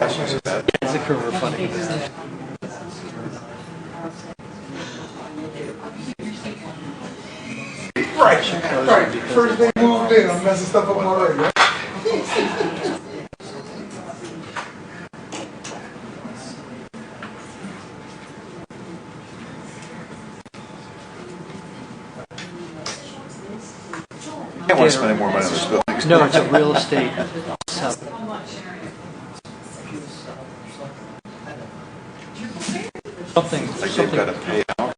It's a curve of funny. Right. First they moved in, I'm messing stuff up already, right? I can't want to spend any more money on this building. No, it's a real estate. Something. Like they've got to pay out.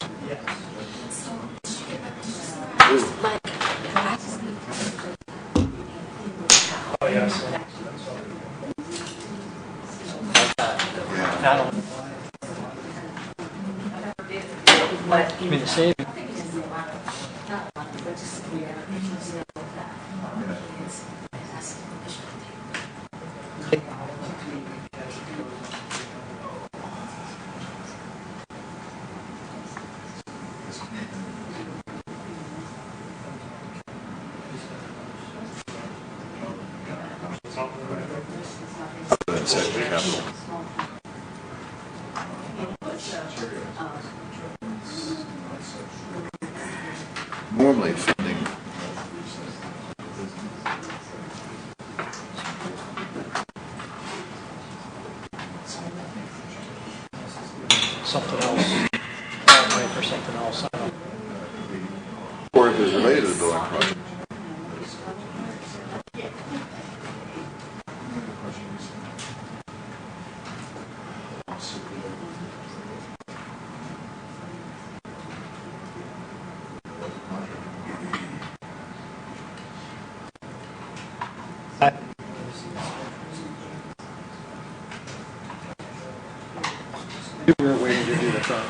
Oh yes. Yeah. Not only. I mean the saving. Inside the capital. Normally funding. Something else. Money for something else. I don't know. Or if it's related to the building project. We were waiting to do the front.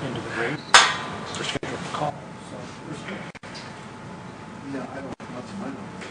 Into the grade. For schedule for call. No, I don't. Not to my knowledge.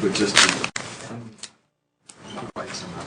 But just quite somehow.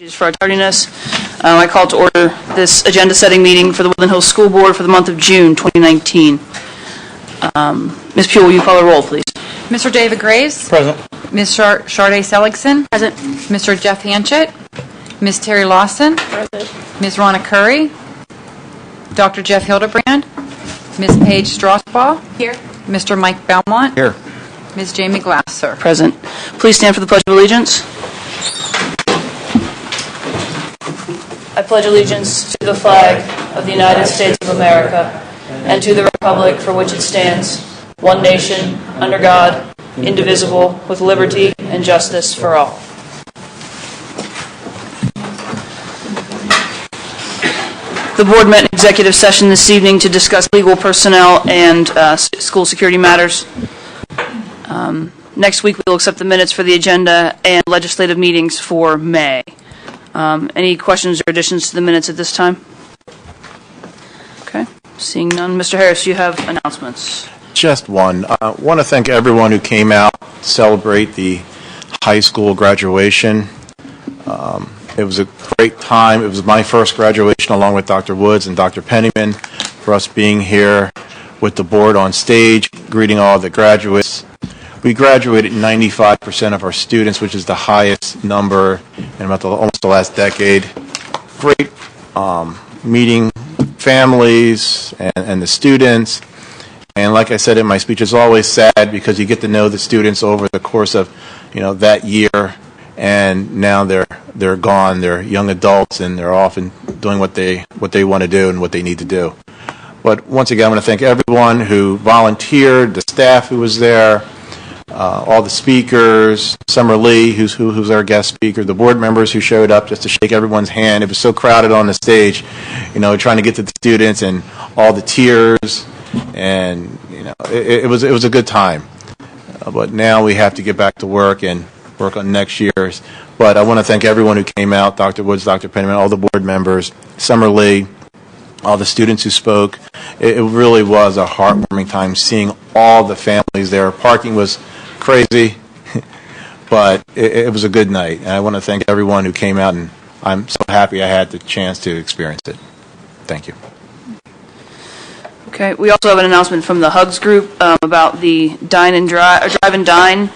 For our tardiness, I call to order this agenda-setting meeting for the Woodland Hills School Board for the month of June 2019. Ms. Pugh, will you call the roll, please? Mr. David Graves. Present. Ms. Sharday Seligson. Present. Mr. Jeff Hanchett. Ms. Terry Lawson. Present. Ms. Ronna Curry. Dr. Jeff Hildebrand. Ms. Paige Strasbaugh. Here. Mr. Mike Belmont. Here. Ms. Jamie Glasser. Present. Please stand for the Pledge of Allegiance. I pledge allegiance to the flag of the United States of America and to the republic for which it stands, one nation, under God, indivisible, with liberty and justice for all. The board met in executive session this evening to discuss legal personnel and school security matters. Next week, we will accept the minutes for the agenda and legislative meetings for May. Any questions or additions to the minutes at this time? Okay, seeing none. Mr. Harris, you have announcements. Just one. I want to thank everyone who came out to celebrate the high school graduation. It was a great time. It was my first graduation along with Dr. Woods and Dr. Pennyman, for us being here with the board on stage, greeting all the graduates. We graduated 95% of our students, which is the highest number in about almost the last decade. Great meeting families and the students. And like I said in my speech, it's always sad because you get to know the students over the course of, that year, and now they're gone. They're young adults, and they're often doing what they want to do and what they need to do. But once again, I want to thank everyone who volunteered, the staff who was there, all the speakers, Summer Lee, who's our guest speaker, the board members who showed up just to shake everyone's hand. It was so crowded on the stage, trying to get to the students and all the tears, and it was a good time. But now we have to get back to work and work on next year's. But I want to thank everyone who came out, Dr. Woods, Dr. Pennyman, all the board members, Summer Lee, all the students who spoke. It really was a heartwarming time seeing all the families there. Parking was crazy, but it was a good night. And I want to thank everyone who came out, and I'm so happy I had the chance to experience it. Thank you. Okay, we also have an announcement from the Hugs group about the drive and dine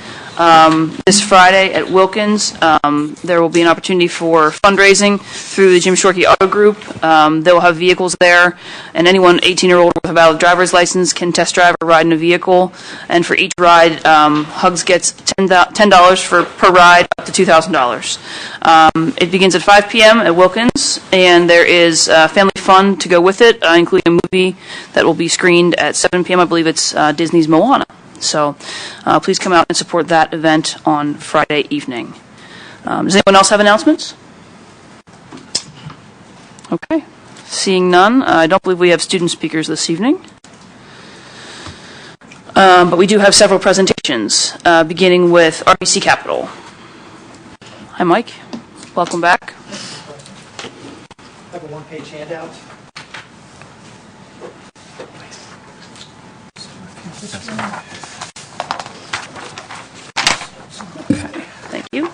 this Friday at Wilkins. There will be an opportunity for fundraising through the Jim Shorkey Auto Group. They will have vehicles there, and anyone 18 or older with a valid driver's license can test drive or ride in a vehicle. And for each ride, Hugs gets $10 per ride, up to $2,000. It begins at 5 p.m. at Wilkins, and there is family fun to go with it, including a movie that will be screened at 7 p.m. I believe it's Disney's Moana. So please come out and support that event on Friday evening. Does anyone else have announcements? Okay. Seeing none, I don't believe we have student speakers this evening. But we do have several presentations, beginning with RBC Capital. Hi, Mike. Welcome back. I have a one-page handout. Thank you.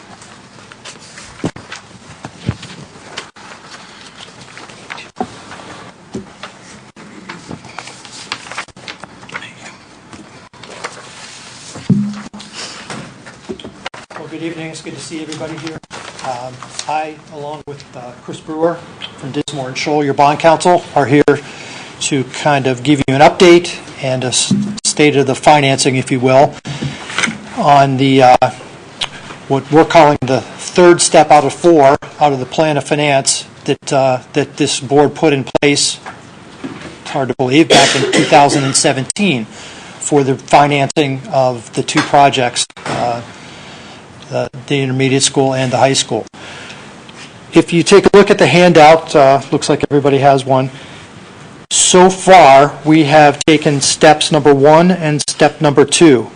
Well, good evening. It's good to see everybody here. I, along with Chris Brewer from Dismore and Scholl, your bond counsel, are here to kind of give you an update and a state of the financing, if you will, on the what we're calling the third step out of four out of the plan of finance that this board put in place. It's hard to believe, back in 2017, for the financing of the two projects, the intermediate school and the high school. If you take a look at the handout, looks like everybody has one. So far, we have taken steps number 1 and step number 2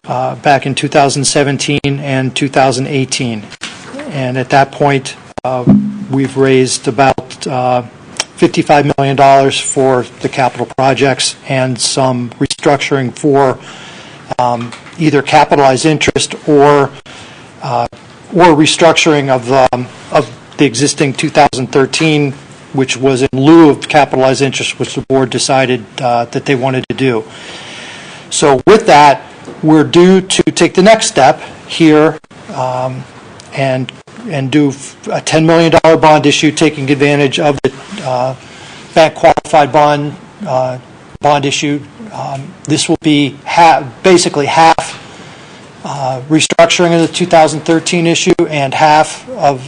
back in 2017 and 2018. And at that point, we've raised about $55 million for the capital projects and some restructuring for either capitalized interest or restructuring of the existing 2013, which was in lieu of capitalized interest, which the board decided that they wanted to do. So with that, we're due to take the next step here and do a $10 million bond issue, taking advantage of the bank qualified bond issue. This will be basically half restructuring of the 2013 issue and half of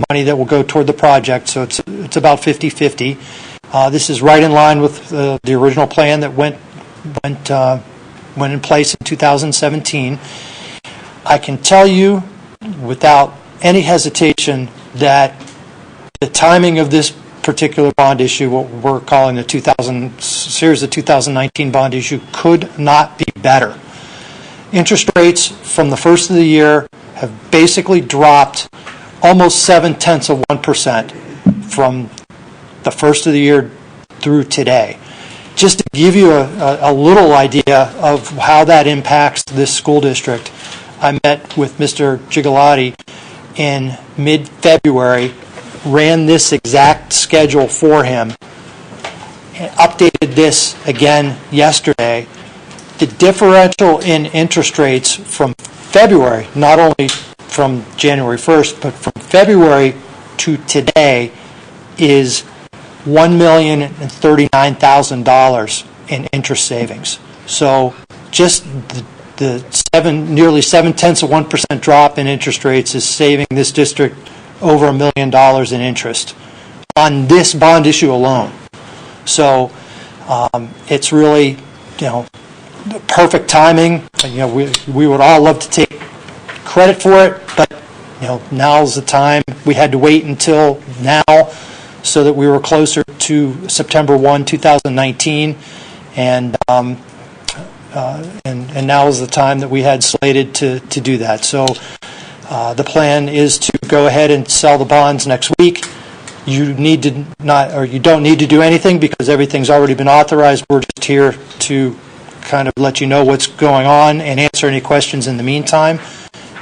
money that will go toward the project. So it's about 50-50. This is right in line with the original plan that went in place in 2017. I can tell you without any hesitation that the timing of this particular bond issue, what we're calling the series of 2019 bond issue, could not be better. Interest rates from the first of the year have basically dropped almost 0.7% from the first of the year through today. Just to give you a little idea of how that impacts this school district, I met with Mr. Gigalotti in mid-February, ran this exact schedule for him, and updated this again yesterday. The differential in interest rates from February, not only from January 1st, but from February to today, is $1,039,000 in interest savings. So just the nearly 0.7% drop in interest rates is saving this district over $1 million in interest on this bond issue alone. So it's really, perfect timing. We would all love to take credit for it, but now's the time. We had to wait until now so that we were closer to September 1, 2019, and now is the time that we had slated to do that. So the plan is to go ahead and sell the bonds next week. You don't need to do anything because everything's already been authorized. We're just here to kind of let you know what's going on and answer any questions in the meantime.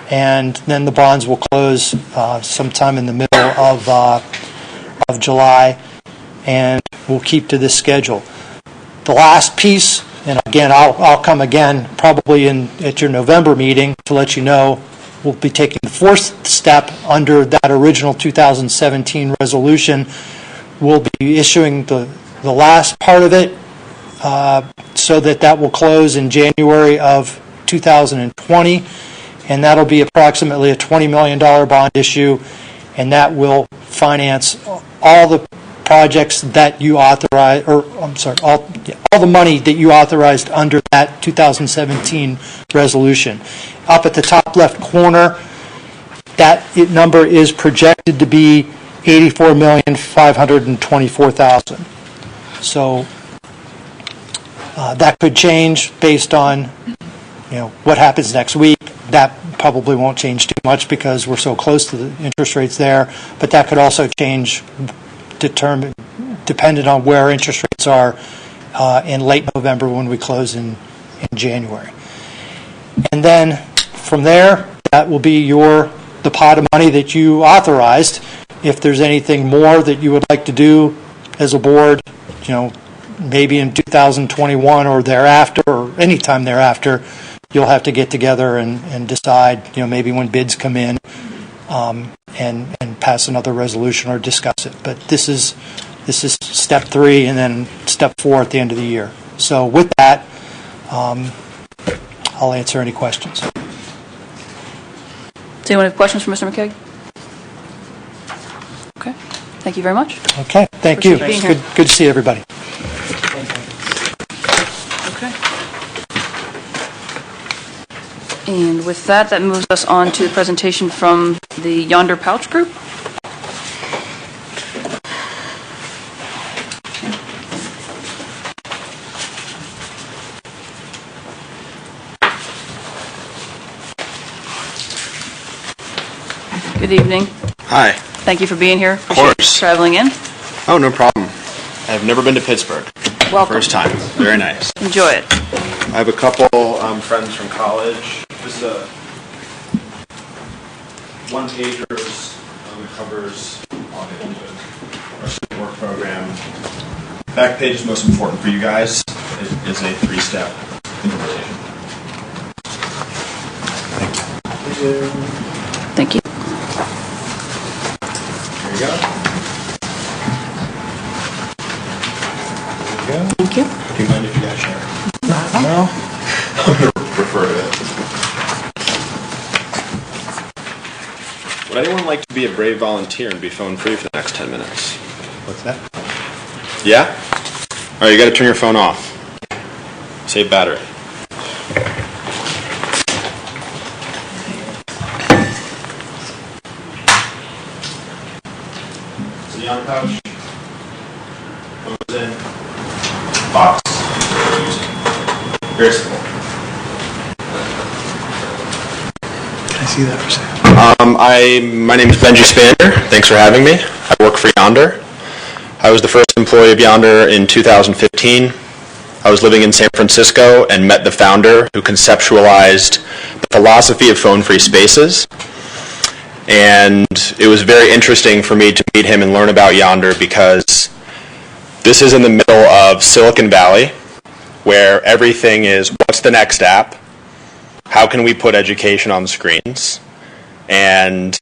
And then the bonds will close sometime in the middle of July, and we'll keep to this schedule. The last piece, and again, I'll come again probably at your November meeting to let you know, we'll be taking the fourth step under that original 2017 resolution. We'll be issuing the last part of it so that will close in January of 2020, and that'll be approximately a $20 million bond issue, and that will finance all the projects that you authorized, or, I'm sorry, all the money that you authorized under that 2017 resolution. Up at the top left corner, that number is projected to be $84,524,000. So that could change based on, what happens next week. That probably won't change too much because we're so close to the interest rates there, but that could also change dependent on where interest rates are in late November when we close in January. And then from there, that will be the pot of money that you authorized. If there's anything more that you would like to do as a board, maybe in 2021 or thereafter, or any time thereafter, you'll have to get together and decide, maybe when bids come in, and pass another resolution or discuss it. But this is step 3 and then step 4 at the end of the year. So with that, I'll answer any questions. Does anyone have questions for Mr. McKeag? Okay. Thank you very much. Okay, thank you. Appreciate It's being here. good to see everybody. Okay. And with that, that moves us on to the presentation from the Yonder Pouch Group. Good evening. Hi. Thank you for being here. Of course. Traveling in. Oh, no problem. I've never been to Pittsburgh. Welcome. First time. Very nice. Enjoy it. I have a couple friends from college. This is a one-pagers that covers our student work program. Back page is most important for you guys. It is a 3-step implementation. Thank you. Here you go. Thank you. Do you mind if you guys share? No. I'm going to refer to it. Would anyone like to be a brave volunteer and be phone free for the next 10 minutes? What's that? Yeah? All right, you got to turn your phone off. Save battery. So the on pouch goes in box. Very simple. Can I see that for a second? My name is Benji Spander. Thanks for having me. I work for Yonder. I was the first employee of Yonder in 2015. I was living in San Francisco and met the founder who conceptualized the philosophy of phone-free spaces. And it was very interesting for me to meet him and learn about Yonder because this is in the middle of Silicon Valley, where everything is, what's the next app? How can we put education on screens? And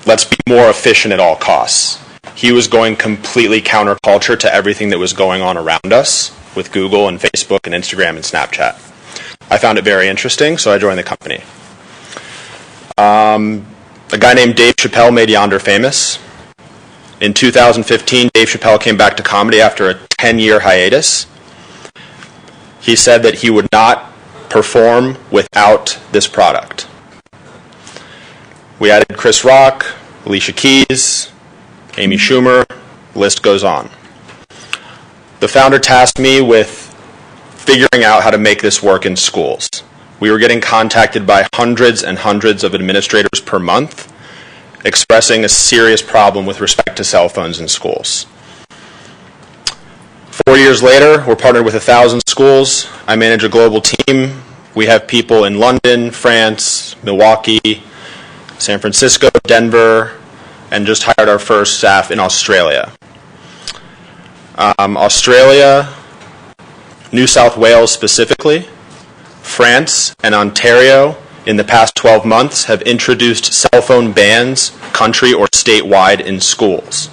let's be more efficient at all costs. He was going completely counterculture to everything that was going on around us with Google and Facebook and Instagram and Snapchat. I found it very interesting, so I joined the company. A guy named Dave Chappelle made Yonder famous. In 2015, Dave Chappelle came back to comedy after a 10-year hiatus. He said that he would not perform without this product. We added Chris Rock, Alicia Keys, Amy Schumer, the list goes on. The founder tasked me with figuring out how to make this work in schools. We were getting contacted by hundreds and hundreds of administrators per month expressing a serious problem with respect to cell phones in schools. 4 years later, we're partnered with 1,000 schools. I manage a global team. We have people in London, France, Milwaukee, San Francisco, Denver, and just hired our first staff in Australia. Australia, New South Wales specifically, France, and Ontario in the past 12 months have introduced cell phone bans country or statewide in schools.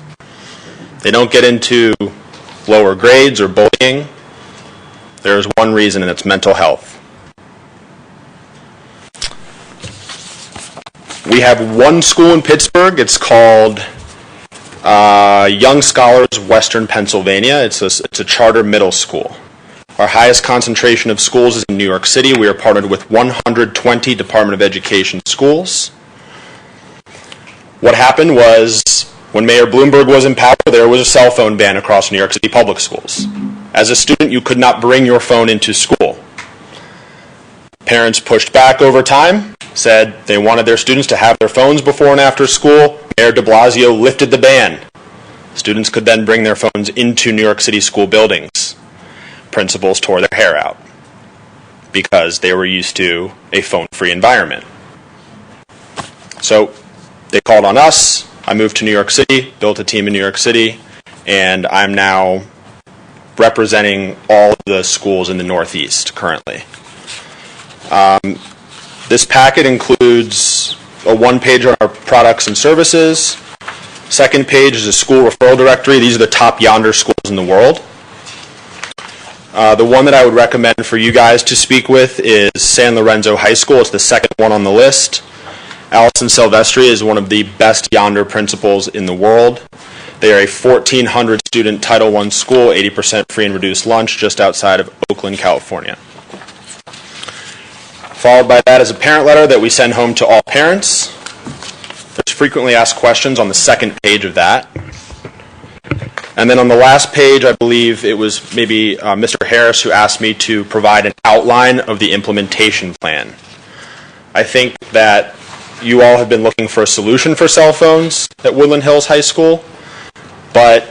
They don't get into lower grades or bullying. There's one reason, and it's mental health. We have one school in Pittsburgh. It's called Young Scholars, Western Pennsylvania. It's a charter middle school. Our highest concentration of schools is in New York City. We are partnered with 120 Department of Education schools. What happened was, when Mayor Bloomberg was in power, there was a cell phone ban across New York City public schools. As a student, you could not bring your phone into school. Parents pushed back over time, said they wanted their students to have their phones before and after school. Mayor de Blasio lifted the ban. Students could then bring their phones into New York City school buildings. Principals tore their hair out because they were used to a phone-free environment. So they called on us. I moved to New York City, built a team in New York City, and I'm now representing all of the schools in the Northeast currently. This packet includes a one-page on our products and services. Second page is a school referral directory. These are the top Yonder schools in the world. The one that I would recommend for you guys to speak with is San Lorenzo High School. It's the second one on the list. Allison Silvestri is one of the best Yonder principals in the world. They are a 1,400 student Title I school, 80% free and reduced lunch, just outside of Oakland, California. Followed by that is a parent letter that we send home to all parents. There's frequently asked questions on the second page of that. And then on the last page, I believe it was maybe Mr. Harris who asked me to provide an outline of the implementation plan. I think that you all have been looking for a solution for cell phones at Woodland Hills High School, but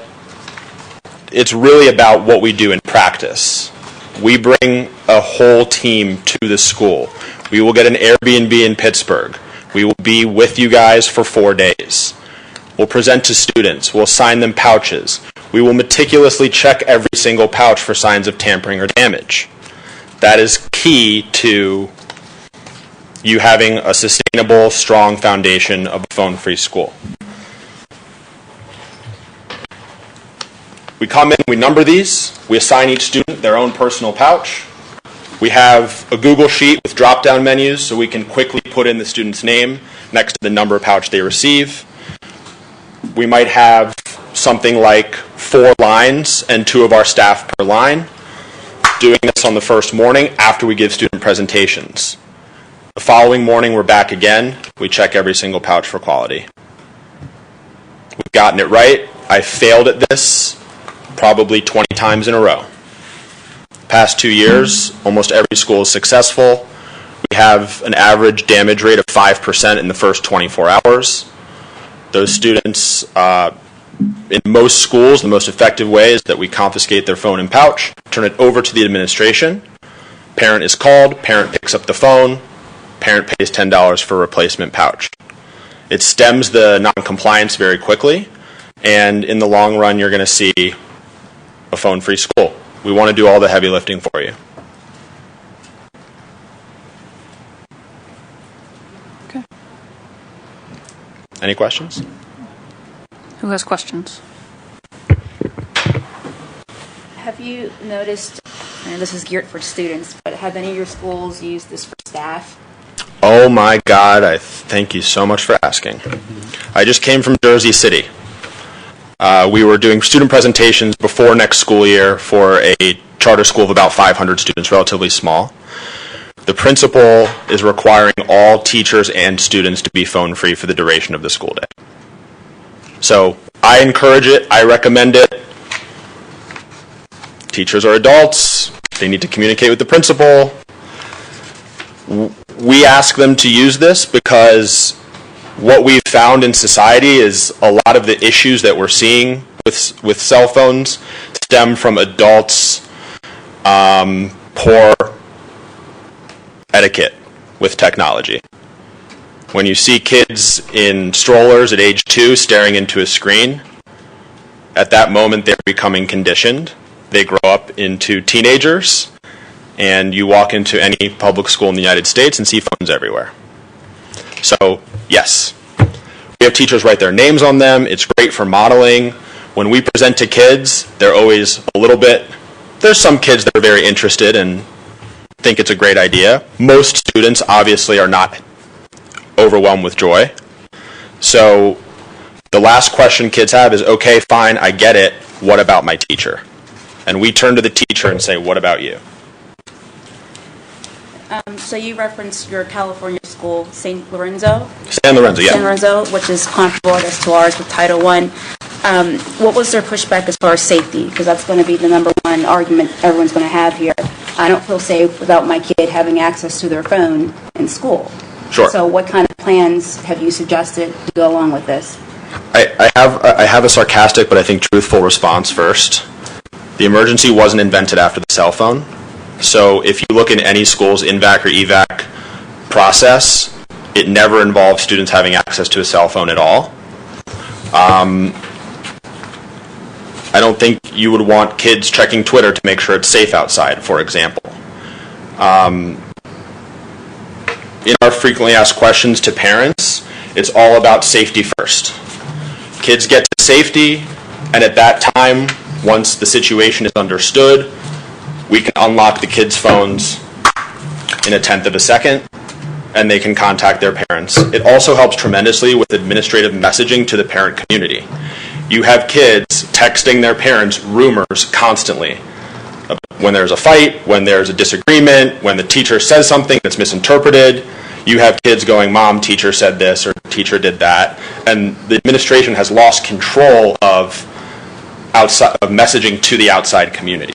it's really about what we do in practice. We bring a whole team to the school. We will get an Airbnb in Pittsburgh. We will be with you guys for 4 days. We'll present to students. We'll assign them pouches. We will meticulously check every single pouch for signs of tampering or damage. That is key to you having a sustainable, strong foundation of a phone-free school. We come in, we number these, we assign each student their own personal pouch. We have a Google Sheet with drop-down menus so we can quickly put in the student's name next to the number of pouch they receive. We might have something like 4 lines and 2 of our staff per line, doing this on the first morning after we give student presentations. The following morning, we're back again. We check every single pouch for quality. We've gotten it right. I failed at this probably 20 times in a row. Past 2 years, almost every school is successful. We have an average damage rate of 5% in the first 24 hours. Those students, in most schools, the most effective way is that we confiscate their phone and pouch, turn it over to the administration. Parent is called, parent picks up the phone, parent pays $10 for a replacement pouch. It stems the non-compliance very quickly, and in the long run, you're going to see a phone-free school. We want to do all the heavy lifting for you. Okay. Any questions? Who has questions? Have you noticed, and this is geared for students, but have any of your schools used this for staff? Oh my God, I thank you so much for asking. I just came from Jersey City. We were doing student presentations before next school year for a charter school of about 500 students, relatively small. The principal is requiring all teachers and students to be phone-free for the duration of the school day. So I encourage it. I recommend it. Teachers are adults. They need to communicate with the principal. We ask them to use this because what we've found in society is a lot of the issues that we're seeing with cell phones stem from adults' poor etiquette with technology. When you see kids in strollers at age 2 staring into a screen, at that moment they're becoming conditioned. They grow up into teenagers, and you walk into any public school in the United States and see phones everywhere. So, yes, we have teachers write their names on them. It's great for modeling. When we present to kids, they're always a little bit, there's some kids that are very interested and think it's a great idea. Most students obviously are not overwhelmed with joy. So The last question kids have is, okay, fine, I get it. What about my teacher? And we turn to the teacher and say, what about you? So you referenced your California school, St. Lorenzo? San Lorenzo, yeah. San Lorenzo, which is comparable, I guess, to ours with Title I. What was their pushback as far as safety? Because that's going to be the number one argument everyone's going to have here. I don't feel safe without my kid having access to their phone in school. Sure. So what kind of plans have you suggested to go along with this? I have a sarcastic but I think truthful response first. The emergency wasn't invented after the cell phone. So if you look in any school's INVAC or EVAC process, it never involves students having access to a cell phone at all. I don't think you would want kids checking Twitter to make sure it's safe outside, for example. In our frequently asked questions to parents, it's all about safety first. Kids get to safety, and at that time, once the situation is understood, we can unlock the kids' phones in a tenth of a second, and they can contact their parents. It also helps tremendously with administrative messaging to the parent community. You have kids texting their parents rumors constantly. When there's a fight, when there's a disagreement, when the teacher says something that's misinterpreted, you have kids going, Mom, teacher said this, or teacher did that. And the administration has lost control of messaging to the outside community.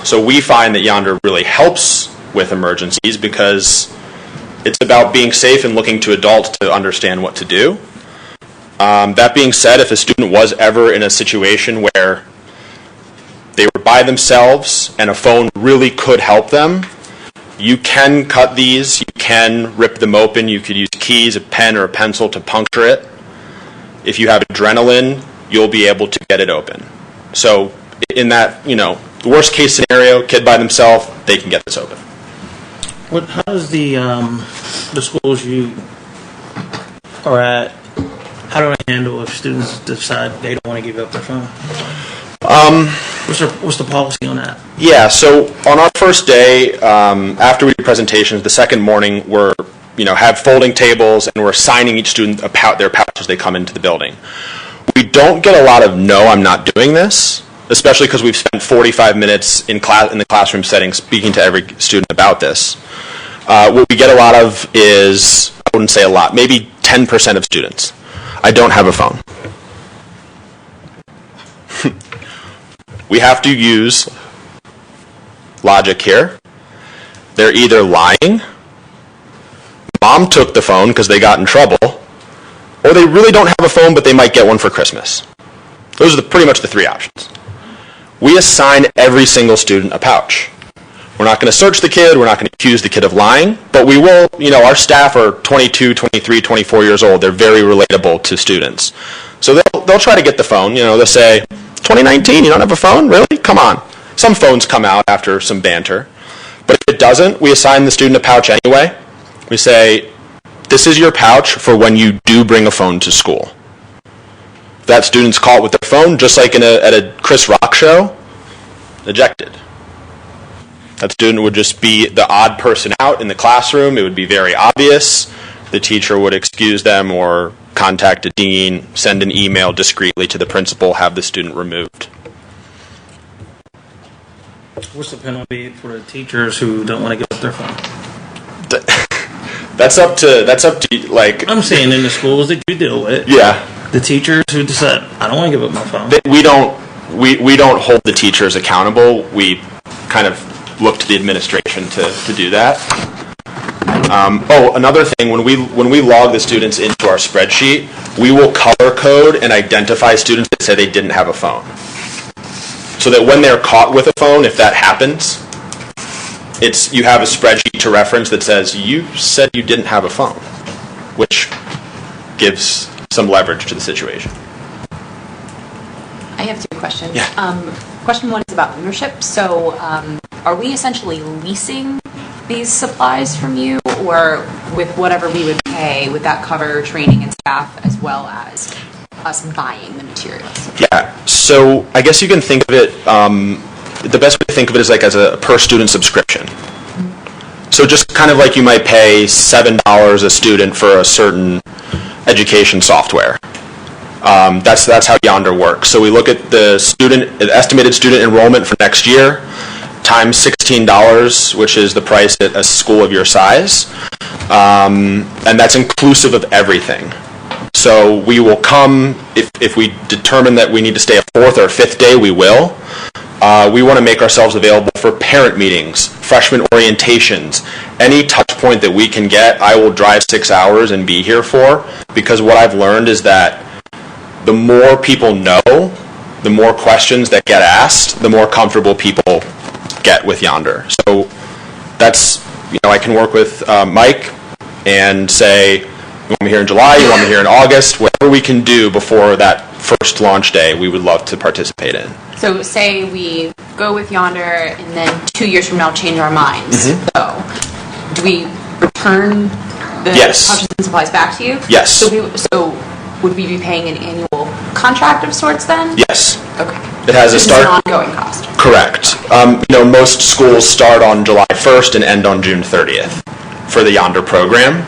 So we find that Yonder really helps with emergencies because it's about being safe and looking to adults to understand what to do. That being said, if a student was ever in a situation where they were by themselves and a phone really could help them, you can cut these, you can rip them open, you could use keys, a pen, or a pencil to puncture it. If you have adrenaline, you'll be able to get it open. So in that, the worst case scenario, kid by themselves, they can get this open. How does the schools you are at, how do they handle if students decide they don't want to give up their phone? What's the policy on that? Yeah, so on our first day, after we do presentations, the second morning we're, have folding tables and we're assigning each student their pouch as they come into the building. We don't get a lot of no, I'm not doing this, especially because we've spent 45 minutes in the classroom setting speaking to every student about this. What we get a lot of is, I wouldn't say a lot, maybe 10% of students. I don't have a phone. We have to use logic here. They're either lying, Mom took the phone because they got in trouble, or they really don't have a phone but they might get one for Christmas. Those are pretty much the three options. We assign every single student a pouch. We're not going to search the kid, we're not going to accuse the kid of lying, but we will, our staff are 22, 23, 24 years old. They're very relatable to students. So they'll try to get the phone, they'll say, 2019, you don't have a phone? Really? Come on. Some phones come out after some banter. But if it doesn't, we assign the student a pouch anyway. We say, this is your pouch for when you do bring a phone to school. If that student's caught with their phone, just like at a Chris Rock show, ejected. That student would just be the odd person out in the classroom. It would be very obvious. The teacher would excuse them or contact a dean, send an email discreetly to the principal, have the student removed. What's the penalty for the teachers who don't want to give up their phone? That's up to like. I'm saying in the schools that you deal with. Yeah. The teachers who decide I don't want to give up my phone. We don't hold the teachers accountable. We kind of look to the administration to do that. Another thing, when we log the students into our spreadsheet, we will color code and identify students that say they didn't have a phone. So that when they're caught with a phone, if that happens, you have a spreadsheet to reference that says, you said you didn't have a phone, which gives some leverage to the situation. I have two questions. Yeah. Question one is about ownership. So are we essentially leasing these supplies from you, or with whatever we would pay, would that cover training and staff as well as us buying the materials? Yeah, so I guess you can think of it, the best way to think of it is like as a per student subscription. So just kind of like you might pay $7 a student for a certain education software. That's how Yonder works. So we look at the estimated student enrollment for next year, times $16, which is the price at a school of your size, and that's inclusive of everything. So we will come, if we determine that we need to stay a fourth or a fifth day, we will. We want to make ourselves available for parent meetings, freshman orientations, any touch point that we can get, I will drive 6 hours and be here for, because what I've learned is that the more people know, the more questions that get asked, the more comfortable people get with Yonder. So that's, I can work with Mike and say, you want me here in July, you want me here in August, whatever we can do before that first launch day, we would love to participate in. So say we go with Yonder and then 2 years from now change our minds. So do we return the pouches and supplies back to you? Yes. So would we be paying an annual contract of sorts then? Yes. Okay. It has a start. It's an ongoing cost. Correct. Most schools start on July 1st and end on June 30th for the Yonder program.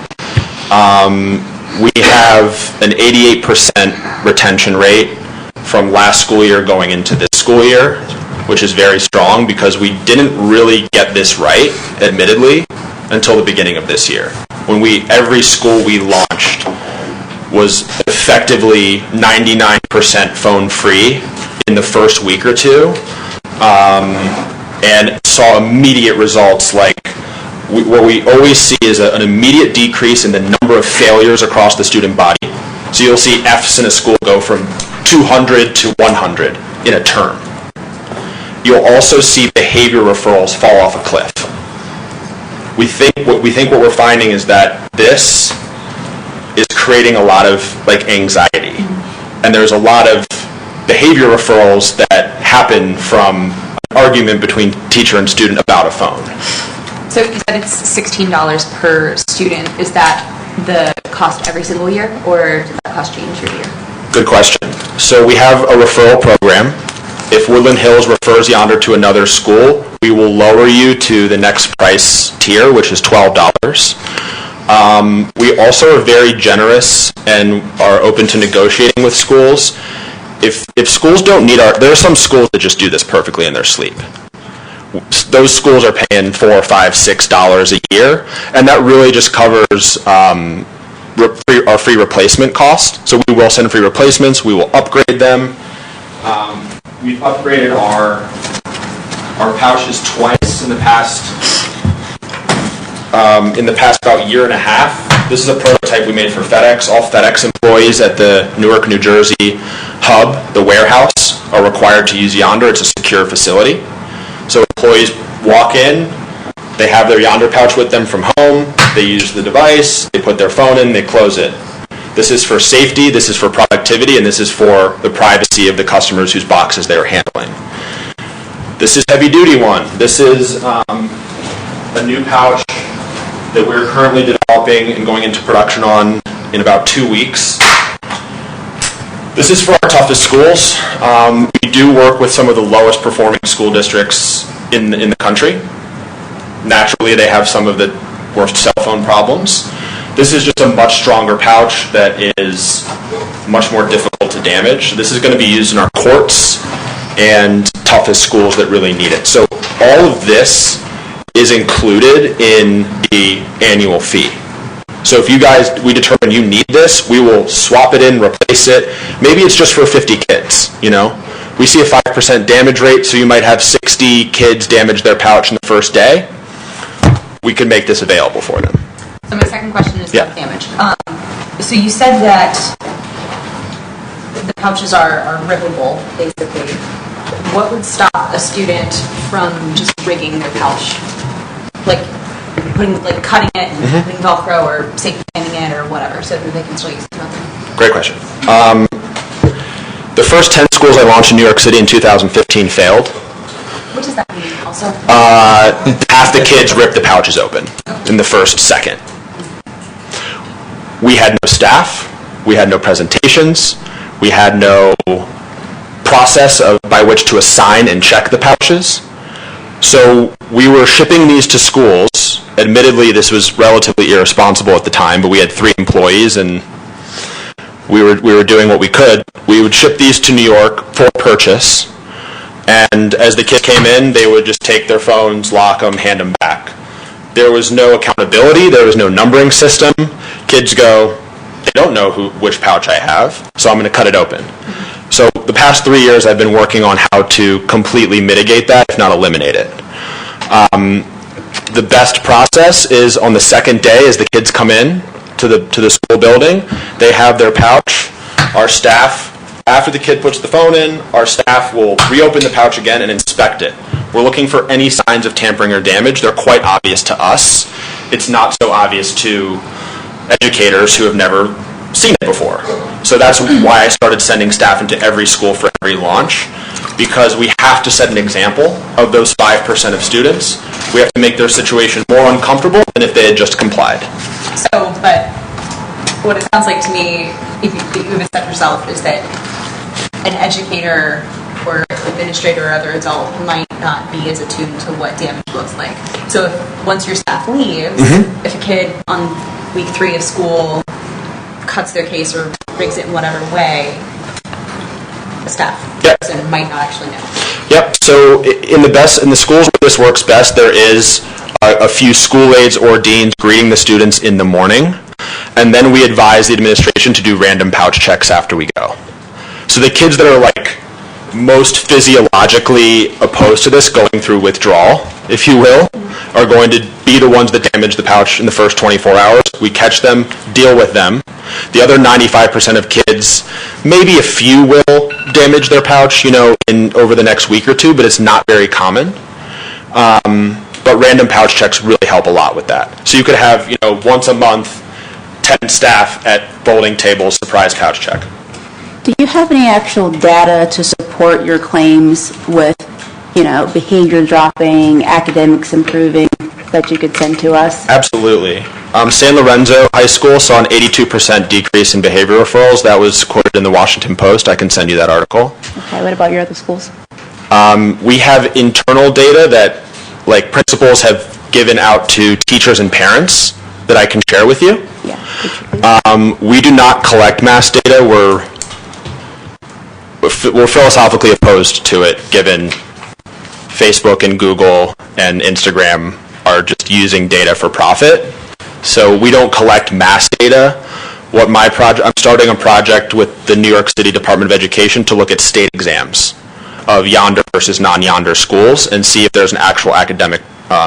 We have an 88% retention rate from last school year going into this school year, which is very strong because we didn't really get this right, admittedly, until the beginning of this year. When every school we launched was effectively 99% phone free in the first week or two, and saw immediate results. Like what we always see is an immediate decrease in the number of failures across the student body. So you'll see Fs in a school go from 200 to 100 in a term. You'll also see behavior referrals fall off a cliff. We think what we're finding is that this is creating a lot of anxiety, and there's a lot of behavior referrals that happen from an argument between teacher and student about a phone. So you said it's $16 per student. Is that the cost every single year, or does that cost change year to year? Good question. So we have a referral program. If Woodland Hills refers Yonder to another school, we will lower you to the next price tier, which is $12. We also are very generous and are open to negotiating with schools. If schools don't need there are some schools that just do this perfectly in their sleep. Those schools are paying $4, $5, $6 a year, and that really just covers our free replacement cost. So we will send free replacements. We will upgrade them. We've upgraded our pouches twice in the past about year and a half. This is a prototype we made for FedEx. All FedEx employees at the Newark, New Jersey hub, the warehouse, are required to use Yonder. It's a secure facility. So employees walk in, they have their Yonder pouch with them from home, they use the device, they put their phone in, they close it. This is for safety, this is for productivity, and this is for the privacy of the customers whose boxes they are handling. This is heavy-duty one. This is a new pouch that we're currently developing and going into production on in about 2 weeks. This is for our toughest schools. We do work with some of the lowest performing school districts in the country. Naturally, they have some of the worst cell phone problems. This is just a much stronger pouch that is much more difficult to damage. This is going to be used in our courts and toughest schools that really need it. So all of this is included in the annual fee. So if we determine you need this, we will swap it in, replace it. Maybe it's just for 50 kids, We see a 5% damage rate, so you might have 60 kids damage their pouch in the first day. We could make this available for them. So my second question is about damage. So you said that the pouches are rippable, basically. What would stop a student from just rigging their pouch? Cutting it and putting Velcro or safety pinning it or whatever, so that they can still use it. Great question. The first 10 schools I launched in New York City in 2015 failed. What does that mean also? Half the kids ripped the pouches open in the first second. We had no staff. We had no presentations. We had no process by which to assign and check the pouches. So we were shipping these to schools. Admittedly, this was relatively irresponsible at the time, but we had 3 employees, and we were doing what we could. We would ship these to New York for purchase, and as the kids came in, they would just take their phones, lock them, hand them back. There was no accountability. There was no numbering system. Kids go, they don't know which pouch I have, so I'm going to cut it open. So the past 3 years, I've been working on how to completely mitigate that, if not eliminate it. The best process is on the second day, as the kids come in to the school building, they have their pouch. Our staff, after the kid puts the phone in, our staff will reopen the pouch again and inspect it. We're looking for any signs of tampering or damage. They're quite obvious to us. It's not so obvious to educators who have never seen it before. So that's why I started sending staff into every school for every launch, because we have to set an example of those 5% of students. We have to make their situation more uncomfortable than if they had just complied. So, but what it sounds like to me, if you even said yourself, is that an educator or administrator or other adult might not be as attuned to what damage looks like. So if, once your staff leaves, if a kid on week 3 of school cuts their case or rigs it in whatever way, the staff person might not actually know. Yep. So in the schools where this works best, there is a few school aides or deans greeting the students in the morning, and then we advise the administration to do random pouch checks after we go. So the kids that are like most physiologically opposed to this, going through withdrawal, if you will, are going to be the ones that damage the pouch in the first 24 hours. We catch them, deal with them. The other 95% of kids, maybe a few will damage their pouch, over the next week or two, but it's not very common. But random pouch checks really help a lot with that. So you could have, once a month, 10 staff at folding tables, surprise pouch check. Do you have any actual data to support your claims with, behavior dropping, academics improving, that you could send to us? Absolutely. San Lorenzo High School saw an 82% decrease in behavior referrals. That was quoted in the Washington Post. I can send you that article. Okay, what about your other schools? We have internal data that, principals have given out to teachers and parents that I can share with you. Yeah. We do not collect mass data. We're philosophically opposed to it, given Facebook and Google and Instagram are just using data for profit. So we don't collect mass data. I'm starting a project with the New York City Department of Education to look at state exams of Yonder versus non-Yonder schools and see if there's an actual academic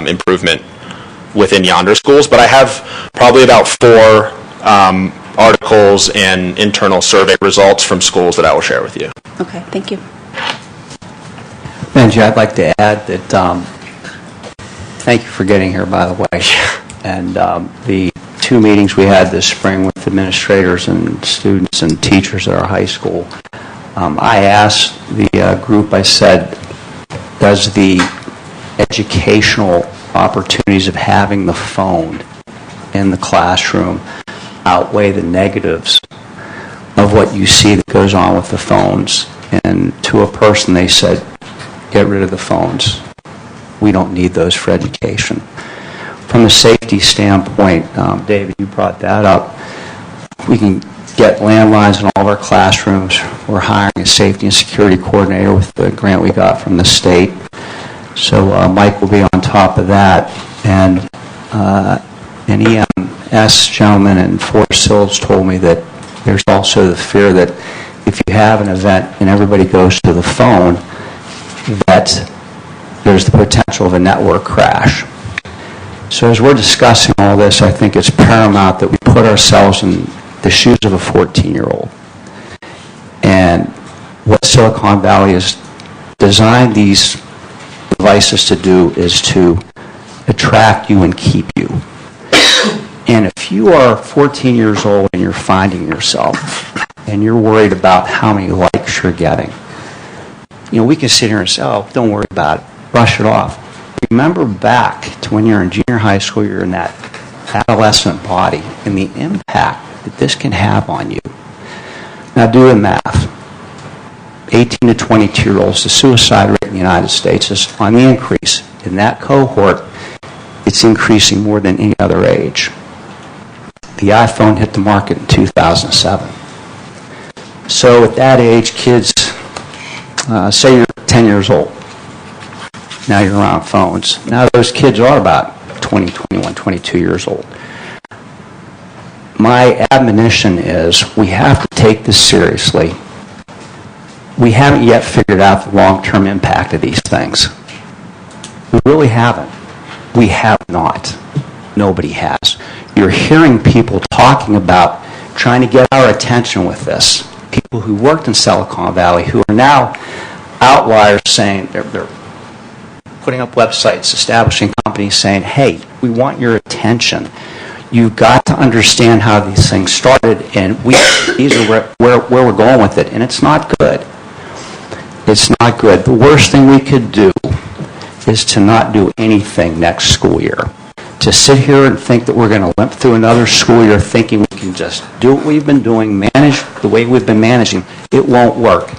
improvement within Yonder schools. But I have probably about 4 articles and internal survey results from schools that I will share with you. Okay, thank you. Benji, I'd like to add that thank you for getting here, by the way. And the 2 meetings we had this spring with administrators and students and teachers at our high school, I asked the group, I said, does the educational opportunities of having the phone in the classroom outweigh the negatives of what you see that goes on with the phones? And to a person they said, get rid of the phones. We don't need those for education. From a safety standpoint, David, you brought that up. We can get landlines in all of our classrooms. We're hiring a safety and security coordinator with the grant we got from the state. So Mike will be on top of that. And an EMS gentleman in Forest Hills told me that there's also the fear that if you have an event and everybody goes to the phone, that there's the potential of a network crash. So as we're discussing all this, I think it's paramount that we put ourselves in the shoes of a 14-year-old. And what Silicon Valley has designed these devices to do is to attract you and keep you. And if you are 14 years old and you're finding yourself and you're worried about how many likes you're getting, we can sit here and say, oh, don't worry about it. Brush it off. Remember back to when you're in junior high school, you're in that adolescent body, and the impact that this can have on you. Now do the math. 18 to 22-year-olds, the suicide rate in the United States is on the increase. In that cohort, it's increasing more than any other age. The iPhone hit the market in 2007. So at that age, kids, say you're 10 years old. Now you're around phones. Now those kids are about 20, 21, 22 years old. My admonition is we have to take this seriously. We haven't yet figured out the long-term impact of these things. We really haven't. We have not. Nobody has. You're hearing people talking about trying to get our attention with this. People who worked in Silicon Valley who are now outliers saying, they're putting up websites, establishing companies saying, hey, we want your attention. You've got to understand how these things started, and these are where we're going with it, and it's not good. It's not good. The worst thing we could do is to not do anything next school year. To sit here and think that we're going to limp through another school year thinking we can just do what we've been doing, manage the way we've been managing, it won't work.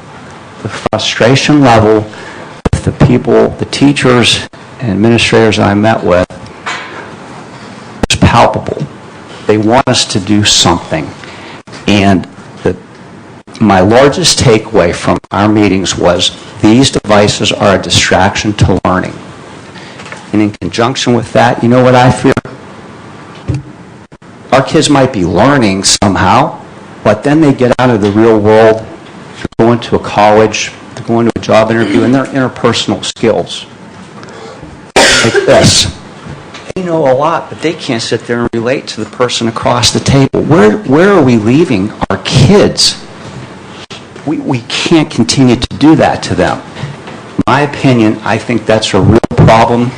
The frustration level with the people, the teachers and administrators I met with is palpable. They want us to do something. And my largest takeaway from our meetings was these devices are a distraction to learning. And in conjunction with that, you know what I fear? Our kids might be learning somehow, but then they get out of the real world, they're going to a college, they're going to a job interview, and their interpersonal skills. Like this. They know a lot, but they can't sit there and relate to the person across the table. Where are we leaving our kids? We can't continue to do that to them. In my opinion, I think that's a real problem.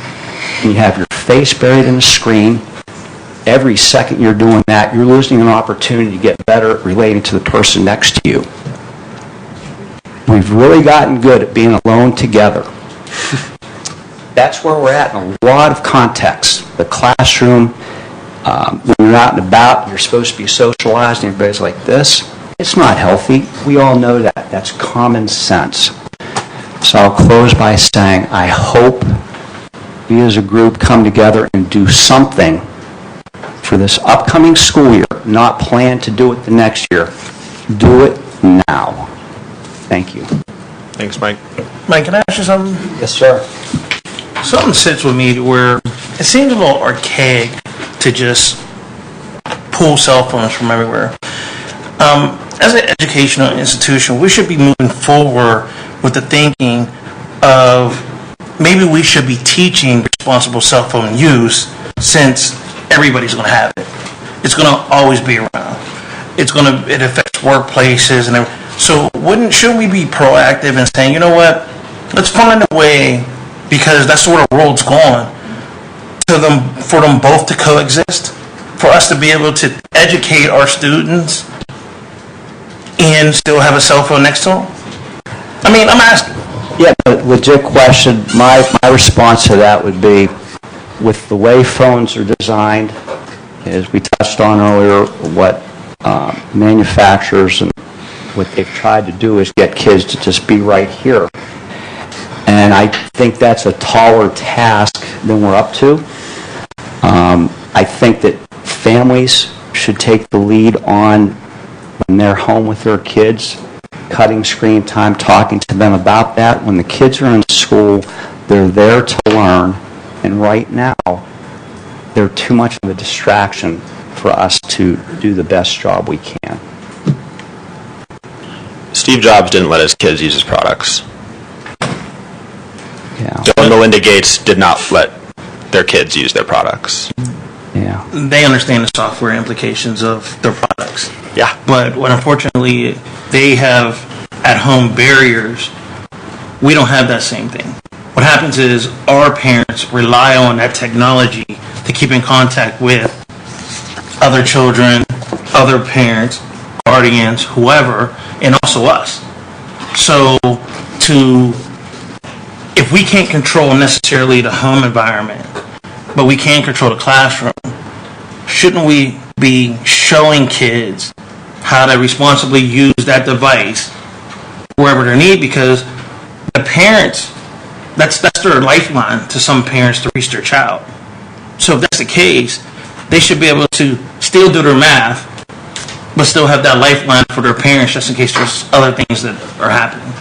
You have your face buried in a screen. Every second you're doing that, you're losing an opportunity to get better at relating to the person next to you. We've really gotten good at being alone together. That's where we're at in a lot of contexts. The classroom, when you're out and about, you're supposed to be socialized, and everybody's like this. It's not healthy. We all know that. That's common sense. So I'll close by saying I hope we as a group come together and do something for this upcoming school year, not plan to do it the next year. Do it now. Thank you. Thanks, Mike. Mike, can I ask you something? Yes, sir. Something sits with me where it seems a little archaic to just pull cell phones from everywhere. As an educational institution, we should be moving forward with the thinking of maybe we should be teaching responsible cell phone use since everybody's going to have it. It's going to always be around. It affects workplaces and everything. So shouldn't we be proactive in saying, you know what, let's find a way, because that's where the world's going, for them both to coexist, for us to be able to educate our students and still have a cell phone next to them? I mean, I'm asking. Yeah, legit question. My response to that would be, with the way phones are designed, as we touched on earlier, what manufacturers and what they've tried to do is get kids to just be right here. And I think that's a taller task than we're up to. I think that families should take the lead on when they're home with their kids, cutting screen time, talking to them about that. When the kids are in school, they're there to learn, and right now, they're too much of a distraction for us to do the best job we can. Steve Jobs didn't let his kids use his products. Yeah. Bill and Melinda Gates did not let their kids use their products. Yeah. They understand the software implications of their products. Yeah. But unfortunately, they have at-home barriers. We don't have that same thing. What happens is our parents rely on that technology to keep in contact with other children, other parents, guardians, whoever, and also us. So if we can't control necessarily the home environment, but we can control the classroom, shouldn't we be showing kids how to responsibly use that device wherever they're needed? Because the parents, that's their lifeline to some parents to reach their child. So if that's the case, they should be able to still do their math but still have that lifeline for their parents just in case there's other things that are happening.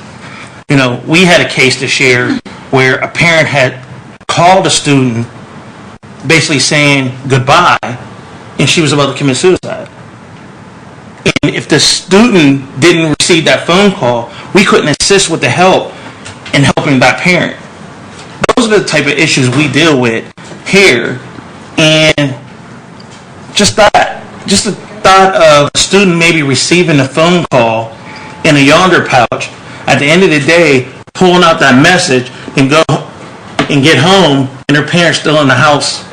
You know, we had a case to share where a parent had called a student basically saying goodbye, and she was about to commit suicide. And if the student didn't receive that phone call, we couldn't assist with the help in helping that parent. Those are the type of issues we deal with here. And just the thought of a student maybe receiving a phone call in a yonder pouch, at the end of the day, pulling out that message and go and get home, and their parents still in the house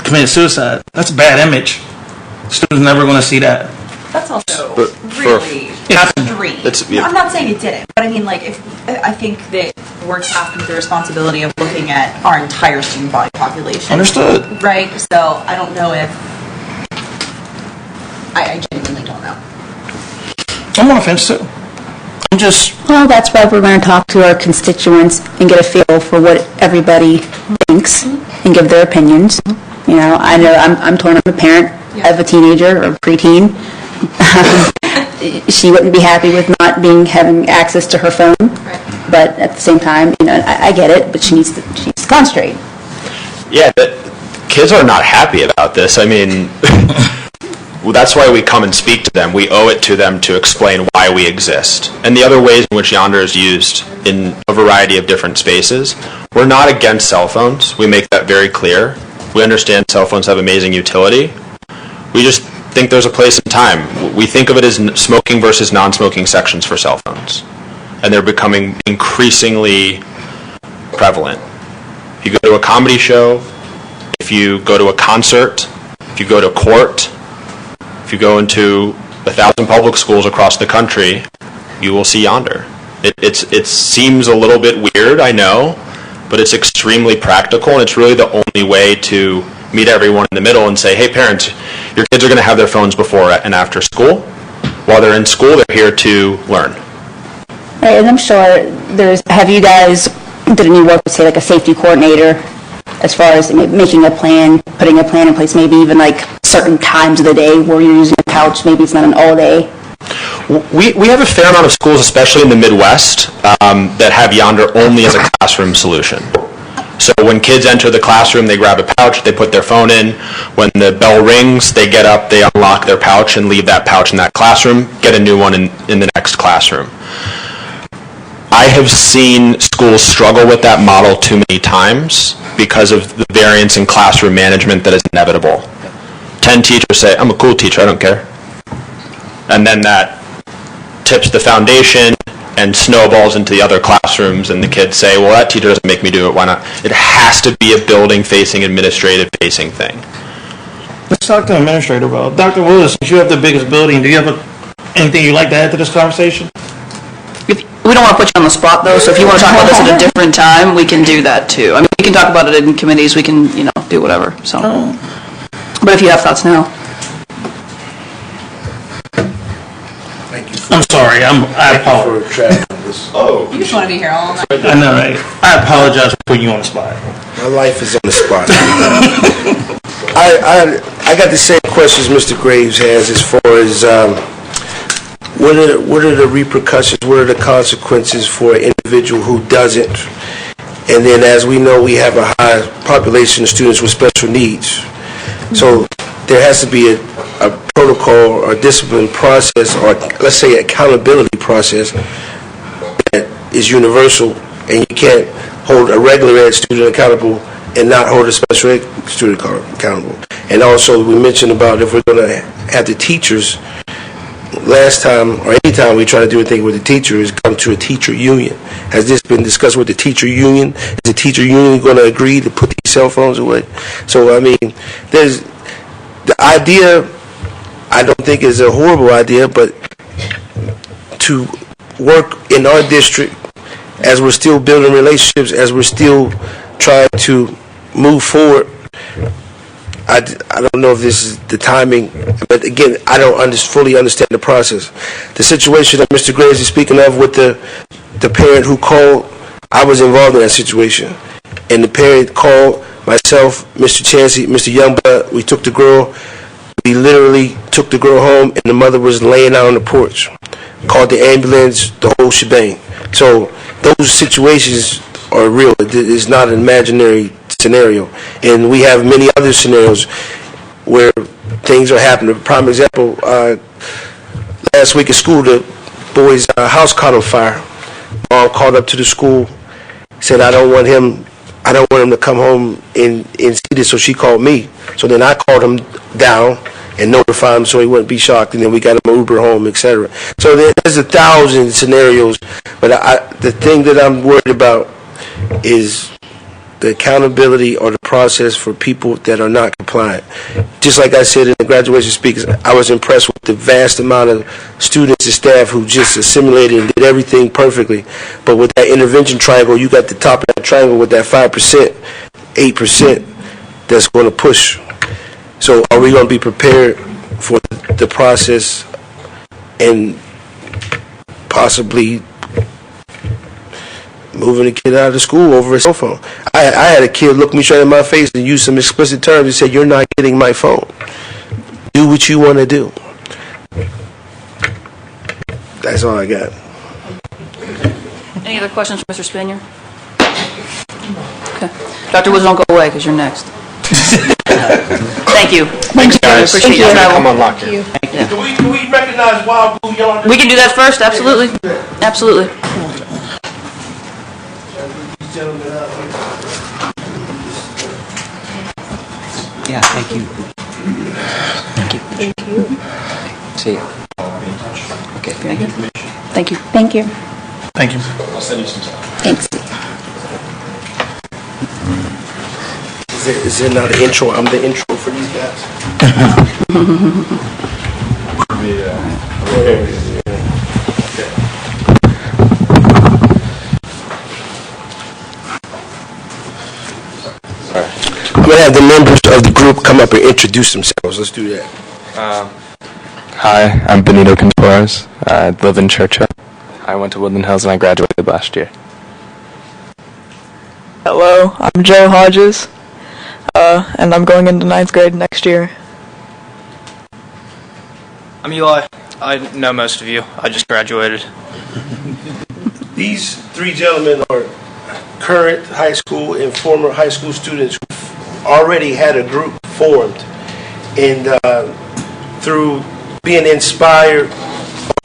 committing suicide. That's a bad image. Students never going to see that. That's also But really extreme. yeah. I'm not saying it didn't, but I mean, like, I think that we're tasked with the responsibility of looking at our entire student body population. Understood. Right? So I don't know if... I genuinely don't know. I'm on the fence too. I'm just... Well, that's why we're going to talk to our constituents and get a feel for what everybody thinks and give their opinions. You know I'm torn. I'm a parent. I have a teenager or preteen. She wouldn't be happy with not having access to her phone. Right. But at the same time, I get it. But she needs to concentrate. Yeah, kids are not happy about this. I mean, well, that's why we come and speak to them. We owe it to them to explain why we exist. And the other ways in which Yonder is used in a variety of different spaces. We're not against cell phones. We make that very clear. We understand cell phones have amazing utility. We just think there's a place and time. We think of it as smoking versus non-smoking sections for cell phones. And they're becoming increasingly prevalent. If you go to a comedy show, if you go to a concert, if you go to court, if you go into 1,000 public schools across the country, you will see Yonder. It seems a little bit weird, I know, but it's extremely practical, and it's really the only way to meet everyone in the middle and say, hey, parents, your kids are going to have their phones before and after school. While they're in school, they're here to learn. Right, and I'm sure have you guys did any work with, say, like a safety coordinator as far as making a plan, putting a plan in place, maybe even like certain times of the day where you're using a couch, maybe it's not an all day? We have a fair amount of schools, especially in the Midwest, that have Yonder only as a classroom solution. So when kids enter the classroom, they grab a pouch, they put their phone in. When the bell rings, they get up, they unlock their pouch and leave that pouch in that classroom, get a new one in the next classroom. I have seen schools struggle with that model too many times because of the variance in classroom management that is inevitable. 10 teachers say, I'm a cool teacher, I don't care. And then that tips the foundation and snowballs into the other classrooms, and the kids say, well, that teacher doesn't make me do it, why not? It has to be a building-facing, administrative-facing thing. Let's talk to the administrator about it. Dr. Willis, since you have the biggest building, do you have anything you'd like to add to this conversation? We don't want to put you on the spot, though, so if you want to talk about this at a different time, we can do that, too. I mean, we can talk about it in committees, we can, do whatever, so. But if you have thoughts now. I'm sorry, I apologize. You just want to be here all night. I know, right? I apologize for putting you on the spot. My life is on the spot. I got the same questions Mr. Graves has as far as what are the repercussions, what are the consequences for an individual who doesn't? And then, as we know, we have a high population of students with special needs. So there has to be a protocol or discipline process, or let's say accountability process that is universal, and you can't hold a regular ed student accountable and not hold a special ed student accountable. And also, we mentioned about if we're going to have the teachers, last time or any time we try to do anything with the teacher is come to a teacher union. Has this been discussed with the teacher union? Is the teacher union going to agree to put these cell phones away? So, I mean, there's the idea, I don't think is a horrible idea, but to work in our district as we're still building relationships, as we're still trying to move forward, I don't know if this is the timing, but again, I don't fully understand the process. The situation that Mr. Graves is speaking of with the parent who called, I was involved in that situation. And the parent called myself, Mr. Chansey, Mr. Youngblood. We took the girl, We literally took the girl home, and the mother was laying out on the porch. Called the ambulance, the whole shebang. So those situations are real. It's not an imaginary scenario. And we have many other scenarios where things are happening. Prime example, last week at school, the boy's house caught on fire. Mom called up to the school, said, I don't want him to come home and see this, so she called me. So then I called him down and notified him so he wouldn't be shocked, and then we got him an Uber home, etc. So there's 1,000 scenarios, but the thing that I'm worried about is the accountability or the process for people that are not compliant. Just like I said in the graduation speakers, I was impressed with the vast amount of students and staff who just assimilated and did everything perfectly. But with that intervention triangle, you got the top of that triangle with that 5%, 8% that's going to push. So are we going to be prepared for the process and possibly moving a kid out of the school over a cell phone? I had a kid look me straight in my face and use some explicit terms and say, you're not getting my phone. Do what you want to do. That's all I got. Any other questions for Mr. Spanier? Okay. Dr. Woods, don't go away because you're next. Thank you. Thanks, guys. Appreciate your travel. I'm on lock here. Do we recognize Wild Blue Yonder? We can do that first, absolutely. Absolutely. Yeah, thank you. Thank you. See you. Okay, thank you. Thank you. Thank you. Thank you. I'll send you some stuff. Thanks. Is there not an intro? I'm the intro for these guys. I'm going to have the members of the group come up and introduce themselves. Let's do that. Hi, I'm Benito Contreras. I live in Churchill. I went to Woodland Hills and I graduated last year. Hello, I'm Joe Hodges, and I'm going into 9th grade next year. I'm Eli. I know most of you. I just graduated. These three gentlemen are current high school and former high school students who already had a group formed. And through being inspired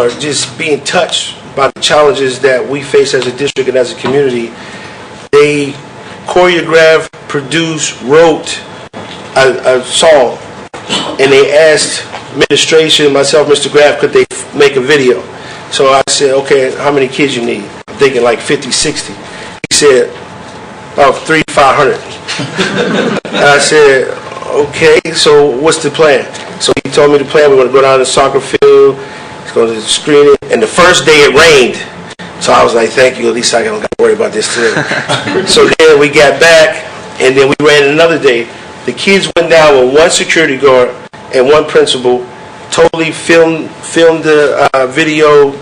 or just being touched by the challenges that we face as a district and as a community, they choreographed, produced, wrote a song, and they asked administration, myself, Mr. Graff, could they make a video? So I said, okay, how many kids you need? I'm thinking like 50, 60. He said, about 300-500. And I said, okay, so what's the plan? So he told me the plan, we're going to go down to the soccer field, he's going to screen it, and the first day it rained. So I was like, thank you, at least I don't got to worry about this today. So then we got back, and then we ran another day. The kids went down with one security guard and one principal, totally filmed the video,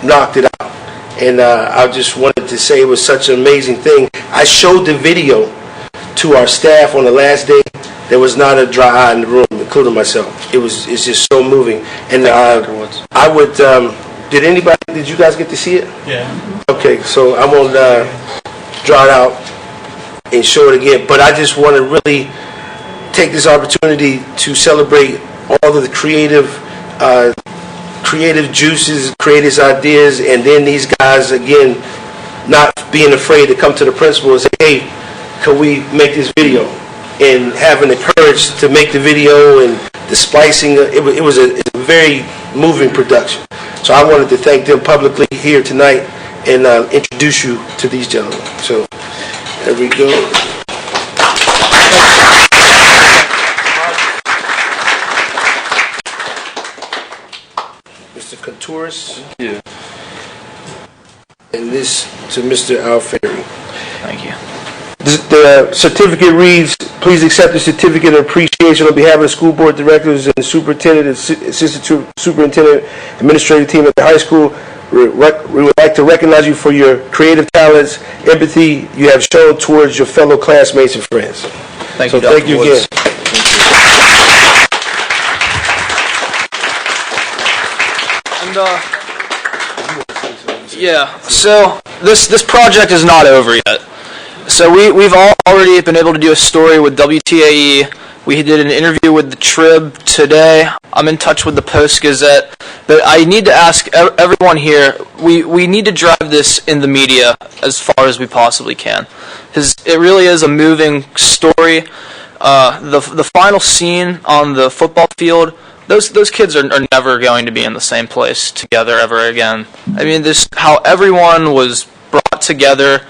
knocked it out. And I just wanted to say it was such an amazing thing. I showed the video to our staff on the last day. There was not a dry eye in the room, including myself. It's just so moving. And I would, did you guys get to see it? Yeah. Okay, so I won't draw it out and show it again. But I just want to really take this opportunity to celebrate all of the creative juices, creative ideas, and then these guys, again, not being afraid to come to the principal and say, hey, can we make this video? And having the courage to make the video and the splicing, it was a very moving production. So I wanted to thank them publicly here tonight and introduce you to these gentlemen. So there we go. Mr. Contouris. Yeah. And this to Mr. Alfieri. Thank you. The certificate reads, please accept the certificate of appreciation on behalf of the school board directors and the superintendent, assistant superintendent, administrative team at the high school. We would like to recognize you for your creative talents, empathy you have shown towards your fellow classmates and friends. Thank you, Dr. Thank you Woods. again. Yeah, so this project is not over yet. So we've already been able to do a story with WTAE. We did an interview with the Trib today. I'm in touch with the Post-Gazette. But I need to ask everyone here, we need to drive this in the media as far as we possibly can. Because it really is a moving story. The final scene on the football field, those kids are never going to be in the same place together ever again. I mean, this how everyone was brought together.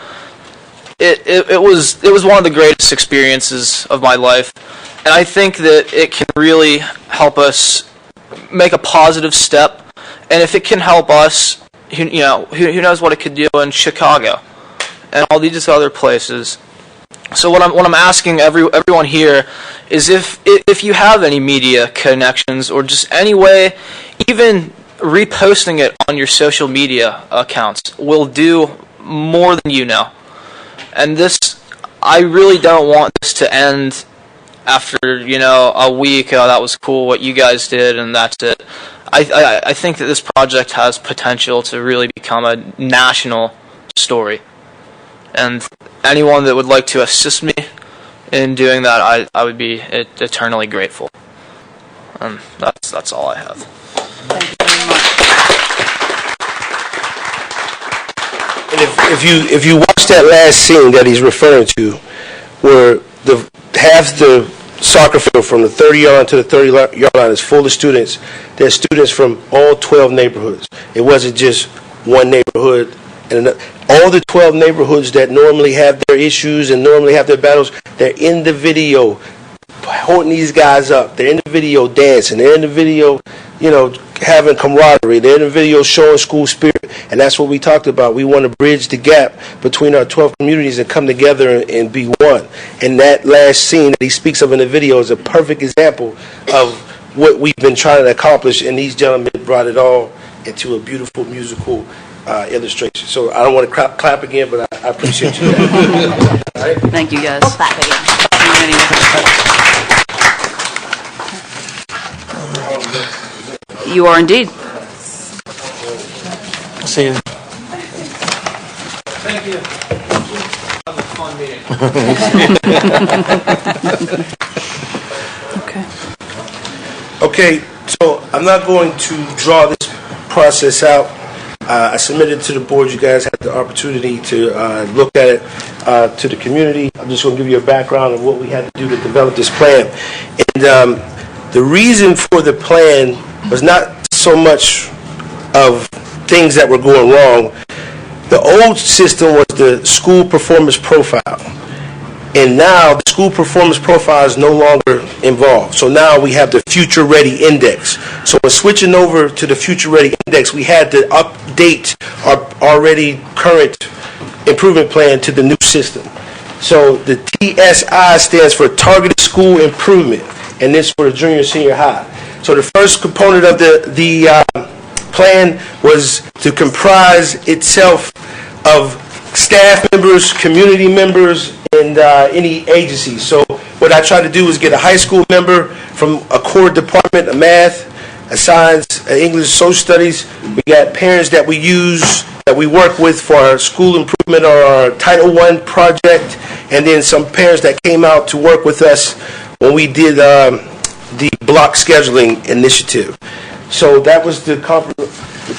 It was one of the greatest experiences of my life, and I think that it can really help us make a positive step. And if it can help us, who knows what it could do in Chicago and all these other places. So what I'm asking everyone here is if you have any media connections or just any way, even reposting it on your social media accounts will do more than you know. And I really don't want this to end after a week. Oh, that was cool what you guys did, and that's it. I think that this project has potential to really become a national story. And anyone that would like to assist me in doing that, I would be eternally grateful. And that's all I have. Thank you very much. And if you watch that last scene that he's referring to, where half the soccer field from the 30-yard line to the 30-yard line is full of students, there's students from all 12 neighborhoods. It wasn't just one neighborhood. And all the 12 neighborhoods that normally have their issues and normally have their battles, they're in the video holding these guys up. They're in the video dancing. They're in the video, having camaraderie. They're in the video showing school spirit. And that's what we talked about. We want to bridge the gap between our 12 communities and come together and be one. And that last scene that he speaks of in the video is a perfect example of what we've been trying to accomplish. And these gentlemen brought it all into a beautiful musical illustration. So I don't want to clap again, but I appreciate you. All right? Thank you, guys. We'll clap again. You are indeed. See you. Thank you. Have a fun meeting. Okay, so I'm not going to draw this process out. I submitted to the board. You guys had the opportunity to look at it to the community. I'm just going to give you a background of what we had to do to develop this plan. And the reason for the plan was not so much of things that were going wrong. The old system was the school performance profile. And now the school performance profile is no longer involved. So now we have the Future Ready Index. So when switching over to the Future Ready Index, we had to update our already current improvement plan to the new system. So the TSI stands for Targeted School Improvement, and this for the junior and senior high. So the first component of the plan was to comprise itself of staff members, community members, and any agencies. So what I tried to do was get a high school member from a core department, a math, a science, a English, social studies. We got parents that we use, that we work with for our school improvement or our Title I project, and then some parents that came out to work with us when we did the block scheduling initiative. So that was the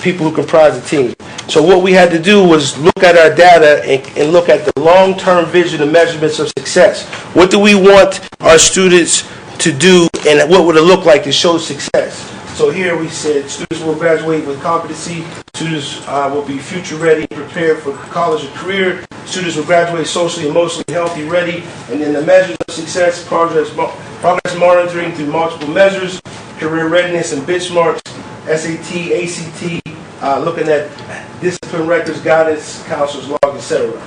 people who comprised the team. So what we had to do was look at our data and look at the long-term vision and measurements of success. What do we want our students to do, and what would it look like to show success? So here we said students will graduate with competency, students will be future ready, prepared for college or career, students will graduate socially, emotionally healthy, ready, and then the measures of success, progress monitoring through multiple measures, career readiness and benchmarks, SAT, ACT, looking at discipline records, guidance, counselors, logs, etc.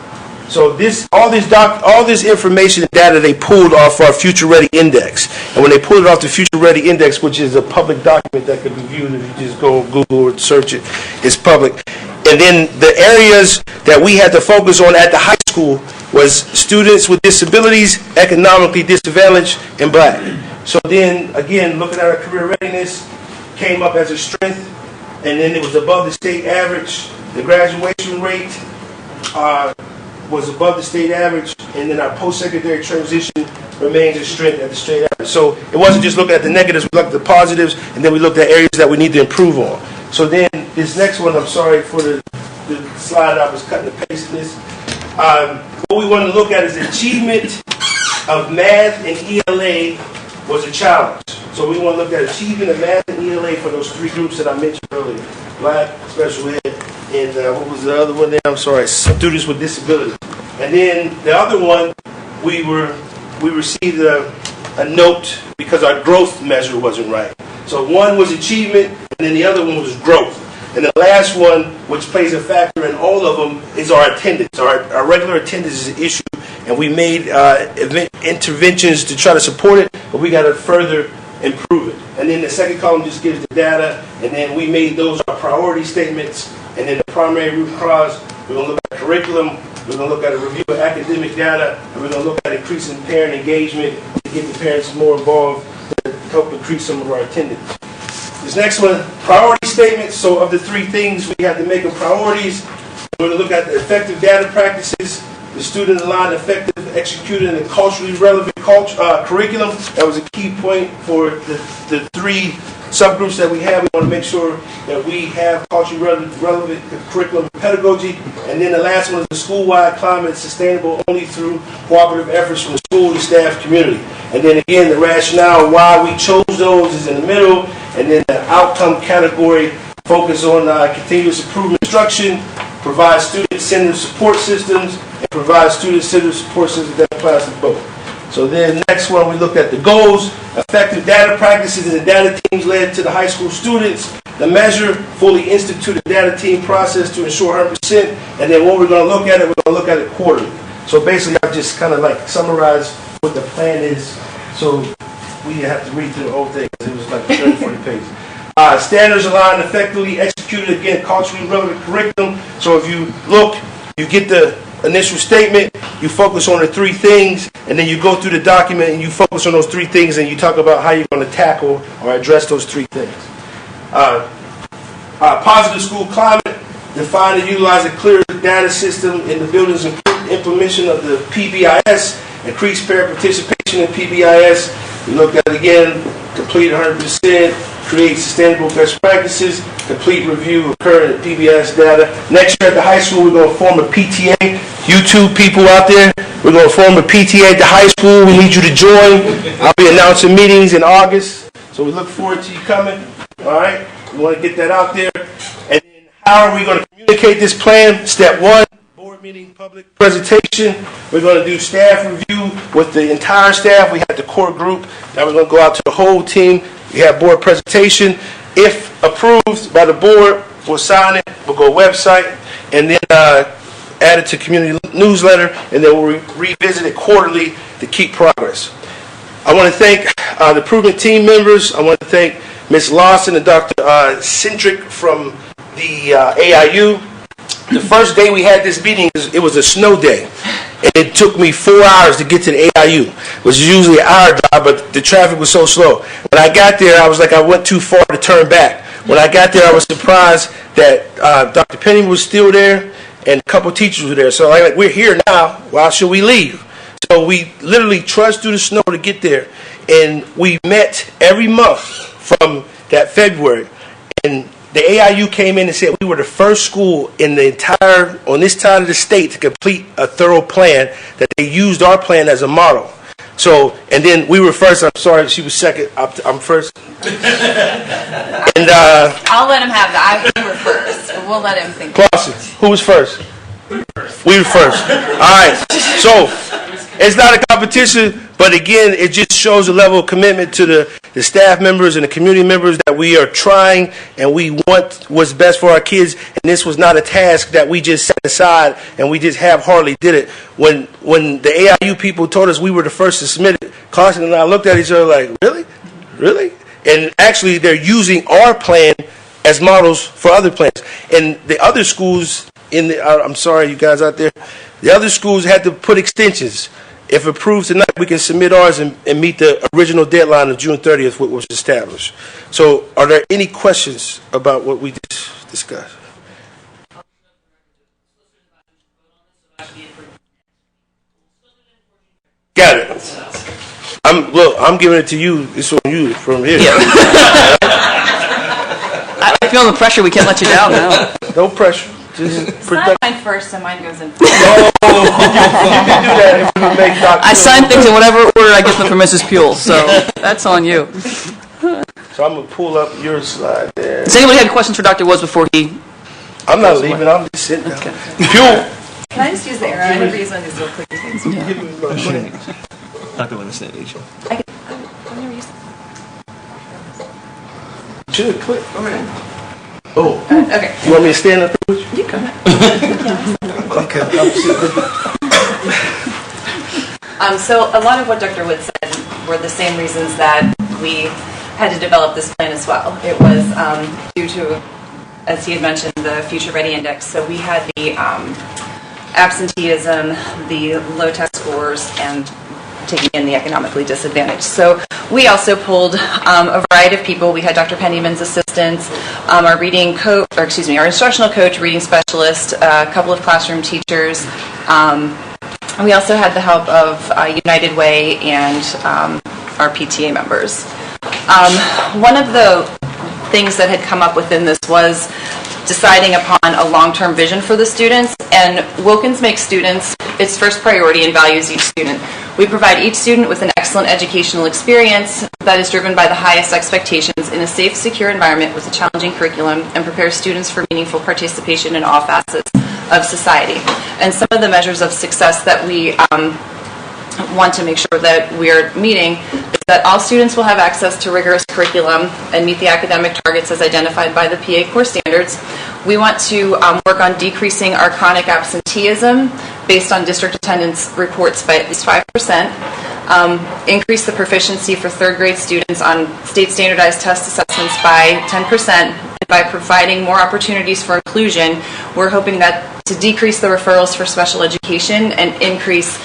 So all this information and data they pulled off our Future Ready Index. And when they pulled it off the Future Ready Index, which is a public document that can be viewed if you just go on Google or search it, it's public. And then the areas that we had to focus on at the high school was students with disabilities, economically disadvantaged, and black. So then, again, looking at our career readiness came up as a strength, and then it was above the state average. The graduation rate was above the state average, and then our post-secondary transition remains a strength at the state average. So it wasn't just looking at the negatives, we looked at the positives, and then we looked at areas that we need to improve on. So then this next one, I'm sorry for the slide, I was cutting and pasting this. What we want to look at is the achievement of math and ELA was a challenge. So we want to look at achievement of math and ELA for those three groups that I mentioned earlier. Black, special ed, and what was the other one there? I'm sorry, students with disabilities. And then the other one, we received a note because our growth measure wasn't right. So one was achievement, and then the other one was growth. And the last one, which plays a factor in all of them, is our attendance. Our regular attendance is an issue, and we made interventions to try to support it, but we got to further improve it. And then the second column just gives the data, and then we made those our priority statements. And then the primary root cause, we're going to look at curriculum, we're going to look at a review of academic data, and we're going to look at increasing parent engagement to get the parents more involved to help increase some of our attendance. This next one, priority statements. So of the three things, we have to make them priorities. We're going to look at the effective data practices, the student-aligned, effective, executed, and culturally relevant curriculum. That was a key point for the three subgroups that we have. We want to make sure that we have culturally relevant curriculum and pedagogy. And then the last one is the school-wide climate sustainable only through cooperative efforts from the school, the staff, community. And then again, the rationale why we chose those is in the middle. And then the outcome category focus on continuous improvement instruction, provide student-centered support systems, and provide student-centered support systems that applies to both. So then next one, we looked at the goals, effective data practices and the data teams led to the high school students. The measure, fully instituted data team process to ensure 100%. And then what we're going to look at it, we're going to look at it quarterly. So basically, I've just kind of like summarized what the plan is. So we have to read through the whole thing because it was like 30, 40 pages. Standards aligned, effectively executed, again, culturally relevant curriculum. So if you look, you get the initial statement, you focus on the three things, and then you go through the document and you focus on those three things and you talk about how you're going to tackle or address those three things. Positive school climate, define and utilize a clear data system in the building's implementation of the PBIS, increase parent participation in PBIS. We looked at it again, complete 100%, create sustainable best practices, complete review of current PBIS data. Next year at the high school, we're going to form a PTA. You two people out there, we're going to form a PTA at the high school. We need you to join. I'll be announcing meetings in August, so we look forward to you coming. All right, we want to get that out there. And then how are we going to communicate this plan? Step one, board meeting, public presentation. We're going to do staff review with the entire staff. We have the core group. Now we're going to go out to the whole team. We have board presentation. If approved by the board, we'll sign it. We'll go website and then add it to community newsletter, and then we'll revisit it quarterly to keep progress. I want to thank the improvement team members. I want to thank Ms. Lawson and Dr. Centric from the AIU. The first day we had this meeting, it was a snow day, and it took me 4 hours to get to the AIU, which is usually an hour drive, but the traffic was so slow. When I got there, I was like, I went too far to turn back. When I got there, I was surprised that Dr. Penny was still there, and a couple teachers were there. So I'm like, we're here now, why should we leave? So we literally trudged through the snow to get there, and we met every month from that February, and the AIU came in and said we were the first school in the entire, on this side of the state, to complete a thorough plan, that they used our plan as a model. So, and then we were first. I'm sorry, she was second. I'm first. And I'll let him have that. We were first, but we'll let him think. Clausen, who was first? We were first. All right. So it's not a competition, but again, it just shows a level of commitment to the staff members and the community members that we are trying and we want what's best for our kids. And this was not a task that we just set aside and we just half-heartedly did it. When the AIU people told us we were the first to submit it, Carson and I looked at each other like, really? Really? And actually, they're using our plan as models for other plans. And the other schools, I'm sorry, you guys out there, the other schools had to put extensions. if approved tonight, we can submit ours and meet the original deadline of June 30th, what was established. So are there any questions about what we just discussed? Got it. I'm giving it to you. It's on you from here. I feel the pressure. We can't let you down now. No pressure. Just Sign mine first, so mine goes in. you can do that if we make Dr. I sign things in whatever order I get them from Mrs. Puel, so that's on you. So I'm going to pull up your slide there. Does anybody have questions for Dr. Woods before he... I'm not leaving. I'm just sitting down. Okay. Pure. Can I just use the arrow? I never use one of these little clicky things. Dr. Winston, Asia. I've never used Should click. Go ahead. Oh. Okay. You want me to stand up with you? You can. Okay. I'm sitting. So a lot of what Dr. Wood said were the same reasons that we had to develop this plan as well. It was due to, as he had mentioned, the Future Ready Index. So we had the absenteeism, the low test scores, and taking in the economically disadvantaged. So we also pulled a variety of people. We had Dr. Pennyman's assistants, our reading coach, or excuse me, our instructional coach, reading specialist, a couple of classroom teachers. We also had the help of United Way and our PTA members. One of the things that had come up within this was deciding upon a long-term vision for the students, and Wilkins makes students its first priority and values each student. We provide each student with an excellent educational experience that is driven by the highest expectations in a safe, secure environment with a challenging curriculum, and prepares students for meaningful participation in all facets of society. And some of the measures of success that we want to make sure that we're meeting is that all students will have access to rigorous curriculum and meet the academic targets as identified by the PA core standards. We want to work on decreasing our chronic absenteeism based on district attendance reports by at least 5%, increase the proficiency for third grade students on state standardized test assessments by 10%, and by providing more opportunities for inclusion, we're hoping that to decrease the referrals for special education and increase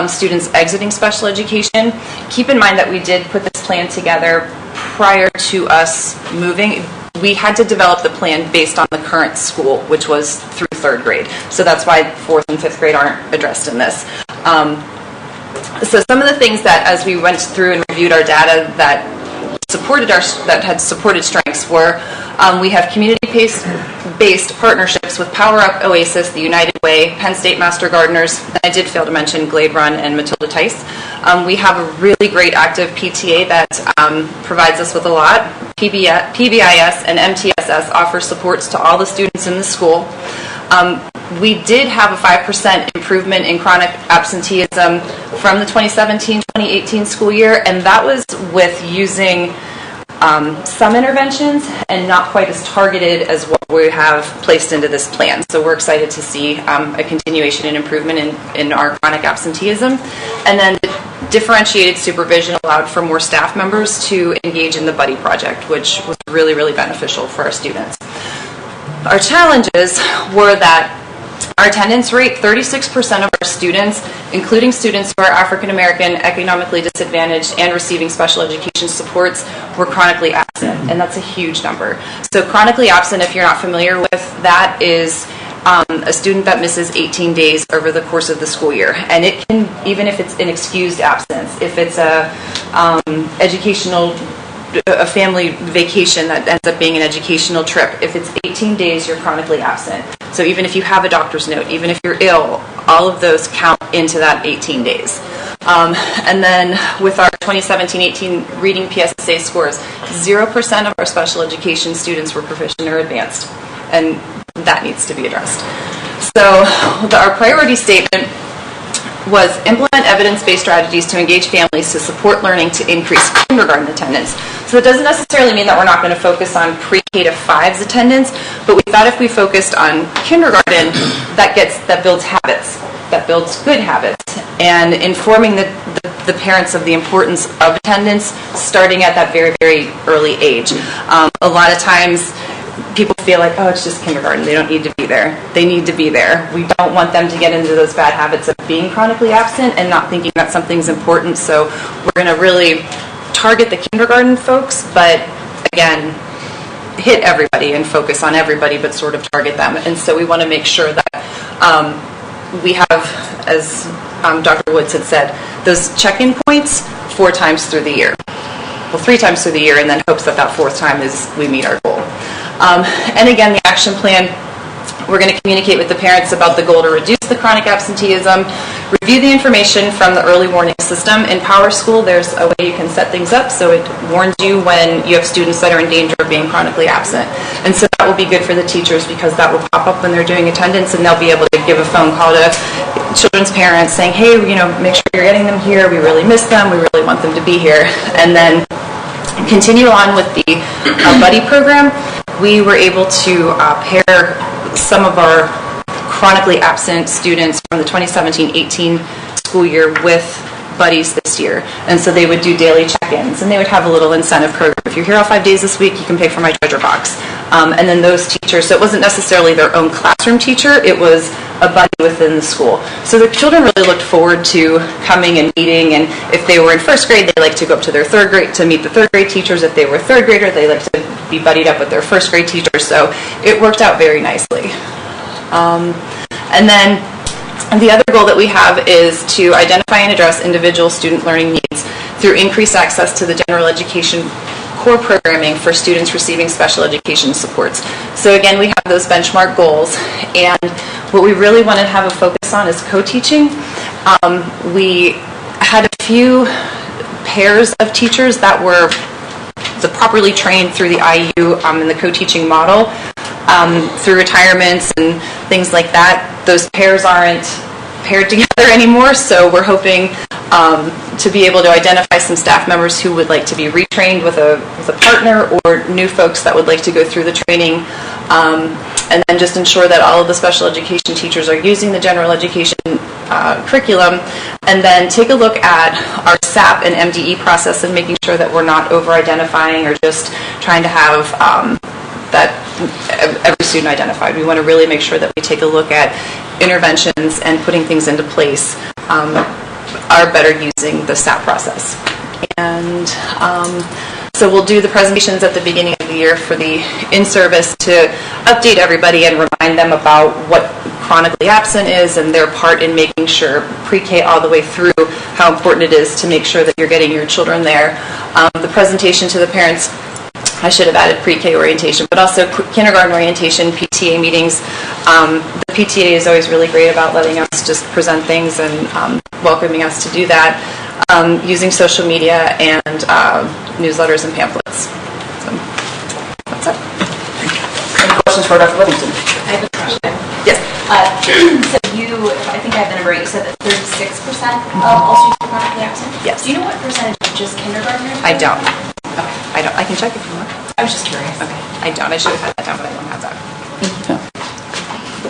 students exiting special education. Keep in mind that we did put this plan together prior to us moving. We had to develop the plan based on the current school, which was through third grade. So that's why 4th and 5th grade aren't addressed in this. So some of the things that, as we went through and reviewed our data that had supported strengths were we have community-based partnerships with Power Up, Oasis, the United Way, Penn State Master Gardeners, and I did fail to mention Glade Run and Matilda Tice. We have a really great active PTA that provides us with a lot. PBIS and MTSS offer supports to all the students in the school. We did have a 5% improvement in chronic absenteeism from the 2017-2018 school year, and that was with using some interventions and not quite as targeted as what we have placed into this plan. So we're excited to see a continuation and improvement in our chronic absenteeism. And then the differentiated supervision allowed for more staff members to engage in the buddy project, which was really, really beneficial for our students. Our challenges were that our attendance rate, 36% of our students, including students who are African American, economically disadvantaged, and receiving special education supports, were chronically absent, and that's a huge number. So chronically absent, if you're not familiar with that, is a student that misses 18 days over the course of the school year. And it can, even if it's an excused absence, if it's a family vacation that ends up being an educational trip. If it's 18 days, you're chronically absent. So even if you have a doctor's note, even if you're ill, all of those count into that 18 days. And then with our 2017-18 reading PSSA scores, 0% of our special education students were proficient or advanced. And that needs to be addressed. So our priority statement was implement evidence-based strategies to engage families to support learning to increase kindergarten attendance. So it doesn't necessarily mean that we're not going to focus on pre-K to 5's attendance, but we thought if we focused on kindergarten, that builds habits, that builds good habits, and informing the parents of the importance of attendance starting at that very, very early age. A lot of times people feel like, oh, it's just kindergarten, they don't need to be there. They need to be there. We don't want them to get into those bad habits of being chronically absent and not thinking that something's important. So we're going to really target the kindergarten folks, but again, hit everybody and focus on everybody, but sort of target them. And so we want to make sure that we have, as Dr. Woods had said, those check-in points 4 times through the year. Well, 3 times through the year, and then hopes that that 4th time is we meet our goal. And again, the action plan, we're going to communicate with the parents about the goal to reduce the chronic absenteeism, review the information from the early warning system. In Power School, there's a way you can set things up so it warns you when you have students that are in danger of being chronically absent. And so that will be good for the teachers because that will pop up when they're doing attendance, and they'll be able to give a phone call to children's parents saying, hey, make sure you're getting them here. We really miss them. We really want them to be here. And then continue on with the buddy program. We were able to pair some of our chronically absent students from the 2017-18 school year with buddies this year. And so they would do daily check-ins, and they would have a little incentive program. If you're here all 5 days this week, you can pay for my treasure box. And then those teachers, so it wasn't necessarily their own classroom teacher, it was a buddy within the school. So the children really looked forward to coming and meeting, and if they were in 1st grade, they like to go up to their 3rd grade to meet the 3rd grade teachers. If they were 3rd grader, they like to be buddied up with their 1st grade teachers. So it worked out very nicely. And then the other goal that we have is to identify and address individual student learning needs through increased access to the general education core programming for students receiving special education supports. So again, we have those benchmark goals, and what we really want to have a focus on is co-teaching. We had a few pairs of teachers that were properly trained through the IU in the co-teaching model. Through retirements and things like that, those pairs aren't paired together anymore, so we're hoping to be able to identify some staff members who would like to be retrained with a partner, or new folks that would like to go through the training, and then just ensure that all of the special education teachers are using the general education curriculum, and then take a look at our SAP and MDE process and making sure that we're not over-identifying or just trying to have that every student identified. We want to really make sure that we take a look at interventions and putting things into place are better using the SAP process. And so we'll do the presentations at the beginning of the year for the in-service to update everybody and remind them about what chronically absent is and their part in making sure pre-K all the way through how important it is to make sure that you're getting your children there. The presentation to the parents, I should have added pre-K orientation, but also kindergarten orientation, PTA meetings. The PTA is always really great about letting us just present things and welcoming us to do that, using social media and newsletters and pamphlets. So that's it. Any questions for Dr. Livingston? I have a question. Yes. So you, if I think I have the number right, you said that 36% of all students are chronically absent? Yes. Do you know what percentage of just kindergartners? I don't. Okay. I don't. I can check if you want. I was just curious. Okay. I don't. I should have had that down, but I don't have that.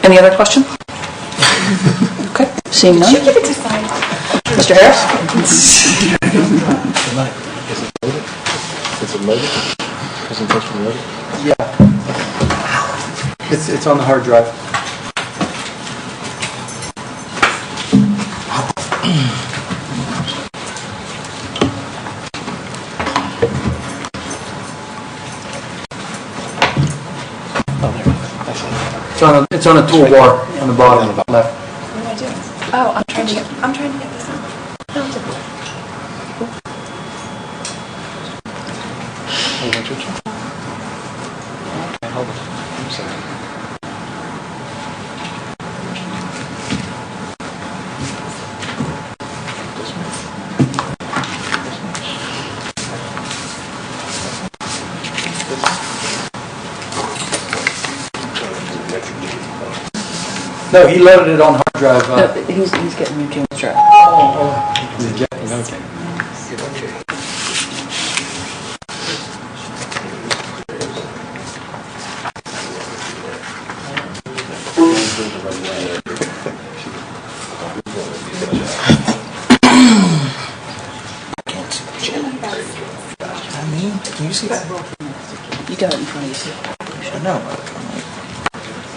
Any other question? Okay, seeing none. Mr. Harris? Is it loaded? Presentation loaded? Yeah. It's on the hard drive. It's on a toolbar on the bottom left. What do I do? Oh, I'm trying to get this on. No, he loaded it on hard drive. No, he's getting new James Drive. Okay. Can you see that? You got it in front of you.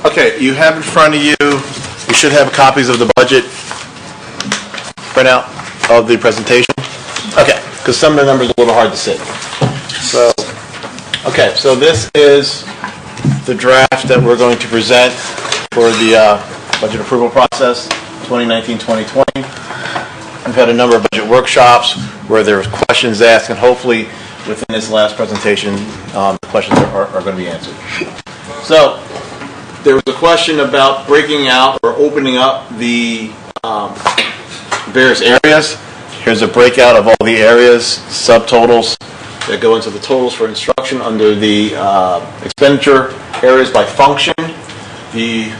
Okay, you have in front of you, you should have copies of the budget printout of the presentation. Okay, because some of the numbers are a little hard to see. So, okay, so this is the draft that we're going to present for the budget approval process, 2019-2020. We've had a number of budget workshops where there were questions asked, and hopefully within this last presentation, the questions are going to be answered. So, there was a question about breaking out or opening up the various areas. Here's a breakout of all the areas, subtotals that go into the totals for instruction under the expenditure areas by function. The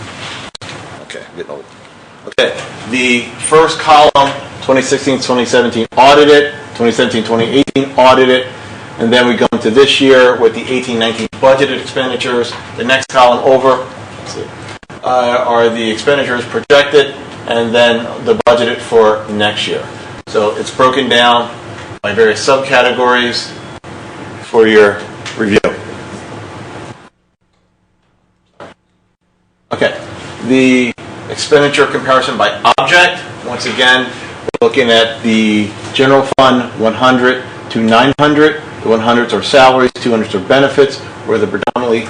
the first column, 2016-2017 audited, 2017-2018 audited, and then we go into this year with the 18-19 budgeted expenditures. The next column over are the expenditures projected, and then the budgeted for next year. So it's broken down by various subcategories for your review. Okay, the expenditure comparison by object. Once again, we're looking at the general fund 100 to 900. The 100s are salaries, 200s are benefits, where the predominantly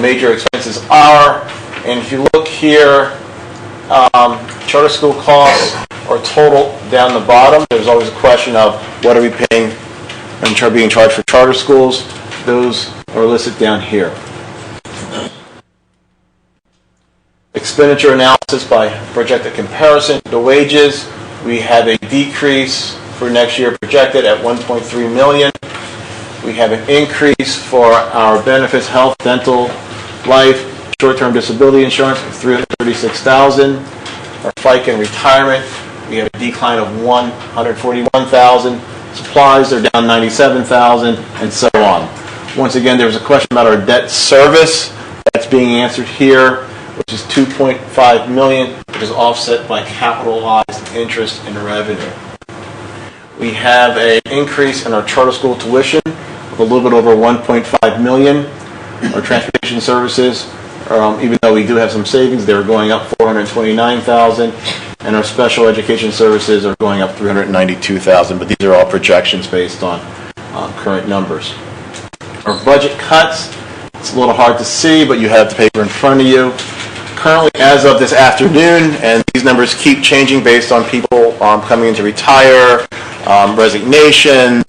major expenses are. And if you look here, charter school costs are total down the bottom. There's always a question of what are we paying and being charged for charter schools. Those are listed down here. Expenditure analysis by projected comparison. The wages, we have a decrease for next year projected at $1.3 million. We have an increase for our benefits, health, dental, life, short-term disability insurance of $336,000. Our FICA and retirement, we have a decline of $141,000. Supplies are down $97,000, and so on. Once again, there was a question about our debt service. That's being answered here, which is $2.5 million, which is offset by capitalized interest and revenue. We have an increase in our charter school tuition of a little bit over $1.5 million. Our transportation services, even though we do have some savings, they're going up $429,000, and our special education services are going up $392,000, but these are all projections based on current numbers. Our budget cuts, it's a little hard to see, but you have the paper in front of you. Currently, as of this afternoon, and these numbers keep changing based on people coming in to retire, resignations,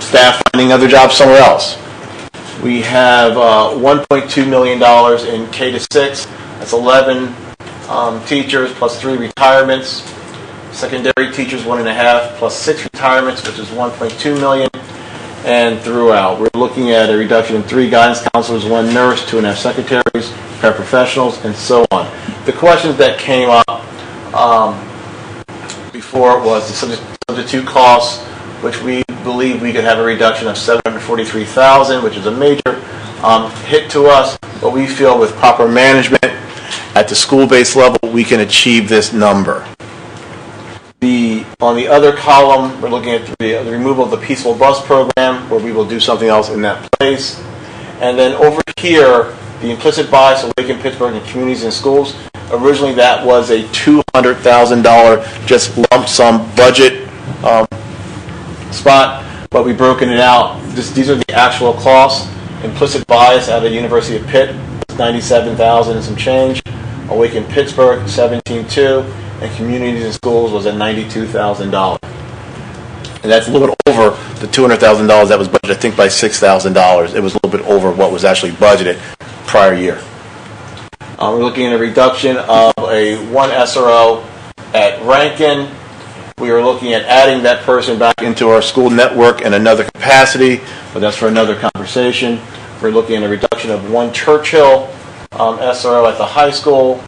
staff finding other jobs somewhere else. We have $1.2 million in K-6. That's 11 teachers plus 3 retirements. Secondary teachers, 1.5 plus 6 retirements, which is $1.2 million. And throughout, we're looking at a reduction in 3 guidance counselors, 1 nurse, 2.5 secretaries, paraprofessionals, and so on. The questions that came up before was the substitute costs, which we believe we could have a reduction of $743,000, which is a major hit to us, but we feel with proper management at the school-based level, we can achieve this number. On the other column, we're looking at the removal of the Peaceful Bus Program, where we will do something else in that place. And then over here, the implicit bias, Awaken Pittsburgh and communities and schools. Originally, that was a $200,000 just lump sum budget spot, but we've broken it out. These are the actual costs. Implicit bias out of the University of Pitt was $97,000 and some change. Awaken Pittsburgh, $17,200, and communities and schools was at $92,000. And that's a little bit over the $200,000 that was budgeted, I think, by $6,000. It was a little bit over what was actually budgeted prior year. We're looking at a reduction of one SRO at Rankin. We are looking at adding that person back into our school network in another capacity, but that's for another conversation. We're looking at a reduction of 1 Churchill SRO at the high school,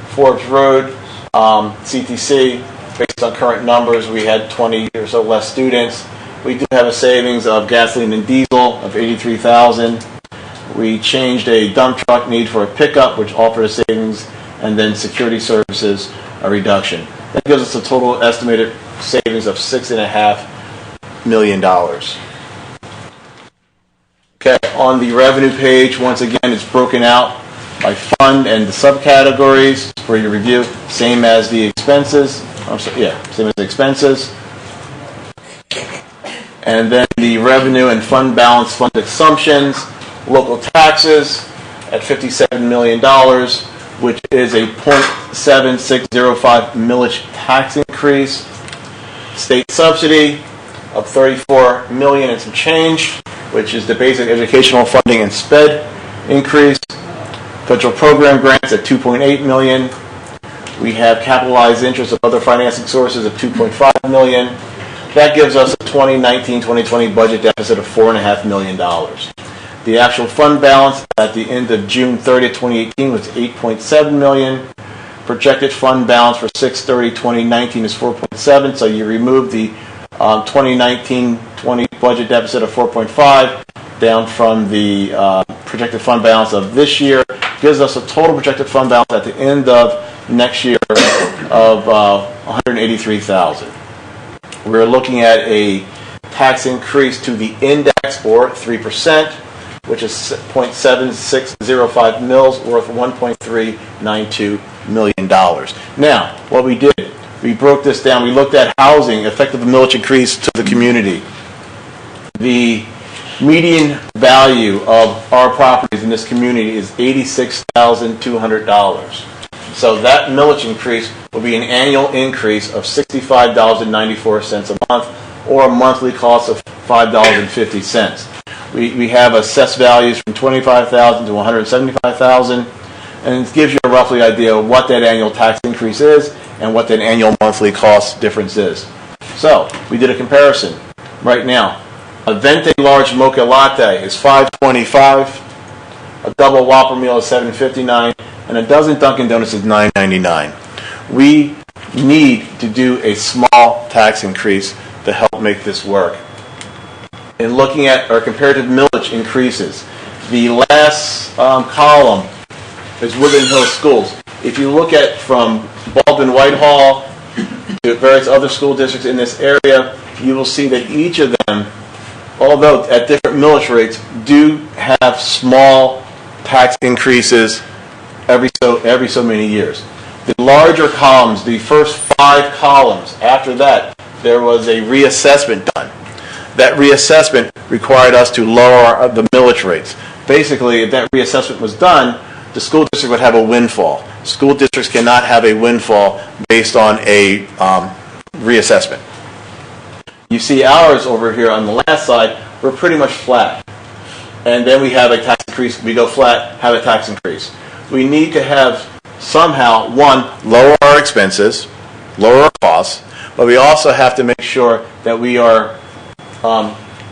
Forbes Road, CTC. Based on current numbers, we had 20 or so less students. We do have a savings of gasoline and diesel of $83,000. We changed a dump truck need for a pickup, which offered a savings, and then security services, a reduction. That gives us a total estimated savings of $6.5 million. Okay, on the revenue page, once again, it's broken out by fund and the subcategories for your review, same as the expenses. Same as the expenses. And then the revenue and fund balance, fund assumptions, local taxes at $57 million, which is a 0.7605 millage tax increase. State subsidy of $34 million and some change, which is the basic educational funding and SPED increase. Federal program grants at $2.8 million. We have capitalized interest of other financing sources of $2.5 million. That gives us a 2019-2020 budget deficit of $4.5 million. The actual fund balance at the end of June 30th, 2018 was $8.7 million. Projected fund balance for 6/30/2019 is 4.7, so you remove the 2019-20 budget deficit of 4.5 down from the projected fund balance of this year, gives us a total projected fund balance at the end of next year of $183,000. We're looking at a tax increase to the index, or 3%, which is 0.7605 mils, worth $1.392 million. Now, what we did, we broke this down. We looked at housing, effective millage increase to the community. The median value of our properties in this community is $86,200. So that millage increase will be an annual increase of $65.94 a month, or a monthly cost of $5.50. We have assessed values from $25,000 to $175,000, and it gives you a roughly idea of what that annual tax increase is and what that annual monthly cost difference is. So we did a comparison. Right now, a Venti large mocha latte is $5.25, a double Whopper meal is $7.59, and a dozen Dunkin' Donuts is $9.99. We need to do a small tax increase to help make this work. In looking at our comparative millage increases, the last column is Woodland Hills schools. If you look at from Baldwin Whitehall to various other school districts in this area, you will see that each of them, although at different millage rates, do have small tax increases every so many years. The larger columns, the first 5 columns, after that, there was a reassessment done. That reassessment required us to lower the millage rates. Basically, if that reassessment was done, the school district would have a windfall. School districts cannot have a windfall based on a reassessment. You see ours over here on the last side, we're pretty much flat. And then we have a tax increase, we go flat, have a tax increase. We need to have somehow, one, lower our expenses, lower our costs, but we also have to make sure that we are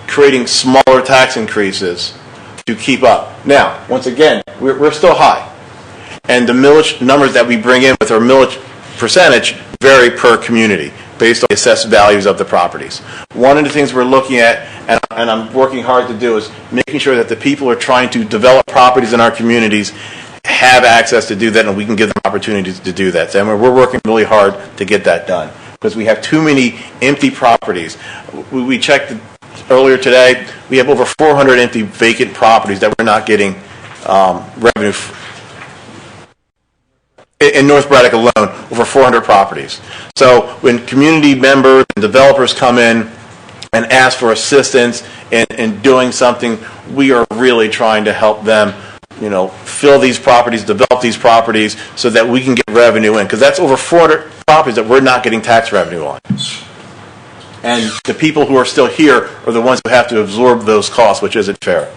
creating smaller tax increases to keep up. Now, once again, we're still high. And the millage numbers that we bring in with our millage percentage vary per community based on the assessed values of the properties. One of the things we're looking at, and I'm working hard to do, is making sure that the people who are trying to develop properties in our communities have access to do that, and we can give them opportunities to do that. So we're working really hard to get that done because we have too many empty properties. We checked earlier today, we have over 400 empty vacant properties that we're not getting revenue in North Braddock alone, over 400 properties. So when community members and developers come in and ask for assistance in doing something, we are really trying to help them, fill these properties, develop these properties so that we can get revenue in, because that's over 400 properties that we're not getting tax revenue on. And the people who are still here are the ones who have to absorb those costs, which isn't fair.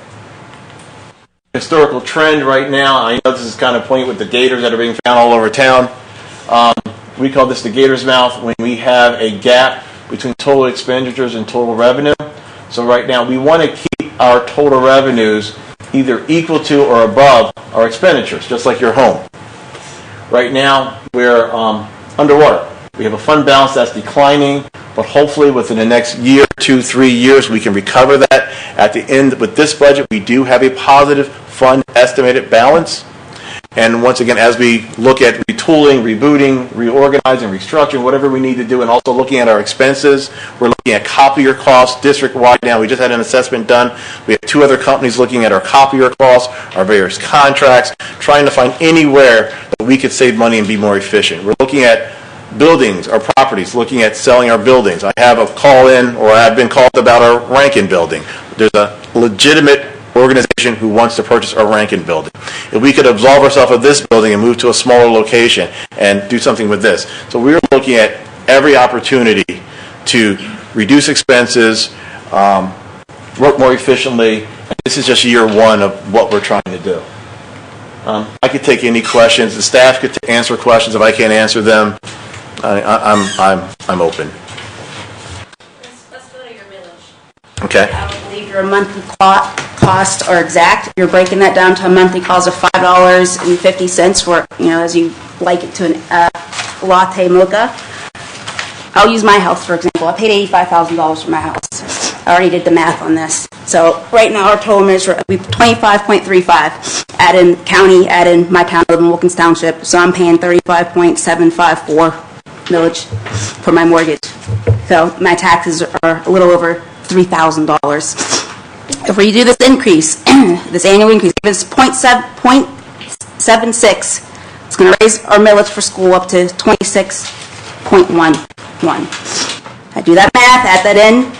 Historical trend right now, I know this is kind of poignant with the gators that are being found all over town. We call this the gator's mouth when we have a gap between total expenditures and total revenue. So right now we want to keep our total revenues either equal to or above our expenditures, just like your home. Right now we're underwater. We have a fund balance that's declining, but hopefully within the next year, 2, 3 years, we can recover that. At the end, with this budget, we do have a positive fund estimated balance. And once again, as we look at retooling, rebooting, reorganizing, restructuring, whatever we need to do, and also looking at our expenses, we're looking at copier costs district-wide now. We just had an assessment done. We have 2 other companies looking at our copier costs, our various contracts, trying to find anywhere that we could save money and be more efficient. We're looking at buildings, our properties, looking at selling our buildings. I have a call in, or I've been called about our Rankin building. There's a legitimate organization who wants to purchase our Rankin building. If we could absolve ourselves of this building and move to a smaller location and do something with this. So we're looking at every opportunity to reduce expenses, work more efficiently. This is just year 1 of what we're trying to do. I could take any questions. The staff could answer questions if I can't answer them. I'm open. Let's go to your millage. Okay. I don't believe your monthly costs are exact. You're breaking that down to a monthly cost of $5.50 for, as you like it, to a latte mocha. I'll use my house, for example. I paid $85,000 for my house. I already did the math on this. So right now our total is we 25.35. Add in county, add in my town, I live in Wilkins Township. So I'm paying 35.754 millage for my mortgage. So my taxes are a little over $3,000. If we do this increase, this annual increase, if it's 0.76, it's going to raise our millage for school up to 26.11. I do that math, add that in.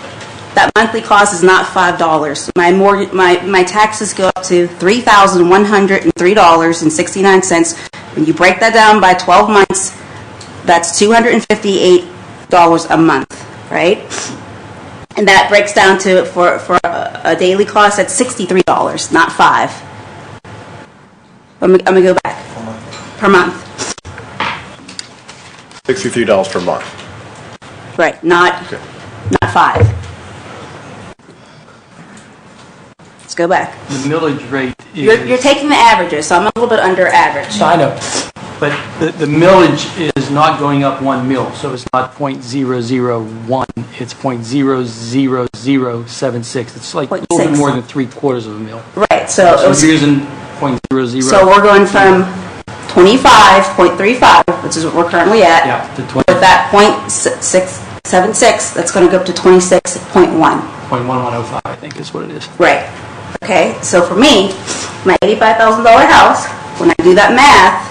That monthly cost is not $5. My taxes go up to $3,103.69. When you break that down by 12 months, that's $258 a month, right? And that breaks down to, for a daily cost, that's $63, not $5. I'm going to go back. Per month. $63 per month. Right, not $5. Let's go back. The millage rate is... You're taking the averages, so I'm a little bit under average. I know, but the millage is not going up 1 mil, so it's not .001, it's .00076. It's like a little bit more than 3/4 of a mil. Right, so it was... you're using .00. So we're going from 25.35, which is what we're currently at, to 20. with that .676, that's going to go up to 26.1. .1105, I think is what it is. Right. Okay, so for me, my $85,000 house, when I do that math,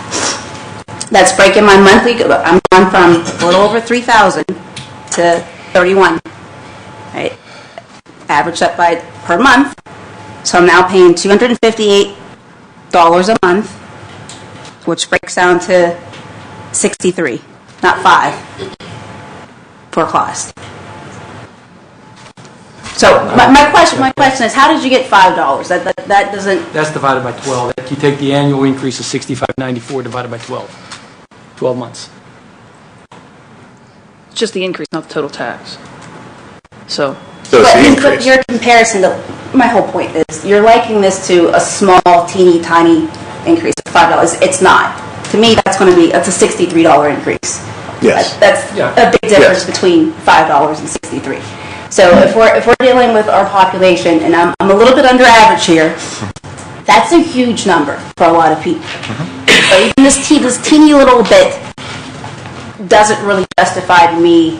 that's breaking my monthly, I'm going from a little over $3,000 to $31, right? Average that by per month, so I'm now paying $258 a month, which breaks down to $63, not $5 for cost. So my question is, how did you get $5? That doesn't... That's divided by 12. You take the annual increase of $65.94 divided by 12. 12 months. It's just the increase, not the total tax. So it's the increase. But your comparison, my whole point is, you're liking this to a small, teeny, tiny increase of $5. It's not. To me, that's a $63 increase. Yes. That's a big difference between $5 and $63. So if we're dealing with our population, and I'm a little bit under average here, that's a huge number for a lot of people. But even this teeny little bit doesn't really justify to me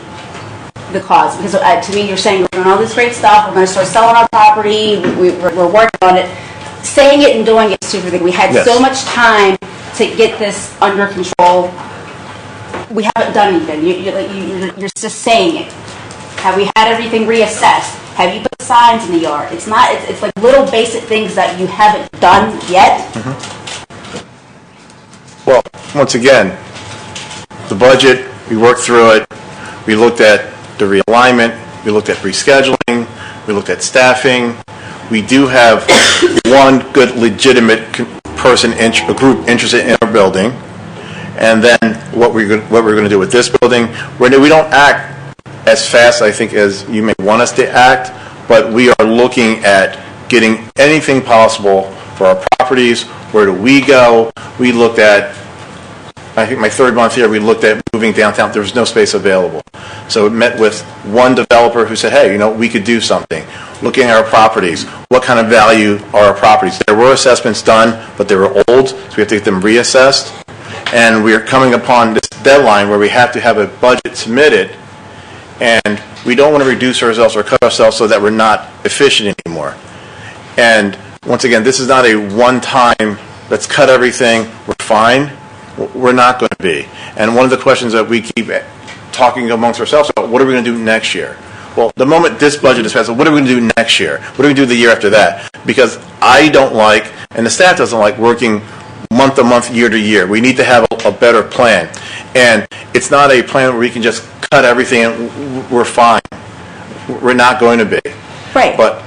the cause. Because to me, you're saying we're doing all this great stuff, we're going to start selling our property, we're working on it. Saying it and doing it is two different things. We had so much time to get this under control. We haven't done anything. You're just saying it. Have we had everything reassessed? Have you put signs in the yard? It's like little basic things that you haven't done yet. Well, once again, the budget, we worked through it. We looked at the realignment. We looked at rescheduling. We looked at staffing. We do have one good legitimate person, a group interested in our building. And then what we're going to do with this building, we don't act as fast, I think, as you may want us to act, but we are looking at getting anything possible for our properties. Where do we go? We looked at, I think my 3rd month here, we looked at moving downtown. There was no space available. So we met with one developer who said, hey, we could do something. Looking at our properties, what kind of value are our properties. There were assessments done, but they were old, so we have to get them reassessed. And we are coming upon this deadline where we have to have a budget submitted, and we don't want to reduce ourselves or cut ourselves so that we're not efficient anymore. And once again, this is not a one-time, let's cut everything, we're fine. We're not going to be. And one of the questions that we keep talking amongst ourselves about, what are we going to do next year? Well, the moment this budget is passed, what are we going to do next year? What are we going to do the year after that? Because I don't like, and the staff doesn't like, working month to month, year to year. We need to have a better plan. And it's not a plan where we can just cut everything and we're fine. We're not going to be. Right. But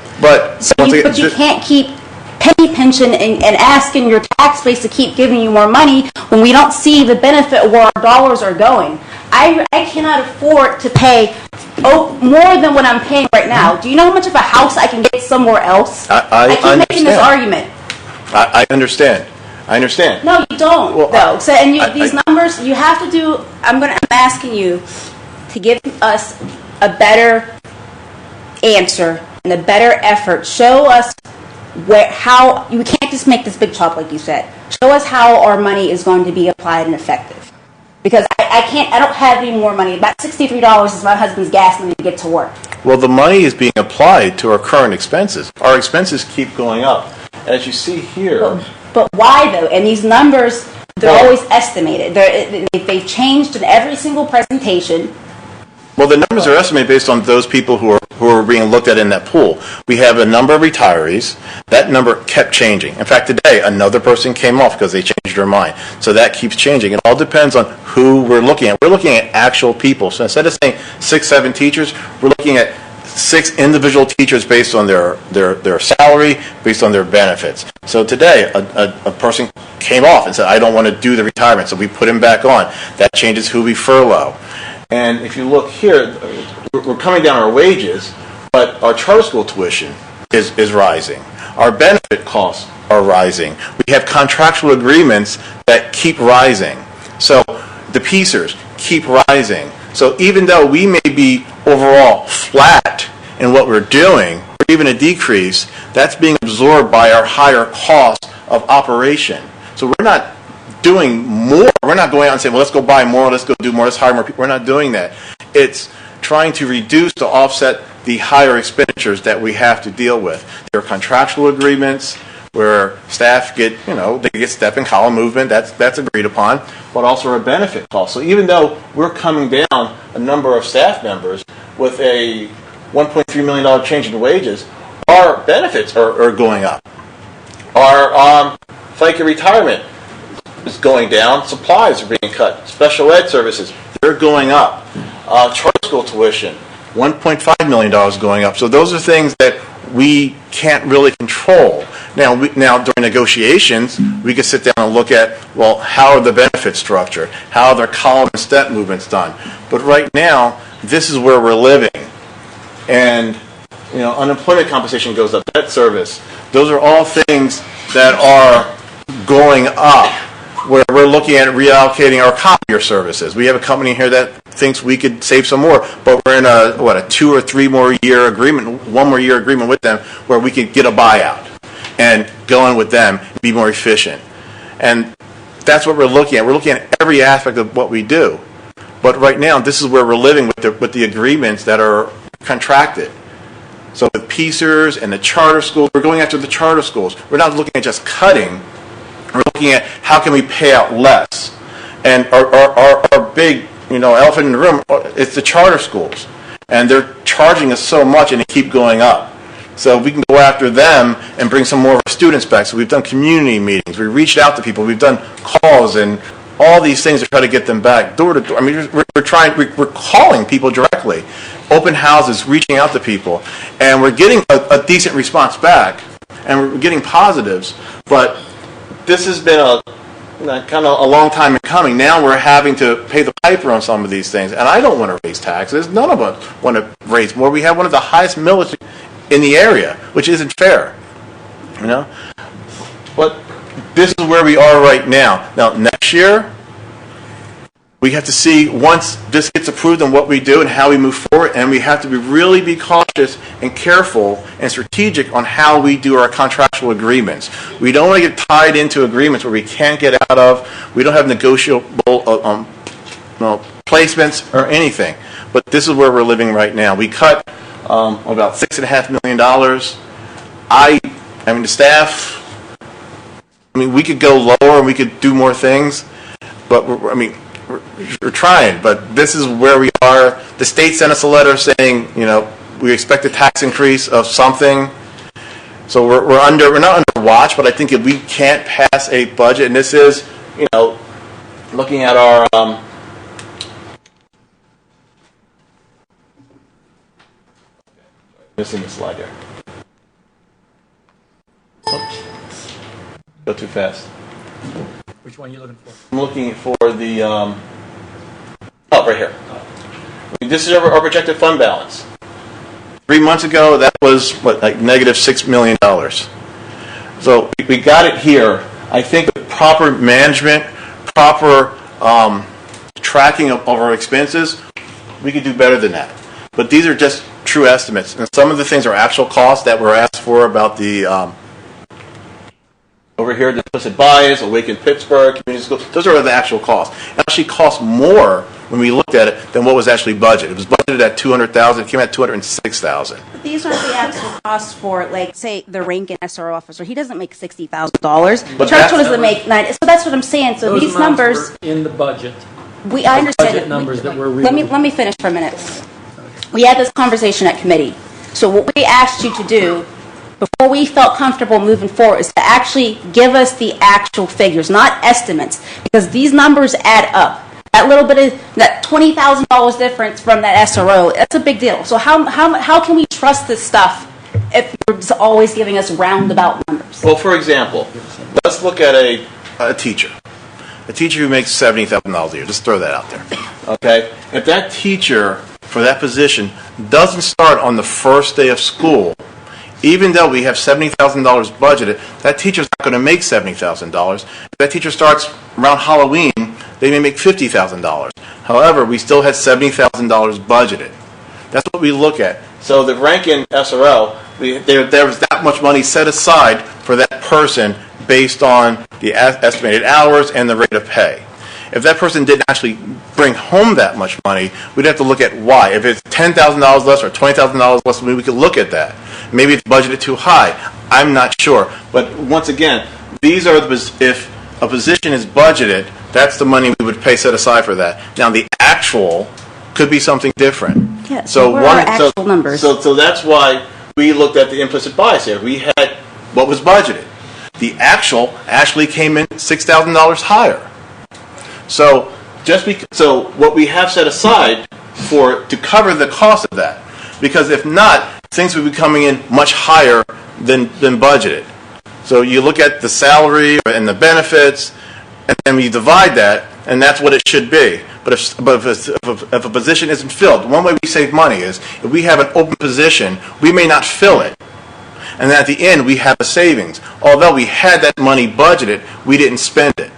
you can't keep penny pinching and asking your tax base to keep giving you more money when we don't see the benefit of where our dollars are going. I cannot afford to pay more than what I'm paying right now. Do you know how much of a house I can get somewhere else? I keep making this argument. I understand. I understand. No, you don't, though. So, and these numbers, you have to do. I'm asking you to give us a better answer and a better effort. Show us how you can't just make this big chop like you said. Show us how our money is going to be applied and effective. Because I don't have any more money. About $63 is my husband's gas money to get to work. Well, the money is being applied to our current expenses. Our expenses keep going up. As you see here. But why, though? And these numbers, they're always estimated. They've changed in every single presentation. Well, the numbers are estimated based on those people who are being looked at in that pool. We have a number of retirees. That number kept changing. In fact, today, another person came off because they changed their mind. So that keeps changing. It all depends on who we're looking at. We're looking at actual people. So instead of saying 6, 7 teachers, we're looking at 6 individual teachers based on their salary, based on their benefits. So today, a person came off and said, I don't want to do the retirement, so we put him back on. That changes who we furlough. And if you look here, we're coming down our wages, but our charter school tuition is rising. Our benefit costs are rising. We have contractual agreements that keep rising. So the PCERs keep rising. So even though we may be overall flat in what we're doing, or even a decrease, that's being absorbed by our higher cost of operation. So we're not doing more. We're not going out and saying, well, let's go buy more, let's go do more, let's hire more people. We're not doing that. It's trying to reduce to offset the higher expenditures that we have to deal with. There are contractual agreements where staff get, they get step and column movement, that's agreed upon, but also a benefit cost. So even though we're coming down a number of staff members with a $1.3 million change in wages, our benefits are going up. Our FICA retirement is going down, supplies are being cut, special ed services, they're going up. Charter school tuition, $1.5 million going up. So those are things that we can't really control. Now during negotiations, we can sit down and look at, well, how are the benefits structured? How are their column and step movements done? But right now, this is where we're living. And, unemployment compensation goes up, debt service. Those are all things that are going up, where we're looking at reallocating our copier services. We have a company here that thinks we could save some more, but we're in a 2 or 3 more year agreement, 1 more year agreement with them, where we could get a buyout and go in with them and be more efficient. And that's what we're looking at. We're looking at every aspect of what we do. But right now, this is where we're living with the agreements that are contracted. So with PCERs and the charter schools, we're going after the charter schools. We're not looking at just cutting. We're looking at how can we pay out less. And our big, elephant in the room, it's the charter schools. And they're charging us so much and they keep going up. So we can go after them and bring some more of our students back. So we've done community meetings. We reached out to people. We've done calls and all these things to try to get them back door to door. I mean, we're calling people directly, open houses, reaching out to people, and we're getting a decent response back, and we're getting positives. But this has been kind of a long time in coming. Now we're having to pay the piper on some of these things, and I don't want to raise taxes. None of us want to raise more. We have one of the highest millage in the area, which isn't fair, But this is where we are right now. Now, next year, we have to see once this gets approved and what we do and how we move forward, and we have to really be cautious and careful and strategic on how we do our contractual agreements. We don't want to get tied into agreements where we can't get out of. We don't have negotiable placements or anything. But this is where we're living right now. We cut about $6.5 million. I mean, the staff, we could go lower and we could do more things, but we're trying, but this is where we are. The state sent us a letter saying, we expect a tax increase of something. So we're not under watch, but I think if we can't pass a budget, and this is, looking at our missing the slide here. Oops. Go too fast. Which one are you looking for? I'm looking for the, right here. This is our projected fund balance. 3 months ago, that was, negative $6 million. So we got it here. I think with proper management, proper tracking of our expenses, we could do better than that. But these are just true estimates. And some of the things are actual costs that were asked for about the over here, the implicit bias, Awaken Pittsburgh, community schools. Those are the actual costs. It actually cost more when we looked at it than what was actually budgeted. It was budgeted at $200,000. It came at $206,000. But these aren't the actual costs for, say, the Rankin SRO officer. He doesn't make $60,000. Churchill doesn't make $90,000. So that's what I'm saying. So Those these numbers were in the budget. I understand Budget it. numbers that were Let me finish for a minute. We had this conversation at committee. So what we asked you to do before we felt comfortable moving forward is to actually give us the actual figures, not estimates, because these numbers add up. That little bit of that $20,000 difference from that SRO, that's a big deal. So how can we trust this stuff if you're just always giving us roundabout numbers? Well, for example, let's look at a teacher. A teacher who makes $70,000 a year. Just throw that out there. Okay? If that teacher for that position doesn't start on the first day of school, even though we have $70,000 budgeted, that teacher's not going to make $70,000. If that teacher starts around Halloween, they may make $50,000. However, we still had $70,000 budgeted. That's what we look at. So the Rankin SRO, there was that much money set aside for that person based on the estimated hours and the rate of pay. If that person didn't actually bring home that much money, we'd have to look at why. If it's $10,000 less or $20,000 less, maybe we could look at that. Maybe it's budgeted too high. I'm not sure. But once again, these are if a position is budgeted, that's the money we would pay set aside for that. Now the actual could be something different. Yeah, so what are actual numbers? So that's why we looked at the implicit bias here. We had what was budgeted. The actual actually came in $6,000 higher. So so what we have set aside to cover the cost of that, because if not, things would be coming in much higher than budgeted. So you look at the salary and the benefits, and then you divide that, and that's what it should be. But if a position isn't filled, one way we save money is if we have an open position, we may not fill it. And then at the end, we have a savings. Although we had that money budgeted, we didn't spend it.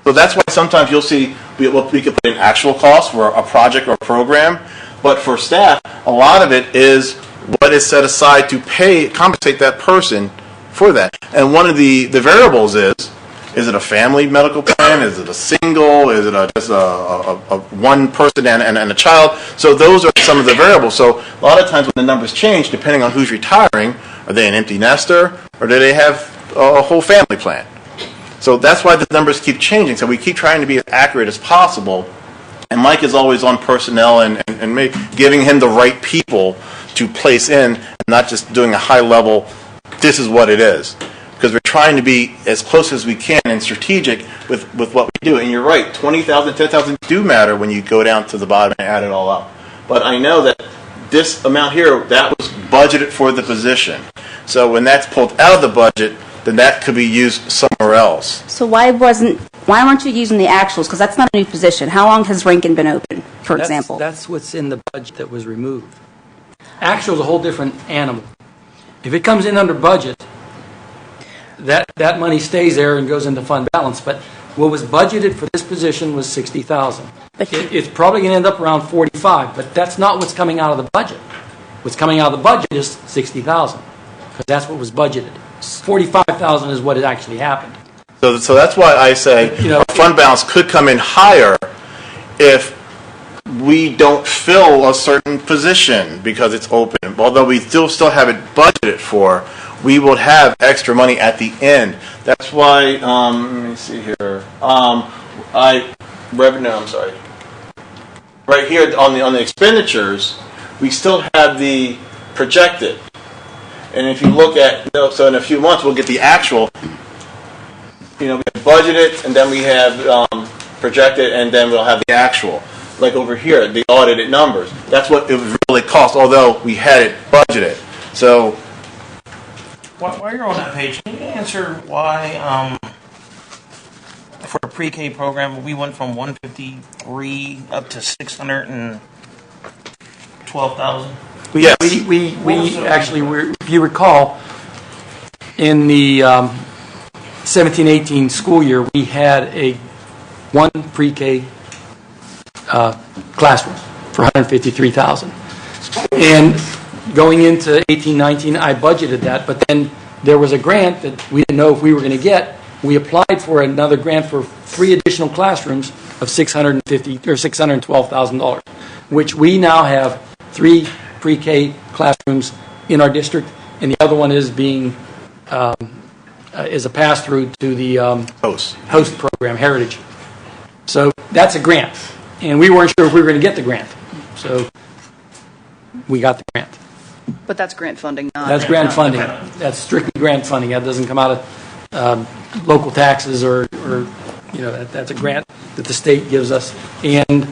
So that's why sometimes you'll see we could put in actual costs for a project or a program, but for staff, a lot of it is what is set aside to compensate that person for that. And one of the variables is it a family medical plan? Is it a single? Is it just a one person and a child? So those are some of the variables. So a lot of times when the numbers change, depending on who's retiring, are they an empty nester or do they have a whole family plan? So that's why the numbers keep changing. So we keep trying to be as accurate as possible. And Mike is always on personnel and giving him the right people to place in, and not just doing a high level, this is what it is. Because we're trying to be as close as we can and strategic with what we do. And you're right, 20,000, 10,000 do matter when you go down to the bottom and add it all up. But I know that this amount here, that was budgeted for the position. So when that's pulled out of the budget, then that could be used somewhere else. So why aren't you using the actuals? Because that's not a new position. How long has Rankin been open, for example? That's what's in the budget that was removed. Actual is a whole different animal. If it comes in under budget, that money stays there and goes into fund balance. But What was budgeted for this position was $60,000. It's probably going to end up around 45, but that's not what's coming out of the budget. What's coming out of the budget is 60,000, because that's what was budgeted. 45,000 is what had actually happened. So that's why I say our fund balance could come in higher if we don't fill a certain position because it's open. Although we still have it budgeted for, we will have extra money at the end. That's why, let me see here. Revenue, I'm sorry. Right here on the expenditures, we still have the projected. And if you look at, so in a few months we'll get the actual. We have budgeted, and then we have projected, and then we'll have the actual. Like over here, the audited numbers. That's what it would really cost, although we had it budgeted. So, While you're on that page, can you answer why, for the pre-K program, we went from 153 up to 612,000? We actually, if you recall, in the 17-18 school year, we had one pre-K classroom for $153,000. And going into 18-19, I budgeted that, but then there was a grant that we didn't know if we were going to get. We applied for another grant for 3 additional classrooms of $612,000, which we now have 3 pre-K classrooms in our district, and the other one is being is a pass-through to the host program, Heritage. So that's a grant, and we weren't sure if we were going to get the grant, so we got the grant. But that's grant funding, not... That's grant funding. That's strictly grant funding. That doesn't come out of local taxes or that's a grant that the state gives us. And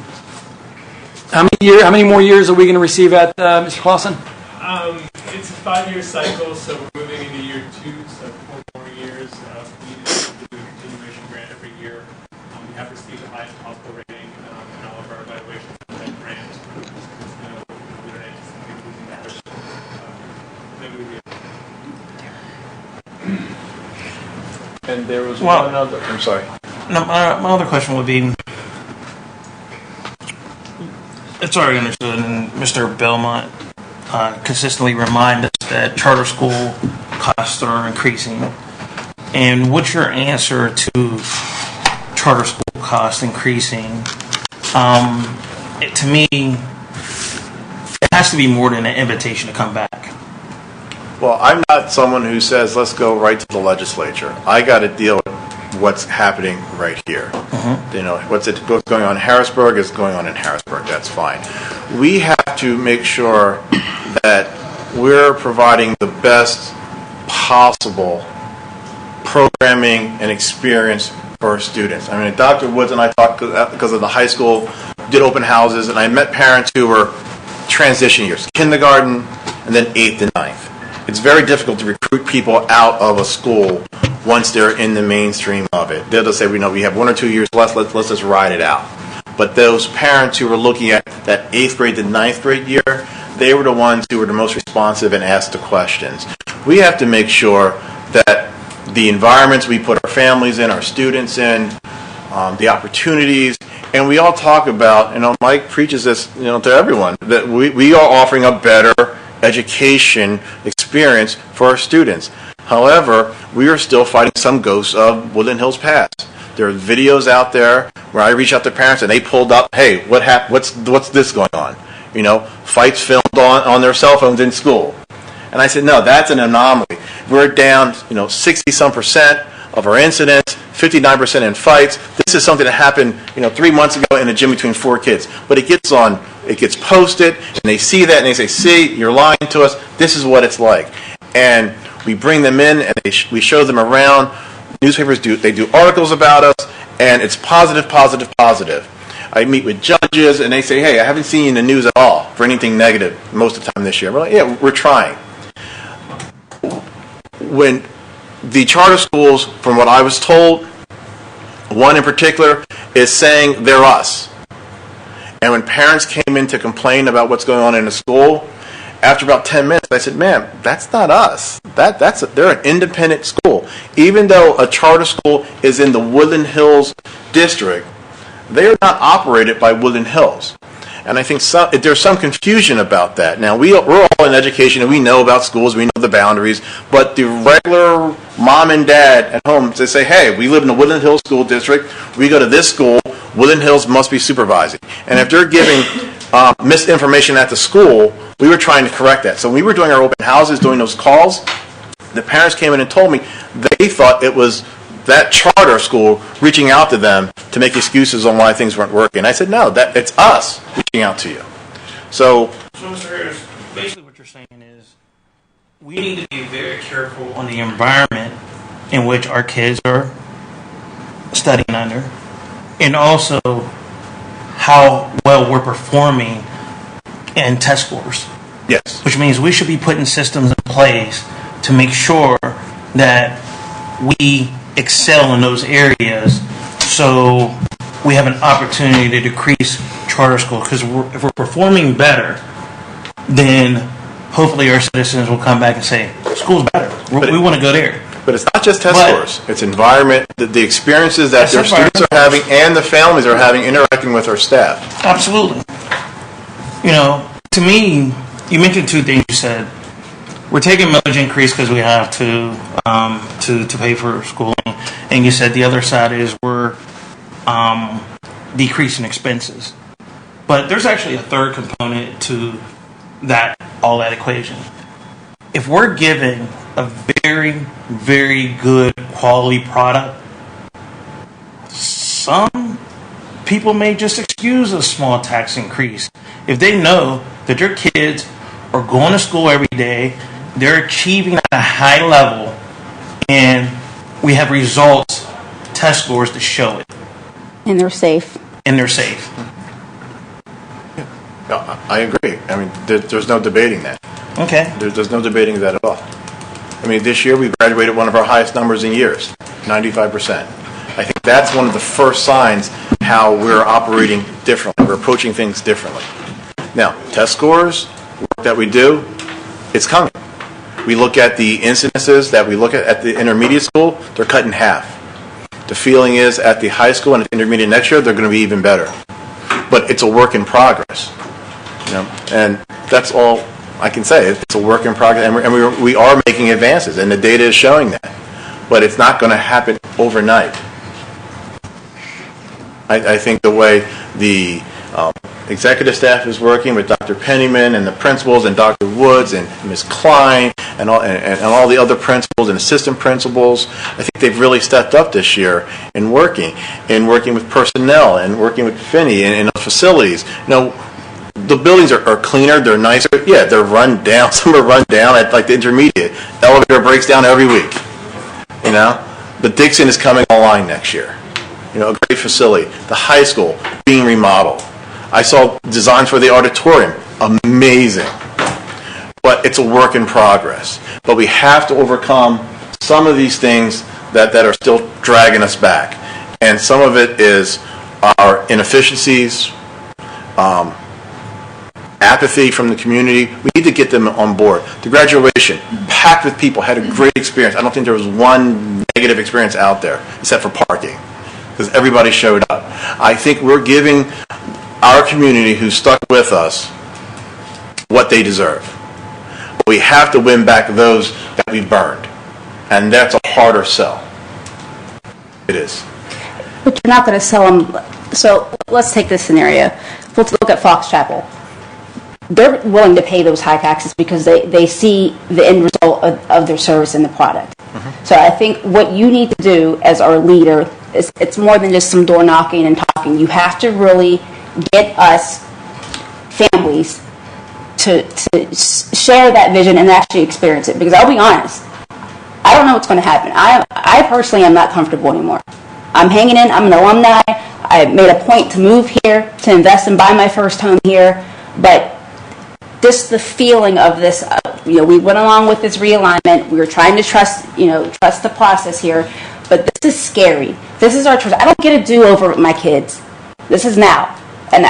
how many more years are we going to receive at Mr. Clausen? It's a 5-year cycle, so we're moving into year 2, so 4 more years. We just do a continuation grant every year. We have received the highest possible rating in all of our evaluations of that grant. So we don't anticipate losing that. Maybe we do. and there was one other. I'm sorry. No, my other question would be, it's already understood, and Mr. Belmont consistently remind us that charter school costs are increasing. And what's your answer to charter school costs increasing? To me, it has to be more than an invitation to come back. Well, I'm not someone who says, let's go right to the legislature. I got to deal with what's happening right here. What's going on in Harrisburg is going on in Harrisburg. That's fine. We have to make sure that we're providing the best possible programming and experience for our students. I mean, Dr. Woods and I talked because of the high school, did open houses, and I met parents who were transition years, kindergarten and then 8th and 9th. It's very difficult to recruit people out of a school once they're in the mainstream of it. They'll just say, we have 1 or 2 years left, let's just ride it out. But those parents who were looking at that 8th grade to 9th grade year, they were the ones who were the most responsive and asked the questions. We have to make sure that the environments we put our families in, our students in, the opportunities, and we all talk about, Mike preaches this, to everyone, that we are offering a better education experience for our students. However, we are still fighting some ghosts of Woodland Hills past. There are videos out there where I reach out to parents and they pulled up, hey, what's this going on? Fights filmed on their cell phones in school. And I said, no, that's an anomaly. We're down, 60-some% of our incidents, 59% in fights. This is something that happened, 3 months ago in a gym between 4 kids. But it gets posted, and they see that, and they say, see, you're lying to us. This is what it's like. And we bring them in, and we show them around. Newspapers do articles about us, and it's positive, positive, positive. I meet with judges, and they say, hey, I haven't seen you in the news at all for anything negative most of the time this year. We're like, yeah, we're trying. When the charter schools, from what I was told, one in particular, is saying they're us. And when parents came in to complain about what's going on in the school, After about 10 minutes, I said, ma'am, that's not us. They're an independent school. Even though a charter school is in the Woodland Hills district, they are not operated by Woodland Hills. And I think there's some confusion about that. Now, we're all in education, and we know about schools, we know the boundaries, but the regular mom and dad at home, they say, hey, we live in the Woodland Hills School District, we go to this school, Woodland Hills must be supervising. And if they're giving misinformation at the school, we were trying to correct that. So when we were doing our open houses, doing those calls, the parents came in and told me they thought it was that charter school reaching out to them to make excuses on why things weren't working. I said, no, it's us reaching out to you. So Mr. Harris, basically what you're saying is we need to be very careful on the environment in which our kids are studying under, and also how well we're performing in test scores. Yes. Which means we should be putting systems in place to make sure that we excel in those areas, so we have an opportunity to decrease charter schools. Because if we're performing better, then hopefully our citizens will come back and say, school's better. We want to go there. But it's not just test scores. It's environment, the experiences that their students are having and the families are having interacting with our staff. Absolutely. To me, you mentioned two things. You said we're taking millage increase because we have to pay for schooling, and you said the other side is we're decreasing expenses. But there's actually a third component to all that equation. If we're giving a very, very good quality product, some people may just excuse a small tax increase if they know that their kids are going to school every day, they're achieving at a high level, and we have results, test scores to show it. And they're safe. I agree. I mean, there's no debating that. Okay. There's no debating that at all. I mean, this year we graduated one of our highest numbers in years, 95%. I think that's one of the first signs how we're operating differently. We're approaching things differently. Now, test scores, work that we do, it's coming. We look at the incidences that we look at the intermediate school, they're cut in half. The feeling is at the high school and at the intermediate next year, they're going to be even better. But it's a work in progress. And that's all I can say. It's a work in progress, and we are making advances, and the data is showing that. But it's not going to happen overnight. I think the way the executive staff is working with Dr. Pennyman and the principals and Dr. Woods and Ms. Klein and all the other principals and assistant principals, I think they've really stepped up this year in working with personnel and working with Finney and facilities. The buildings are cleaner, they're nicer. Yeah, they're run down. Some are run down at like the intermediate. Elevator breaks down every week. But Dixon is coming online next year. A great facility. The high school being remodeled. I saw designs for the auditorium. Amazing. But it's a work in progress. But we have to overcome some of these things that are still dragging us back. And some of it is our inefficiencies, apathy from the community. We need to get them on board. The graduation, packed with people, had a great experience. I don't think there was one negative experience out there, except for parking, because everybody showed up. I think we're giving our community who stuck with us what they deserve. But we have to win back those that we burned, and that's a harder sell. It is. But you're not going to sell them. So let's take this scenario. Let's look at Fox Chapel. They're willing to pay those high taxes because they see the end result of their service in the product. Mm-hmm. So I think what you need to do as our leader is it's more than just some door knocking and talking. You have to really get us families to share that vision and actually experience it. Because I'll be honest, I don't know what's going to happen. I personally am not comfortable anymore. I'm hanging in. I'm an alumni. I made a point to move here, to invest and buy my first home here. But just the feeling of this, we went along with this realignment. We were trying to trust the process here. But this is scary. This is our trust. I don't get a do-over with my kids. This is now. And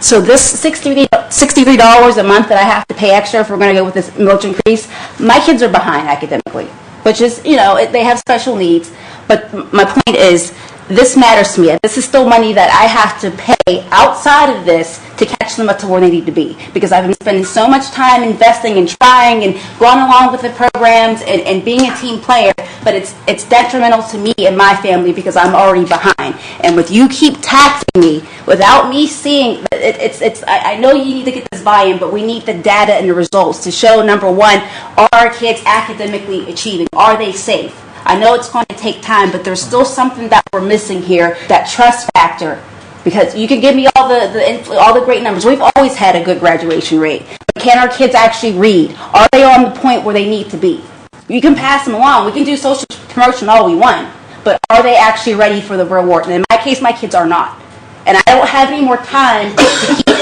So this $63 a month that I have to pay extra if we're going to go with this millage increase, my kids are behind academically, which is, they have special needs. But my point is, this matters to me. This is still money that I have to pay outside of this to catch them up to where they need to be. Because I've been spending so much time investing and trying and going along with the programs and being a team player, but it's detrimental to me and my family because I'm already behind. And with you keep taxing me without me seeing, I know you need to get this buy-in, but we need the data and the results to show, number one, are our kids academically achieving? Are they safe? I know it's going to take time, but there's still something that we're missing here, that trust factor. Because you can give me all the great numbers. We've always had a good graduation rate. But can our kids actually read? Are they on the point where they need to be? You can pass them along. We can do social promotion all we want. But are they actually ready for the real world? And in my case, my kids are not. And I don't have any more time to keep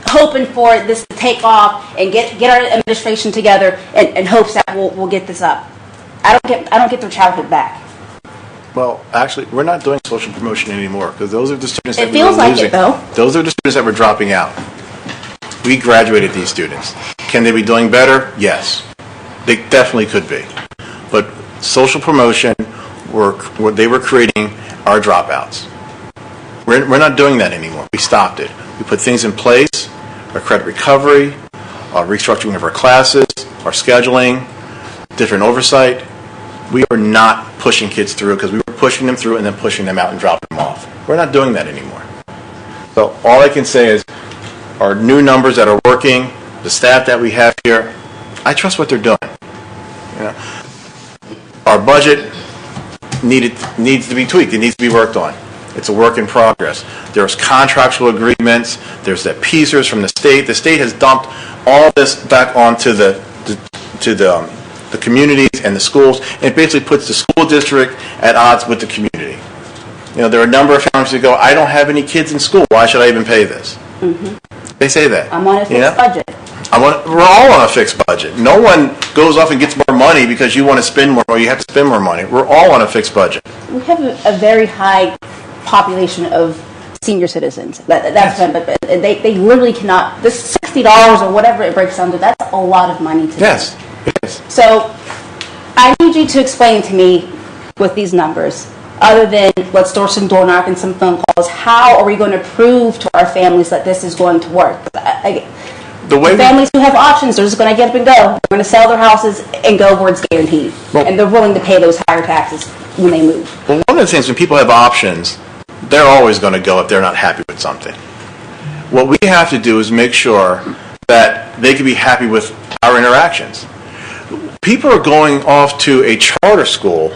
hoping for this to take off and get our administration together in hopes that we'll get this up. I don't get their childhood back. Well, actually, we're not doing social promotion anymore because those are the students that It we were feels like losing. it, though. Those are the students that were dropping out. We graduated these students. Can they be doing better? Yes. They definitely could be. But social promotion, they were creating our dropouts. We're not doing that anymore. We stopped it. We put things in place, our credit recovery, our restructuring of our classes, our scheduling, different oversight. We are not pushing kids through because we were pushing them through and then pushing them out and dropping them off. We're not doing that anymore. So all I can say is our new numbers that are working, the staff that we have here, I trust what they're doing. Our budget needs to be tweaked. It needs to be worked on. It's a work in progress. There's contractual agreements. There's the pieces from the state. The state has dumped all this back onto the communities and the schools, and it basically puts the school district at odds with the community. There are a number of families that go, I don't have any kids in school. Why should I even pay this? Mm-hmm. They say that. I'm on a fixed budget. We're all on a fixed budget. No one goes off and gets more money because you want to spend more or you have to spend more money. We're all on a fixed budget. We have a very high population of senior citizens. That's fine, but they literally cannot. This $60 or whatever it breaks down to, that's a lot of money to them. Yes. So I need you to explain to me with these numbers, other than let's do some door knock and some phone calls, how are we going to prove to our families that this is going to work? The families who have options, they're just going to get up and go. They're going to sell their houses and go where it's guaranteed. And they're willing to pay those higher taxes when they move. Well, one of the things when people have options, they're always going to go if they're not happy with something. What we have to do is make sure that they can be happy with our interactions. People are going off to a charter school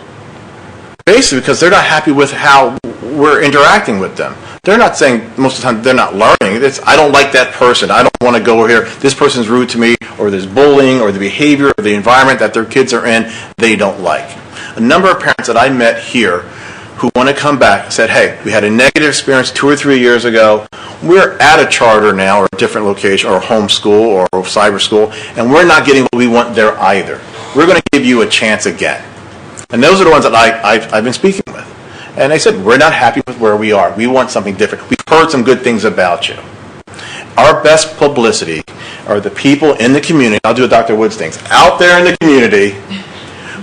basically because they're not happy with how we're interacting with them. They're not saying, most of the time, they're not learning. It's, I don't like that person. I don't want to go over here. This person's rude to me, or there's bullying, or the behavior, or the environment that their kids are in, they don't like. A number of parents that I met here who want to come back said, hey, we had a negative experience 2 or 3 years ago. We're at a charter now, or a different location, or homeschool, or cyber school, and we're not getting what we want there either. We're going to give you a chance again. And those are the ones that I've been speaking with. And they said, we're not happy with where we are. We want something different. We've heard some good things about you. Our best publicity are the people in the community, I'll do what Dr. Woods thinks, out there in the community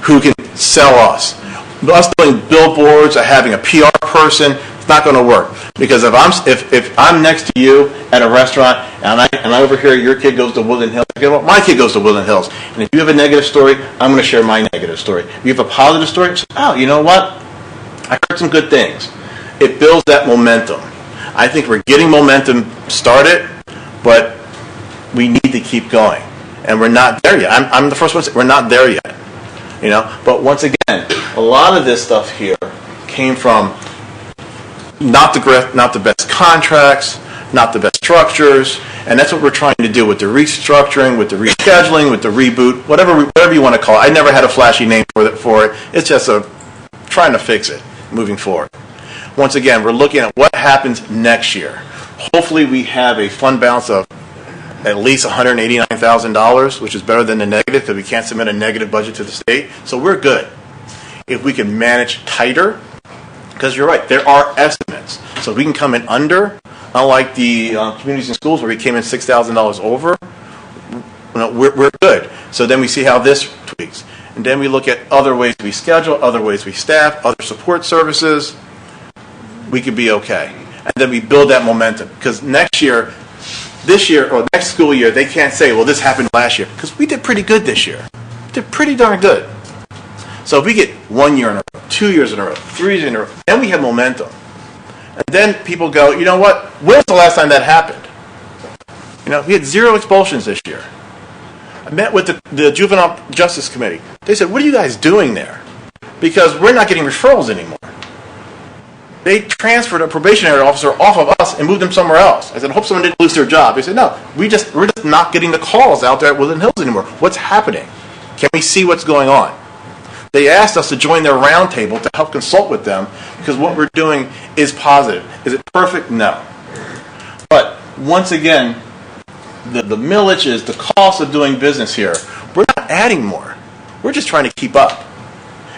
who can sell us. Us doing billboards or having a PR person, it's not going to work. Because if I'm next to you at a restaurant and I overhear your kid goes to Woodland Hills, my kid goes to Woodland Hills. And if you have a negative story, I'm going to share my negative story. If you have a positive story, oh, you know what? I heard some good things. It builds that momentum. I think we're getting momentum started, but we need to keep going. And we're not there yet. I'm the first one to say we're not there yet. But once again, a lot of this stuff here came from not the best contracts, not the best structures, and that's what we're trying to do with the restructuring, with the rescheduling, with the reboot, whatever you want to call it. I never had a flashy name for it. It's just trying to fix it moving forward. Once again, we're looking at what happens next year. Hopefully we have a fund balance of at least $189,000, which is better than the negative because we can't submit a negative budget to the state. So we're good. If we can manage tighter, because you're right, there are estimates. So if we can come in under, unlike the communities and schools where we came in $6,000 over, we're good. So then we see how this tweaks. And then we look at other ways we schedule, other ways we staff, other support services. We could be okay. And then we build that momentum. Because next year, this year, or next school year, they can't say, well, this happened last year. Because we did pretty good this year. We did pretty darn good. So if we get 1 year in a row, 2 years in a row, 3 years in a row, then we have momentum. And then people go, you know what? When was the last time that happened? We had 0 expulsions this year. I met with the Juvenile Justice Committee. They said, what are you guys doing there? Because we're not getting referrals anymore. They transferred a probationary officer off of us and moved them somewhere else. I said, I hope someone didn't lose their job. They said, no, we're just not getting the calls out there at Woodland Hills anymore. What's happening? Can we see what's going on? They asked us to join their roundtable to help consult with them because what we're doing is positive. Is it perfect? No. But once again, the millages, the cost of doing business here, we're not adding more. We're just trying to keep up.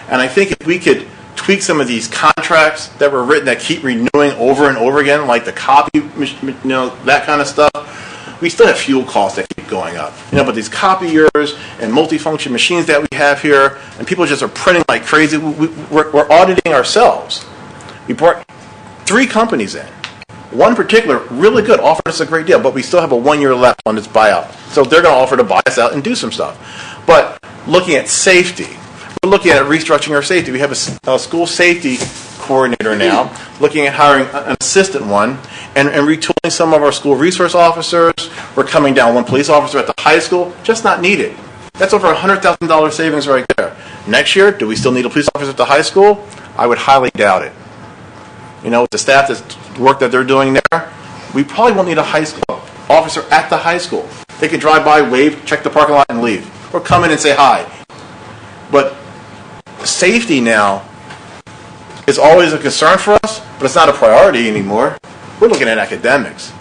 And I think if we could tweak some of these contracts that were written that keep renewing over and over again, like the copy, that kind of stuff, we still have fuel costs that keep going up. But these copiers and multifunction machines that we have here, and people just are printing like crazy. We're auditing ourselves. We brought 3 companies in. One in particular, really good, offered us a great deal, but we still have a 1 year left on its buyout. So they're going to offer to buy us out and do some stuff. But looking at safety, we're looking at restructuring our safety. We have a school safety coordinator now, looking at hiring an assistant one, and retooling some of our school resource officers. We're coming down 1 police officer at the high school, just not needed. That's over $100,000 savings right there. Next year, do we still need a police officer at the high school? I would highly doubt it. With the staff, the work that they're doing there, we probably won't need a high school officer at the high school. They can drive by, wave, check the parking lot, and leave. Or come in and say hi. But safety now is always a concern for us, but it's not a priority anymore. We're looking at academics.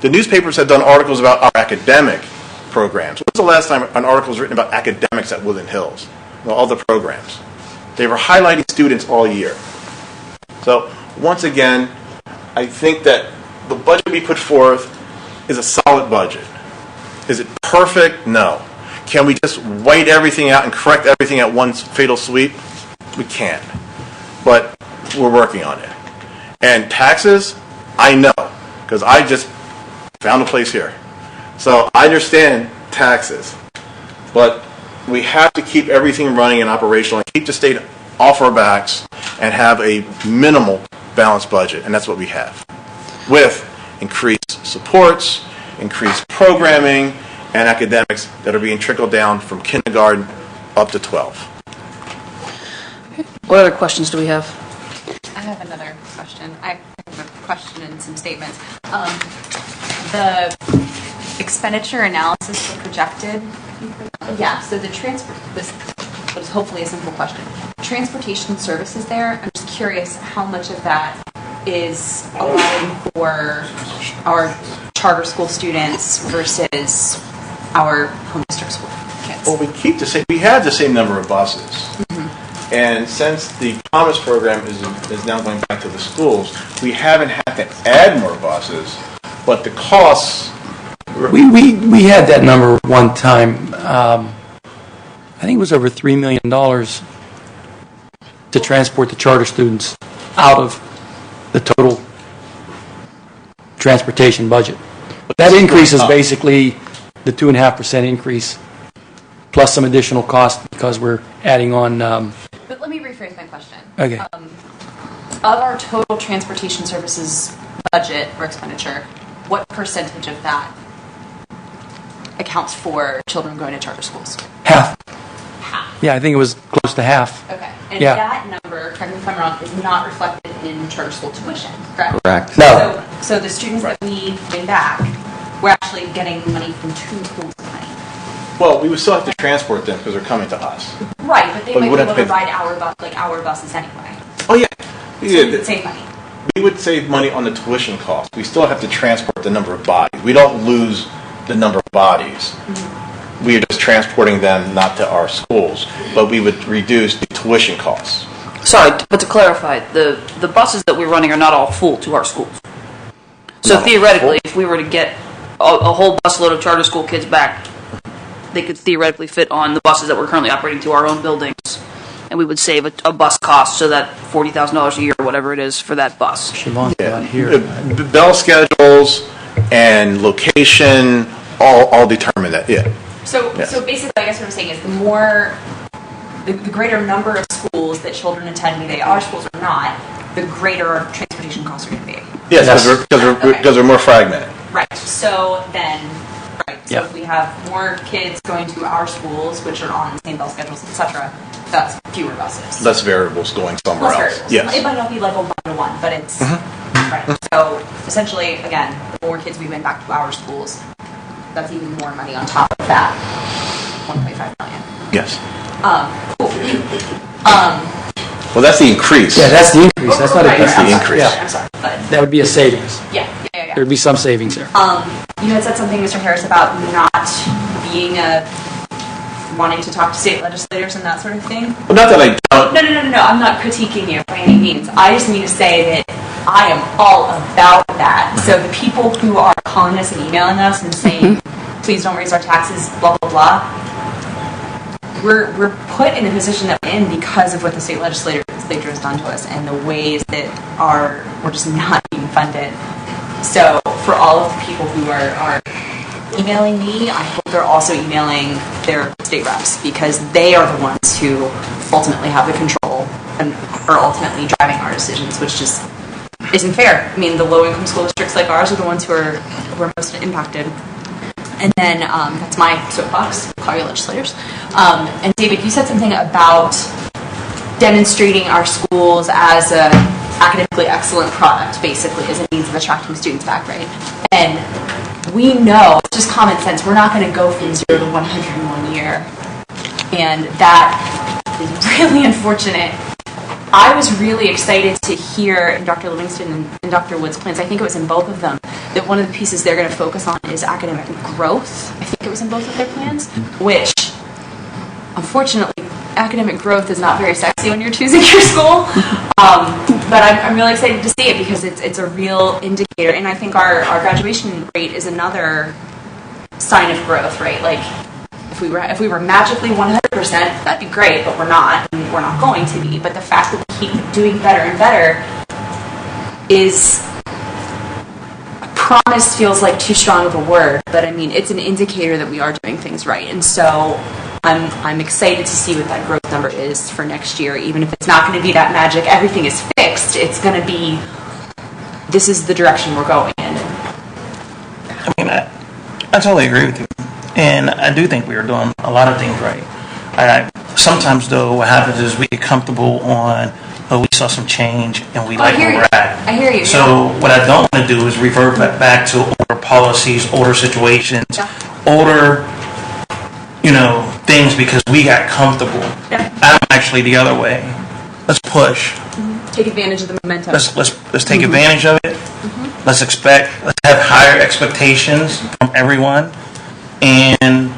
The newspapers have done articles about our academic programs. When's the last time an article was written about academics at Woodland Hills? All the programs. They were highlighting students all year. So, once again, I think that the budget we put forth is a solid budget. Is it perfect? No. Can we just white everything out and correct everything at one fatal sweep? We can't. But we're working on it. And taxes, I know, because I just found a place here. So I understand taxes. But we have to keep everything running and operational and keep the state off our backs and have a minimal balanced budget. And that's what we have. With increased supports, increased programming, and academics that are being trickled down from kindergarten up to 12. What other questions do we have? I have another question. I have a question and some statements. The expenditure analysis for projected. Yeah. So the this was hopefully a simple question. Transportation services there. I'm just curious how much of that is allowed for our charter school students versus our home district school kids. Well, we have the same number of buses. Mm-hmm. And since the Promise program is now going back to the schools, we haven't had to add more buses, but the costs... We had that number one time. I think it was over $3 million to transport the charter students out of the total transportation budget. That increase is basically the 2.5% increase plus some additional cost because we're adding on... But let me rephrase my question. Okay. Of our total transportation services budget or expenditure, what percentage of that accounts for children going to charter schools? Half. Yeah, I think it was close to half. Okay. And yeah. That number, correct me if I'm wrong, is not reflected in charter school tuition, correct? Correct. No. So the students that we bring back, we're actually getting money from 2 pools of money. Well, we would still have to transport them because they're coming to us. Right, but they But we might be wouldn't able to pay- ride our buses anyway. Oh, yeah. So we would save money. We would save money on the tuition cost. We still have to transport the number of bodies. We don't lose the number of bodies. Mm-hmm. We are just transporting them not to our schools, but we would reduce the tuition costs. Sorry, but to clarify, the buses that we're running are not all full to our schools. So theoretically, if we were to get a whole busload of charter school kids back, they could theoretically fit on the buses that we're currently operating to our own buildings, and we would save a bus cost, so that $40,000 a year or whatever it is for that bus. Siobhan's not here. Bell schedules and location all determine that, yeah. So basically, I guess what I'm saying is the greater number of schools that children attend, be they our schools or not, the greater our transportation costs are going to be. Yes, because we're more fragmented. Right. So then, so Yeah. if we have more kids going to our schools, which are on the same bell schedules, etc., that's fewer buses. Less variables going somewhere Less else. variables. Yes. It might not be like a 1-to-1, but it's right. So essentially, again, the more kids we win back to our schools, that's even more money on top of that 1.5 million. Yes. Cool. Well, that's the increase. Yeah, that's the increase. That's not a That's the increase. Yeah. I'm sorry, but That would be a savings. yeah. There'd be some savings there. You had said something, Mr. Harris, about not being wanting to talk to state legislators and that sort of thing. Well, not that I don't. No. I'm not critiquing you by any means. I just mean to say that I am all about that. So the people who are calling us and emailing us and saying, please don't raise our taxes, blah, blah, blah, we're put in the position that we're in because of what the state legislature has done to us and the ways that we're just not being funded. So for all of the people who are emailing me, I hope they're also emailing their state reps, because they are the ones who ultimately have the control and are ultimately driving our decisions, which just isn't fair. I mean, the low-income school districts like ours are the ones who are most impacted. And then that's my soapbox. Call your legislators. And David, you said something about demonstrating our schools as a academically excellent product, basically, as a means of attracting students back, right? And we know, it's just common sense, we're not going to go from 0 to 100 in 1 year. And that is really unfortunate. I was really excited to hear in Dr. Livingston and Dr. Wood's plans, I think it was in both of them, that one of the pieces they're going to focus on is academic growth. I think it was in both of their plans, which, unfortunately, academic growth is not very sexy when you're choosing your school. But I'm really excited to see it because it's a real indicator. And I think our graduation rate is another sign of growth, right? Like, if we were magically 100%, that'd be great, but we're not, and we're not going to be. But the fact that we keep doing better and better is, promise feels like too strong of a word, but I mean, it's an indicator that we are doing things right. And so I'm excited to see what that growth number is for next year, even if it's not going to be that magic, everything is fixed, it's going to be, this is the direction we're going in. I mean, I totally agree with you. And I do think we are doing a lot of things right. Sometimes, though, what happens is we get comfortable on, we saw some change and we like where we're at. I hear you. So what I don't want to do is revert back to older policies, older situations, older, things because we got comfortable. I'm actually the other way. Let's push. Take advantage of the momentum. Let's take advantage of it. Let's have higher expectations from everyone. And,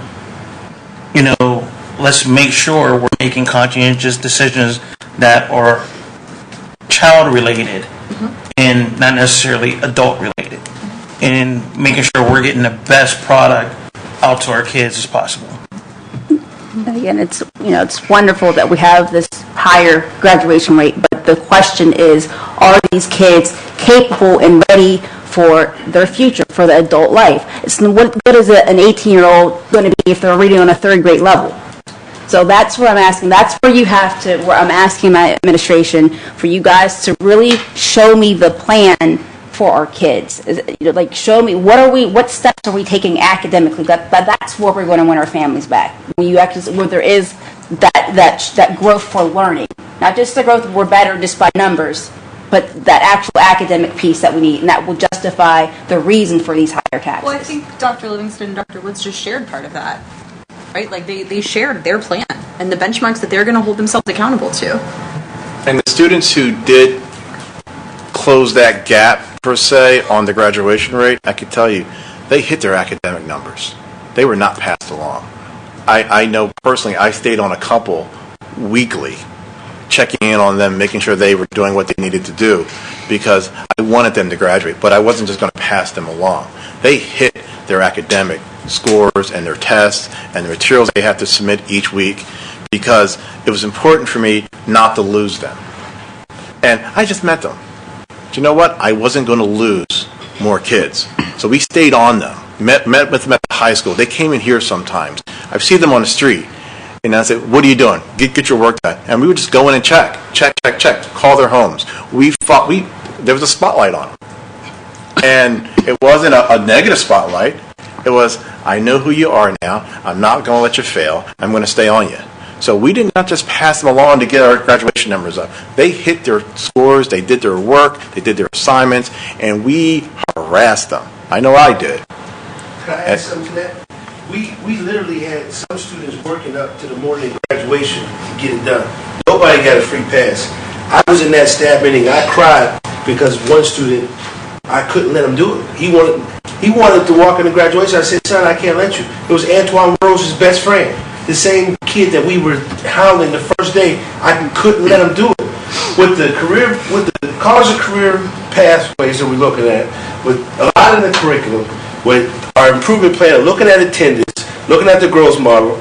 let's make sure we're making conscientious decisions that are child-related and not necessarily adult-related. And making sure we're getting the best product out to our kids as possible. Again, it's wonderful that we have this higher graduation rate, but the question is, are these kids capable and ready for their future, for the adult life? What good is an 18-year-old going to be if they're reading on a third grade level? So that's what I'm asking. That's where where I'm asking my administration for you guys to really show me the plan for our kids. Show me what steps are we taking academically. That's where we're going to win our families back. Where there is that growth for learning, not just the growth we're better just by numbers, but that actual academic piece that we need, and that will justify the reason for these higher taxes. Well, I think Dr. Livingston and Dr. Woods just shared part of that, right? Like they shared their plan and the benchmarks that they're going to hold themselves accountable to. And the students who did close that gap, per se, on the graduation rate, I can tell you, they hit their academic numbers. They were not passed along. I know personally, I stayed on a couple weekly, checking in on them, making sure they were doing what they needed to do, because I wanted them to graduate, but I wasn't just going to pass them along. They hit their academic scores and their tests and the materials they have to submit each week, because it was important for me not to lose them. And I just met them. Do you know what? I wasn't going to lose more kids. So we stayed on them, met with them at the high school. They came in here sometimes. I've seen them on the street. And I said, what are you doing? Get your work done. And we would just go in and check, call their homes. There was a spotlight on them. And it wasn't a negative spotlight. It was, I know who you are now. I'm not going to let you fail. I'm going to stay on you. So we did not just pass them along to get our graduation numbers up. They hit their scores, they did their work, they did their assignments, and we harassed them. I know I did. Can I add something to that? We literally had some students working up to the morning of graduation to get it done. Nobody got a free pass. I was in that staff meeting. I cried because one student, I couldn't let him do it. He wanted to walk into graduation. I said, son, I can't let you. It was Antoine Rose's best friend. The same kid that we were hounding the first day, I couldn't let him do it. With the college and career pathways that we're looking at, with a lot of the curriculum, with our improvement plan, looking at attendance, looking at the growth model,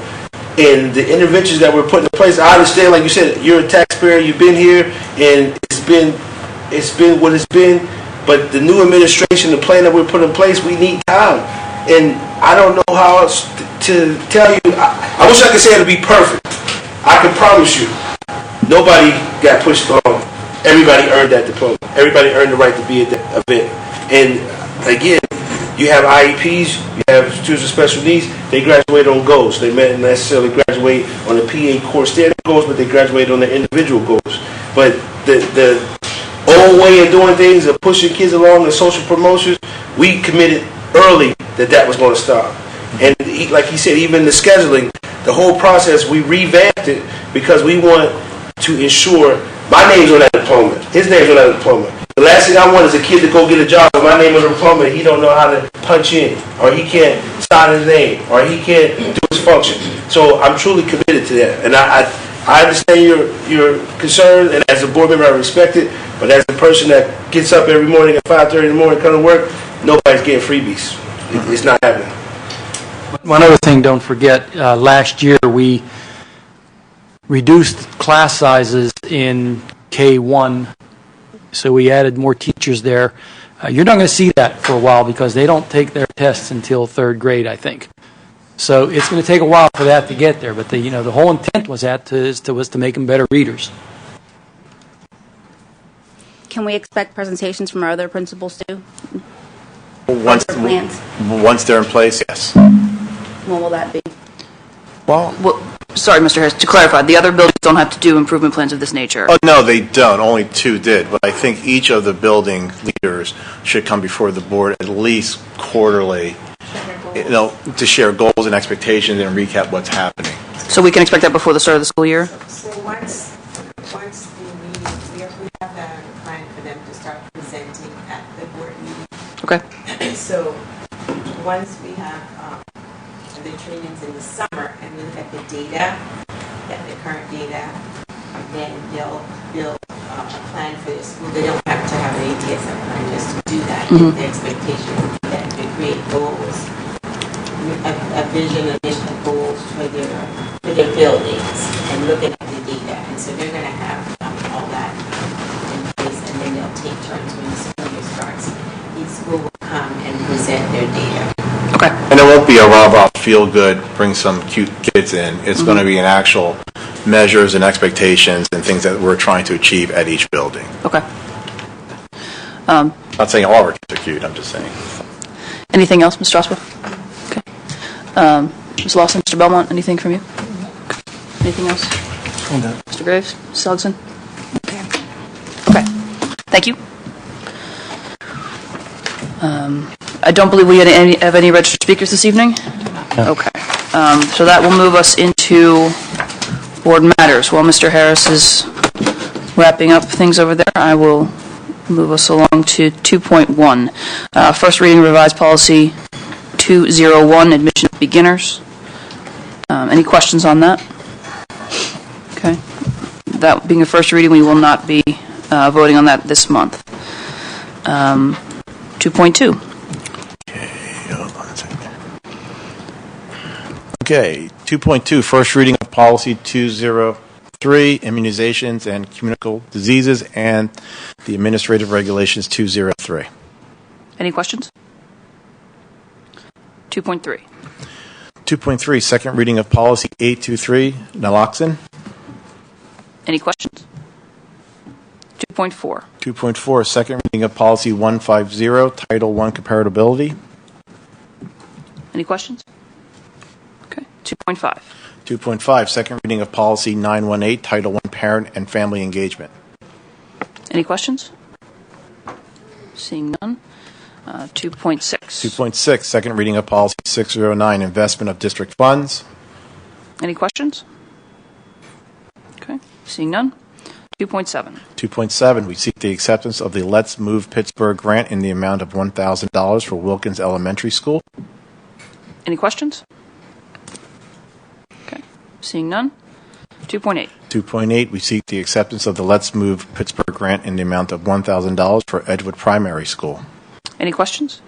and the interventions that we're putting in place. I understand, like you said, you're a taxpayer, you've been here, and it's been what it's been. But the new administration, the plan that we're putting in place, we need time. And I don't know how else to tell you. I wish I could say it'll be perfect. I can promise you, nobody got pushed on. Everybody earned that diploma. Everybody earned the right to be at the event. And again, you have IEPs, you have students with special needs, they graduate on goals. They may not necessarily graduate on the PA core standard goals, but they graduate on their individual goals. But the old way of doing things, of pushing kids along in social promotions, we committed early that was going to stop. And like he said, even the scheduling, the whole process, we revamped it because we want to ensure my name's on that diploma, his name's on that diploma. The last thing I want is a kid to go get a job with my name on the diploma and he don't know how to punch in, or he can't sign his name, or he can't do his function. So I'm truly committed to that. And I understand your concern, and as a board member I respect it, but as a person that gets up every morning at 5:30 in the morning to come to work, nobody's getting freebies. It's not happening. One other thing, don't forget, last year we reduced class sizes in K1, so we added more teachers there. You're not going to see that for a while because they don't take their tests until third grade, I think. So it's going to take a while for that to get there, but the whole intent was to make them better readers. Can we expect presentations from our other principals too? Once they're in place, yes. When will that be? Well, sorry, Mr. Harris, to clarify, the other buildings don't have to do improvement plans of this nature. Oh, no, they don't. Only 2 did. But I think each of the building leaders should come before the board at least quarterly, to share goals and expectations and recap what's happening. So we can expect that before the start of the school year? So once we have a plan for them to start presenting at the board meeting. Okay. So once we have the trainings in the summer and we look at the data, the current data, then they'll build a plan for the school. They don't have to have an ATSM plan just to do that. Mm-hmm. The expectation is that they create goals, a vision, a mission, goals for their buildings, and looking at the data. And so they're going to have all that in place, and then they'll take turns when the school year starts. Each school will come and present their data. Okay. And it won't be a rah-rah, feel-good, bring some cute kids in. It's going to be an actual measures and expectations and things that we're trying to achieve at each building. Okay. I'm not saying all of our kids are cute, I'm just saying. Anything else, Ms. Strasbaugh? Okay. Ms. Lawson, Mr. Belmont, anything from you? Anything else? Mr. Graves, Ms. Seligson? Okay. Thank you. I don't believe we have any registered speakers this evening? No. Okay. So that will move us into board matters. While Mr. Harris is wrapping up things over there, I will move us along to 2.1. First reading revised policy 201, admission of beginners. Any questions on that? Okay. That being a first reading, we will not be voting on that this month. 2.2. Okay, 2.2, first reading of policy 203, immunizations and communicable diseases, and the administrative regulations 203. Any questions? 2.3. 2.3, second reading of policy 823, naloxone. Any questions? 2.4. 2.4, second reading of policy 150, Title I comparability. Any questions? Okay. 2.5. 2.5, second reading of policy 918, Title I parent and family engagement. Any questions? Seeing none. 2.6. 2.6, second reading of policy 609, investment of district funds. Any questions? Okay. Seeing none. 2.7. 2.7, we seek the acceptance of the Let's Move Pittsburgh grant in the amount of $1,000 for Wilkins Elementary School. Any questions? Okay. Seeing none. 2.8. 2.8, we seek the acceptance of the Let's Move Pittsburgh grant in the amount of $1,000 for Edgewood Primary School. Any questions?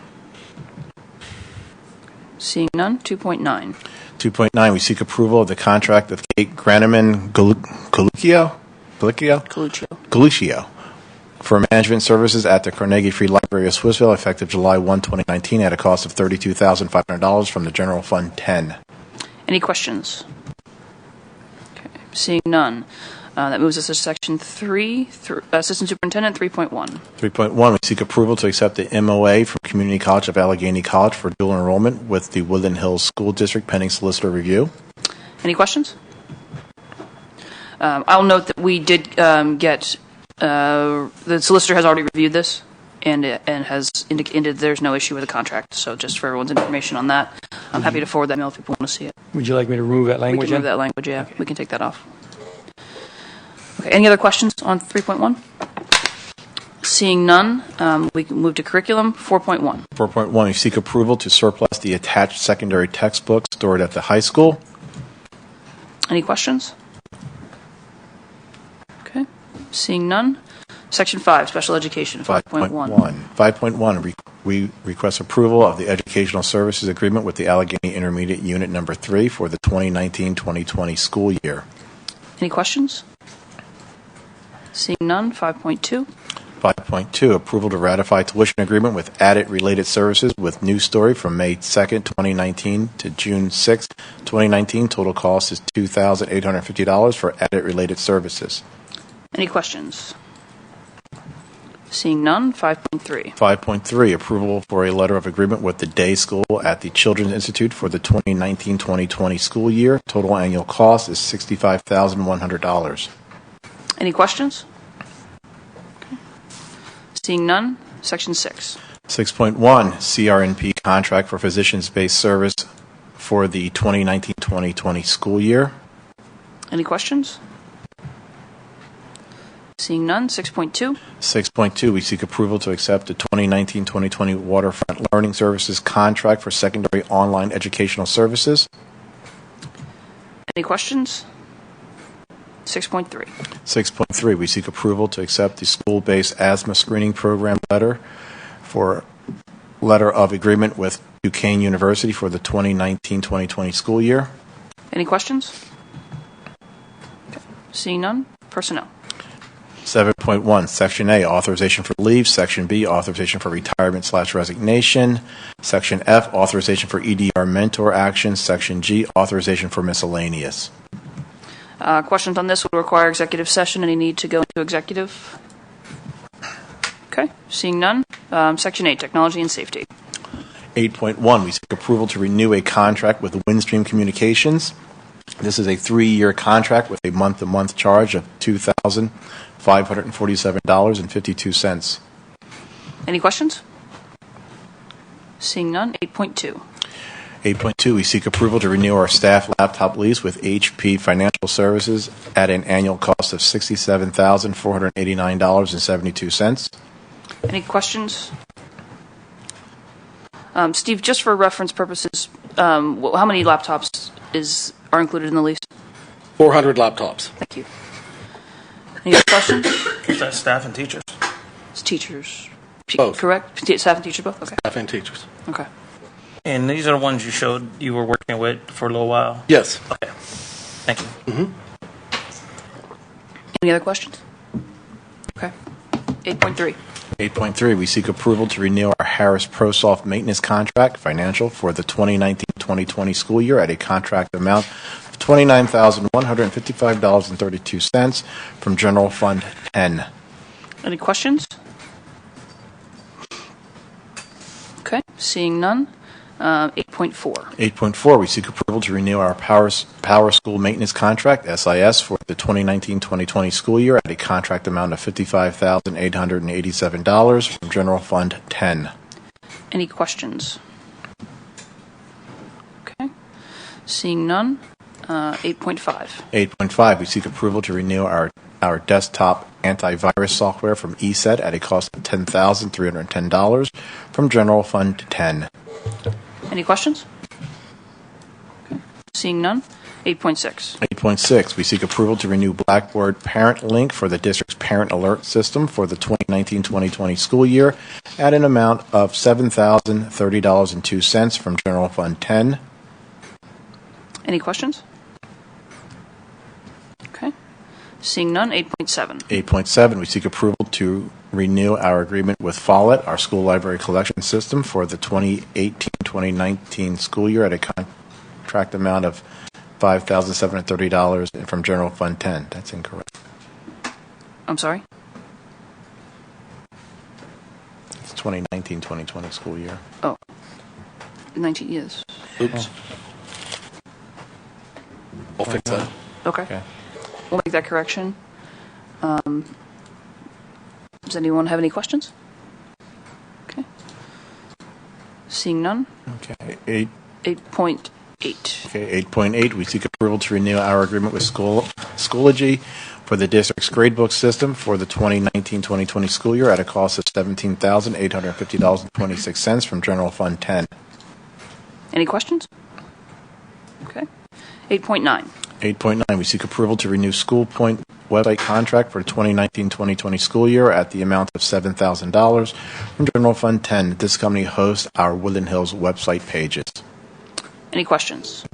Seeing none. 2.9. 2.9, we seek approval of the contract with Kate Graneman Galuccio for management services at the Carnegie Free Library of Swissville effective July 1, 2019 at a cost of $32,500 from the General Fund 10. Any questions? Okay. Seeing none. That moves us to section 3, Assistant Superintendent 3.1. 3.1, we seek approval to accept the MOA from Community College of Allegheny College for dual enrollment with the Woodland Hills School District pending solicitor review. Any questions? I'll note that we did get, the solicitor has already reviewed this and has indicated there's no issue with the contract. So just for everyone's information on that, I'm happy to forward that email if people want to see it. Would you like me to remove that language? We can remove that language, yeah. Okay. We can take that off. Okay, any other questions on 3.1? Seeing none, we can move to curriculum 4.1. 4.1, we seek approval to surplus the attached secondary textbooks stored at the high school. Any questions? Okay, seeing none. Section 5, special education 5.1. 5.1, we request approval of the educational services agreement with the Allegheny Intermediate Unit Number 3 for the 2019-2020 school year. Any questions? Seeing none. 5.2. 5.2, approval to ratify tuition agreement with Added Related Services with New Story from May 2nd, 2019 to June 6th, 2019. Total cost is $2,850 for Added Related Services. Any questions? Seeing none. 5.3. 5.3, approval for a letter of agreement with the day school at the Children's Institute for the 2019-2020 school year. Total annual cost is $65,100. Any questions? Okay. Seeing none. Section 6. 6.1, CRNP contract for physicians-based service for the 2019-2020 school year. Any questions? Seeing none. 6.2. 6.2, we seek approval to accept the 2019-2020 Waterfront Learning Services contract for secondary online educational services. Any questions? 6.3. 6.3, we seek approval to accept the school-based asthma screening program letter of agreement with Duquesne University for the 2019-2020 school year. Any questions? Okay. Seeing none. Personnel. 7.1, Section A, authorization for leave. Section B, authorization for retirement/resignation. Section F, authorization for EDR mentor action. Section G, authorization for miscellaneous. Questions on this would require executive session. Any need to go into executive? Okay. Seeing none. Section 8, technology and safety. 8.1, we seek approval to renew a contract with Windstream Communications. This is a 3-year contract with a month-to-month charge of $2,547.52. Any questions? Seeing none. 8.2. 8.2, we seek approval to renew our staff laptop lease with HP Financial Services at an annual cost of $67,489.72. Any questions? Steve, just for reference purposes, how many laptops are included in the lease? 400 laptops. Thank you. Any other questions? Is that staff and teachers? It's teachers. Both. Correct? Staff and teachers both? Okay. Staff and teachers. Okay. And these are the ones you showed you were working with for a little while? Yes. Okay. Thank you. Any other questions? Okay. 8.3. 8.3, we seek approval to renew our Harris ProSoft maintenance contract financial for the 2019-2020 school year at a contract amount of $29,155.32 from General Fund 10. Any questions? Okay. Seeing none. 8.4. 8.4, we seek approval to renew our Power School maintenance contract, SIS, for the 2019-2020 school year at a contract amount of $55,887 from General Fund 10. Any questions? Okay. Seeing none. 8.5. 8.5, we seek approval to renew our desktop antivirus software from ESET at a cost of $10,310 from General Fund 10. Any questions? Okay. Seeing none. 8.6. 8.6, we seek approval to renew Blackboard Parent Link for the district's parent alert system for the 2019-2020 school year at an amount of $7,030.02 from General Fund 10. Any questions? Okay. Seeing none. 8.7. 8.7, we seek approval to renew our agreement with Follett, our school library collection system, for the 2018-2019 school year at a contract amount of $5,730 from General Fund 10. That's incorrect. I'm sorry? It's 2019-2020 school year. Oh. 19 years. Oops. We'll fix that. Okay. We'll make that correction. Does anyone have any questions? Okay. Seeing none. Okay. 8.8. Okay, 8.8, we seek approval to renew our agreement with Schoology for the district's gradebook system for the 2019-2020 school year at a cost of $17,850.26 from General Fund 10. Any questions? Okay. 8.9. 8.9, we seek approval to renew School Point website contract for the 2019-2020 school year at the amount of $7,000 from General Fund 10. This company hosts our Woodland Hills website pages. Any questions?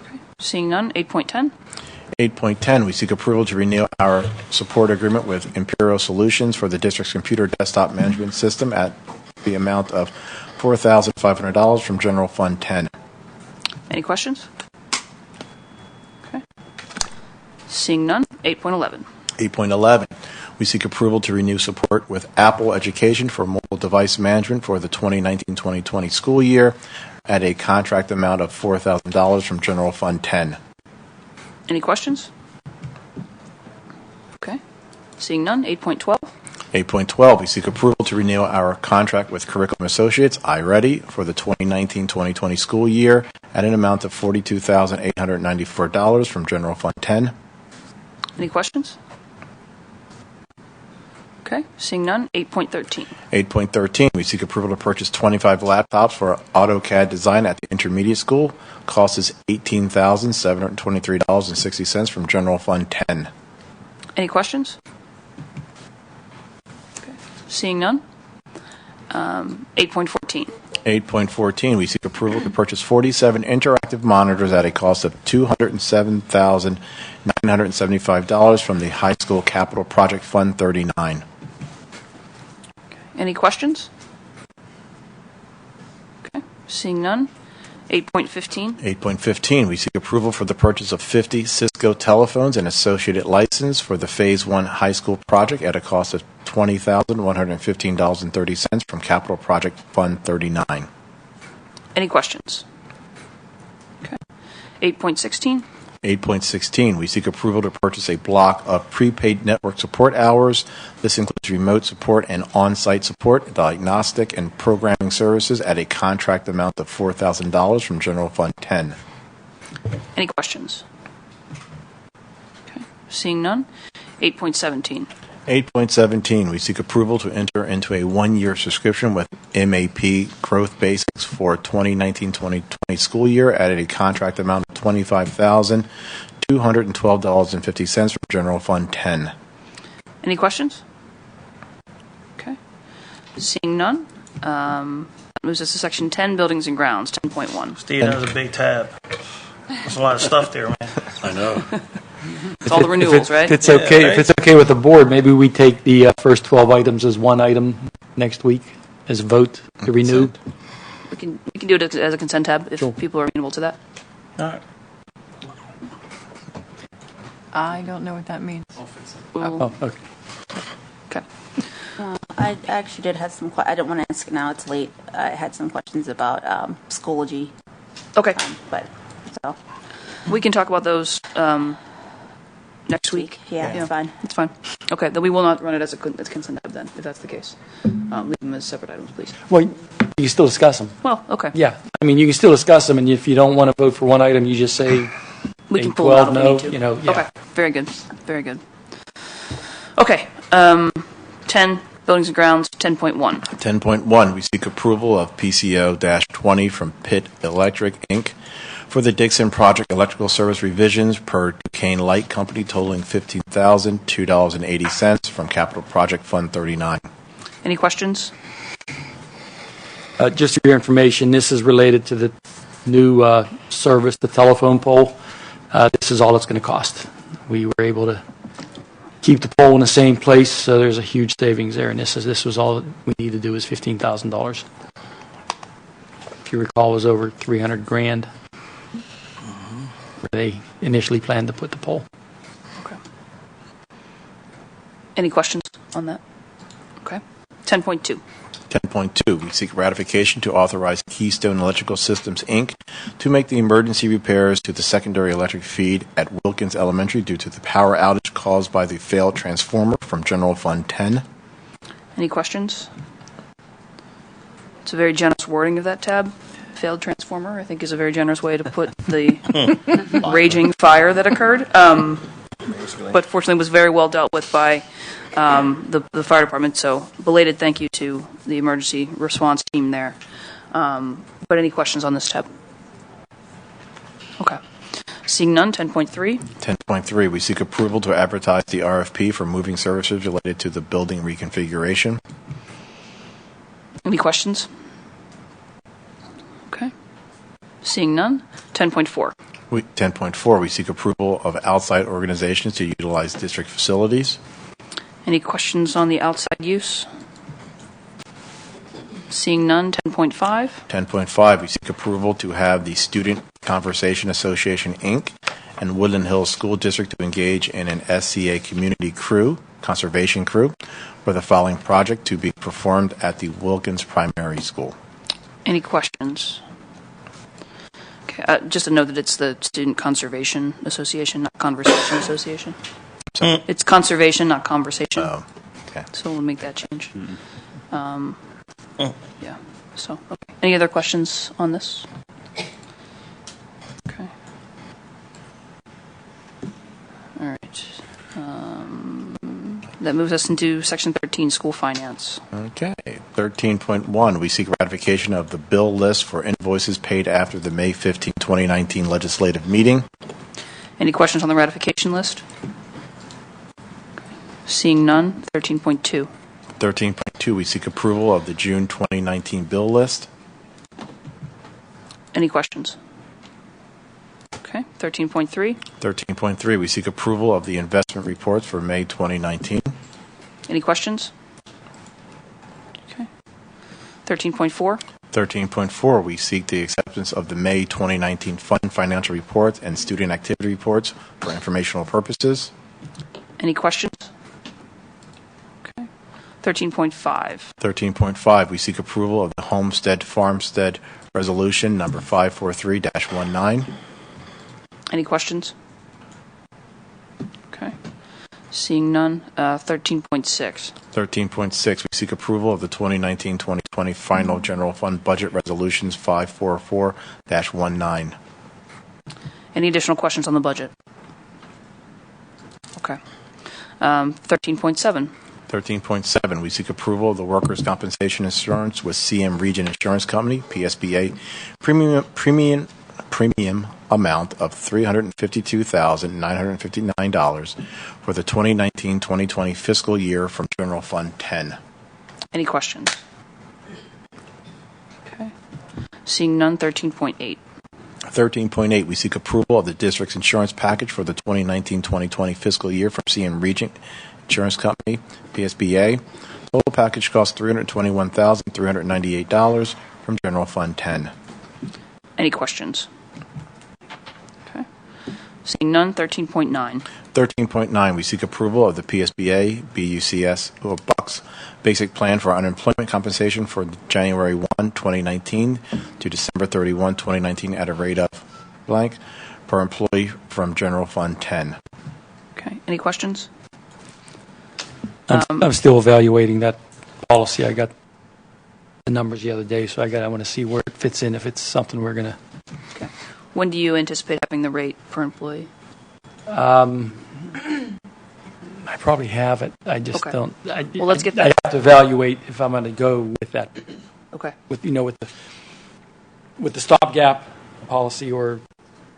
Okay. Seeing none. 8.10. 8.10, we seek approval to renew our support agreement with Imperial Solutions for the district's computer desktop management system at the amount of $4,500 from General Fund 10. Any questions? Okay. Seeing none. 8.11. 8.11, we seek approval to renew support with Apple Education for mobile device management for the 2019-2020 school year at a contract amount of $4,000 from General Fund 10. Any questions? Okay. Seeing none. 8.12. 8.12, we seek approval to renew our contract with Curriculum Associates, iReady, for the 2019-2020 school year at an amount of $42,894 from General Fund 10. Any questions? Okay. Seeing none. 8.13. 8.13, we seek approval to purchase 25 laptops for AutoCAD design at the intermediate school. Cost is $18,723.60 from General Fund 10. Any questions? Okay. Seeing none. 8.14. 8.14, we seek approval to purchase 47 interactive monitors at a cost of $207,975 from the High School Capital Project Fund 39. Any questions? Okay. Seeing none. 8.15. 8.15, we seek approval for the purchase of 50 Cisco telephones and associated license for the Phase 1 high school project at a cost of $20,115.30 from Capital Project Fund 39. Any questions? Okay. 8.16. 8.16, we seek approval to purchase a block of prepaid network support hours. This includes remote support and on-site support, diagnostic and programming services at a contract amount of $4,000 from General Fund 10. Any questions? Okay. Seeing none. 8.17. 8.17, we seek approval to enter into a one-year subscription with MAP Growth Basics for 2019-2020 school year at a contract amount of $25,200 $212.50 from General Fund 10. Any questions? Okay. Seeing none, that moves us to Section 10, Buildings and Grounds, 10.1. Steve, that was a big tab. There's a lot of stuff there, man. I know. It's all the renewals, right? If it's okay, if it's okay with the board, maybe we take the first 12 items as one item next week as a vote to renew. We can do it as a consent tab if people are amenable to that. All right. I don't know what that means. Oh, okay. Okay. I actually did have some, I don't want to ask it now, it's late. I had some questions about Schoology. Okay. But, so. We can talk about those next week. Yeah, it's fine. It's fine. Okay, then we will not run it as a consent tab then, if that's the case. Leave them as separate items, please. Well, you can still discuss them. Well, okay. Yeah, I mean, you can still discuss them, and if you don't want to vote for one item, you just say We can pull it out 12 if we no, need to. you know. Yeah. Okay, very good, very good. Okay, 10, Buildings and Grounds, 10.1. 10.1, we seek approval of PCO-20 from Pitt Electric, Inc. for the Dixon Project Electrical Service revisions per Duquesne Light Company totaling $15,002.80 from Capital Project Fund 39. Any questions? Just for your information, this is related to the new service, the telephone pole. This is all it's going to cost. We were able to keep the pole in the same place, so there's a huge savings there. And this was all we need to do is $15,000. If you recall, it was over $300,000 where they initially planned to put the pole. Okay. Any questions on that? Okay. 10.2. 10.2, we seek ratification to authorize Keystone Electrical Systems, Inc. to make the emergency repairs to the secondary electric feed at Wilkins Elementary due to the power outage caused by the failed transformer from General Fund 10. Any questions? It's a very generous wording of that tab. Failed transformer, I think, is a very generous way to put the raging fire that occurred. But fortunately was very well dealt with by the fire department, so belated thank you to the emergency response team there. But any questions on this tab? Okay. Seeing none, 10.3. 10.3, we seek approval to advertise the RFP for moving services related to the building reconfiguration. Any questions? Okay. Seeing none, 10.4. 10.4, we seek approval of outside organizations to utilize district facilities. Any questions on the outside use? Seeing none, 10.5. 10.5, we seek approval to have the Student Conversation Association, Inc. and Woodland Hills School District to engage in an SCA community conservation crew for the following project to be performed at the Wilkins Primary School. Any questions? Okay, just to note that it's the Student Conservation Association, not Conversation Association. So, It's conservation, not conversation. Oh, okay. So we'll make that change. Yeah. So, okay. Any other questions on this? Okay. All right. That moves us into Section 13, School Finance. Okay. 13.1, we seek ratification of the bill list for invoices paid after the May 15, 2019 legislative meeting. Any questions on the ratification list? Seeing none, 13.2. 13.2, we seek approval of the June 2019 bill list. Any questions? Okay, 13.3. 13.3, we seek approval of the investment reports for May 2019. Any questions? Okay. 13.4. 13.4, we seek the acceptance of the May 2019 fund financial reports and student activity reports for informational purposes. Any questions? Okay. 13.5. 13.5, we seek approval of the Homestead Farmstead Resolution number 543-19. Any questions? Okay. Seeing none, 13.6. 13.6, we seek approval of the 2019-2020 final general fund budget resolutions 544-19. Any additional questions on the budget? Okay. 13.7. 13.7, we seek approval of the workers' compensation insurance with CM Region Insurance Company, PSBA, premium premium amount of $352,959 for the 2019-2020 fiscal year from General Fund 10. Any questions? Okay. Seeing none, 13.8. 13.8, we seek approval of the district's insurance package for the 2019-2020 fiscal year from CM Regent Insurance Company, PSBA. Total package costs $321,398 from General Fund 10. Any questions? Okay. Seeing none, 13.9. 13.9, we seek approval of the PSBA, BUCS, or Bucks Basic Plan for Unemployment Compensation for January 1, 2019 to December 31, 2019 at a rate of blank per employee from General Fund 10. Okay. Any questions? I'm still evaluating that policy. I got the numbers the other day, so I want to see where it fits in, if it's something we're going to... Okay. When do you anticipate having the rate per employee? I probably have it. I just Okay. don't... Well, let's get that. I have to evaluate if I'm going to go with that. Okay. With the stopgap policy or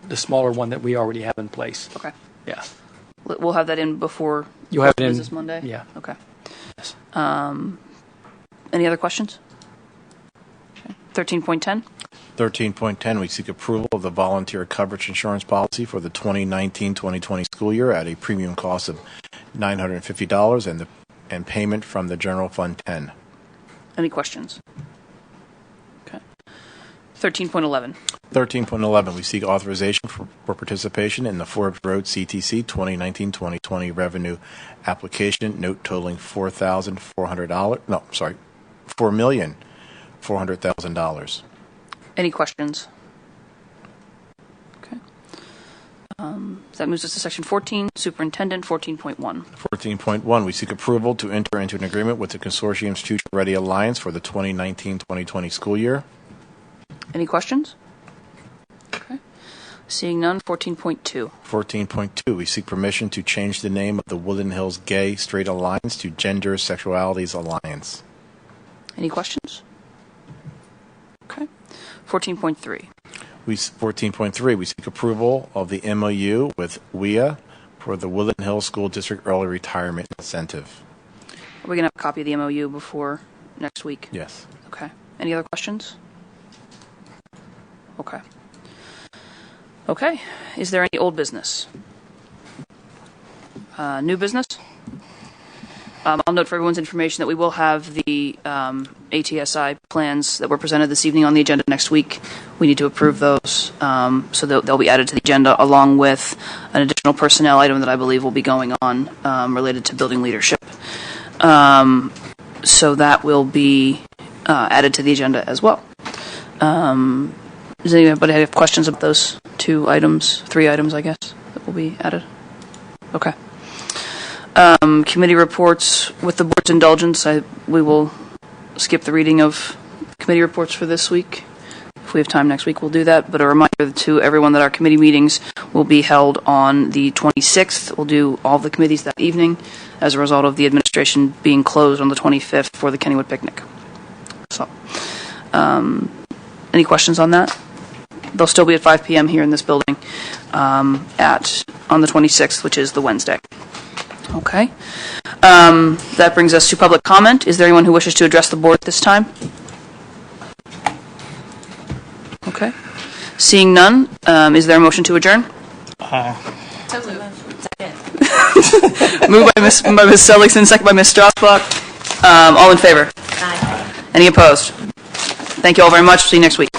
the smaller one that we already have in place. Okay. Yeah. We'll have that in before You'll have it in business Monday? Yeah. Okay. Any other questions? Okay. 13.10. 13.10, we seek approval of the volunteer coverage insurance policy for the 2019-2020 school year at a premium cost of $950 and payment from the General Fund 10. Any questions? Okay. 13.11. 13.11, we seek authorization for participation in the Forbes Road CTC 2019-2020 revenue application, note totaling $4,400,000. Any questions? Okay. That moves us to section 14, superintendent, 14.1. 14.1, we seek approval to enter into an agreement with the consortium's Future Ready Alliance for the 2019-2020 school year. Any questions? Okay. Seeing none, 14.2. 14.2, we seek permission to change the name of the Woodland Hills Gay Straight Alliance to Gender Sexualities Alliance. Any questions? Okay. 14.3. 14.3, we seek approval of the MOU with WIA for the Woodland Hills School District Early Retirement Incentive. Are we going to have a copy of the MOU before next week? Yes. Okay. Any other questions? Okay. Okay. Is there any old business? New business? I'll note for everyone's information that we will have the ATSI plans that were presented this evening on the agenda next week. We need to approve those, so they'll be added to the agenda along with an additional personnel item that I believe will be going on related to building leadership. So that will be added to the agenda as well. Does anybody have questions about those three items, I guess, that will be added? Okay. Committee reports, with the board's indulgence, we will skip the reading of committee reports for this week. If we have time next week, we'll do that. But a reminder to everyone that our committee meetings will be held on the 26th. We'll do all the committees that evening as a result of the administration being closed on the 25th for the Kennywood picnic. So, any questions on that? They'll still be at 5 p.m. here in this building on the 26th, which is the Wednesday. Okay. That brings us to public comment. Is there anyone who wishes to address the board at this time? Okay. Seeing none, is there a motion to adjourn? Moved by Ms. Seligson, second by Ms. Strasbach. All in favor? Aye. Any opposed? Thank you all very much. See you next week.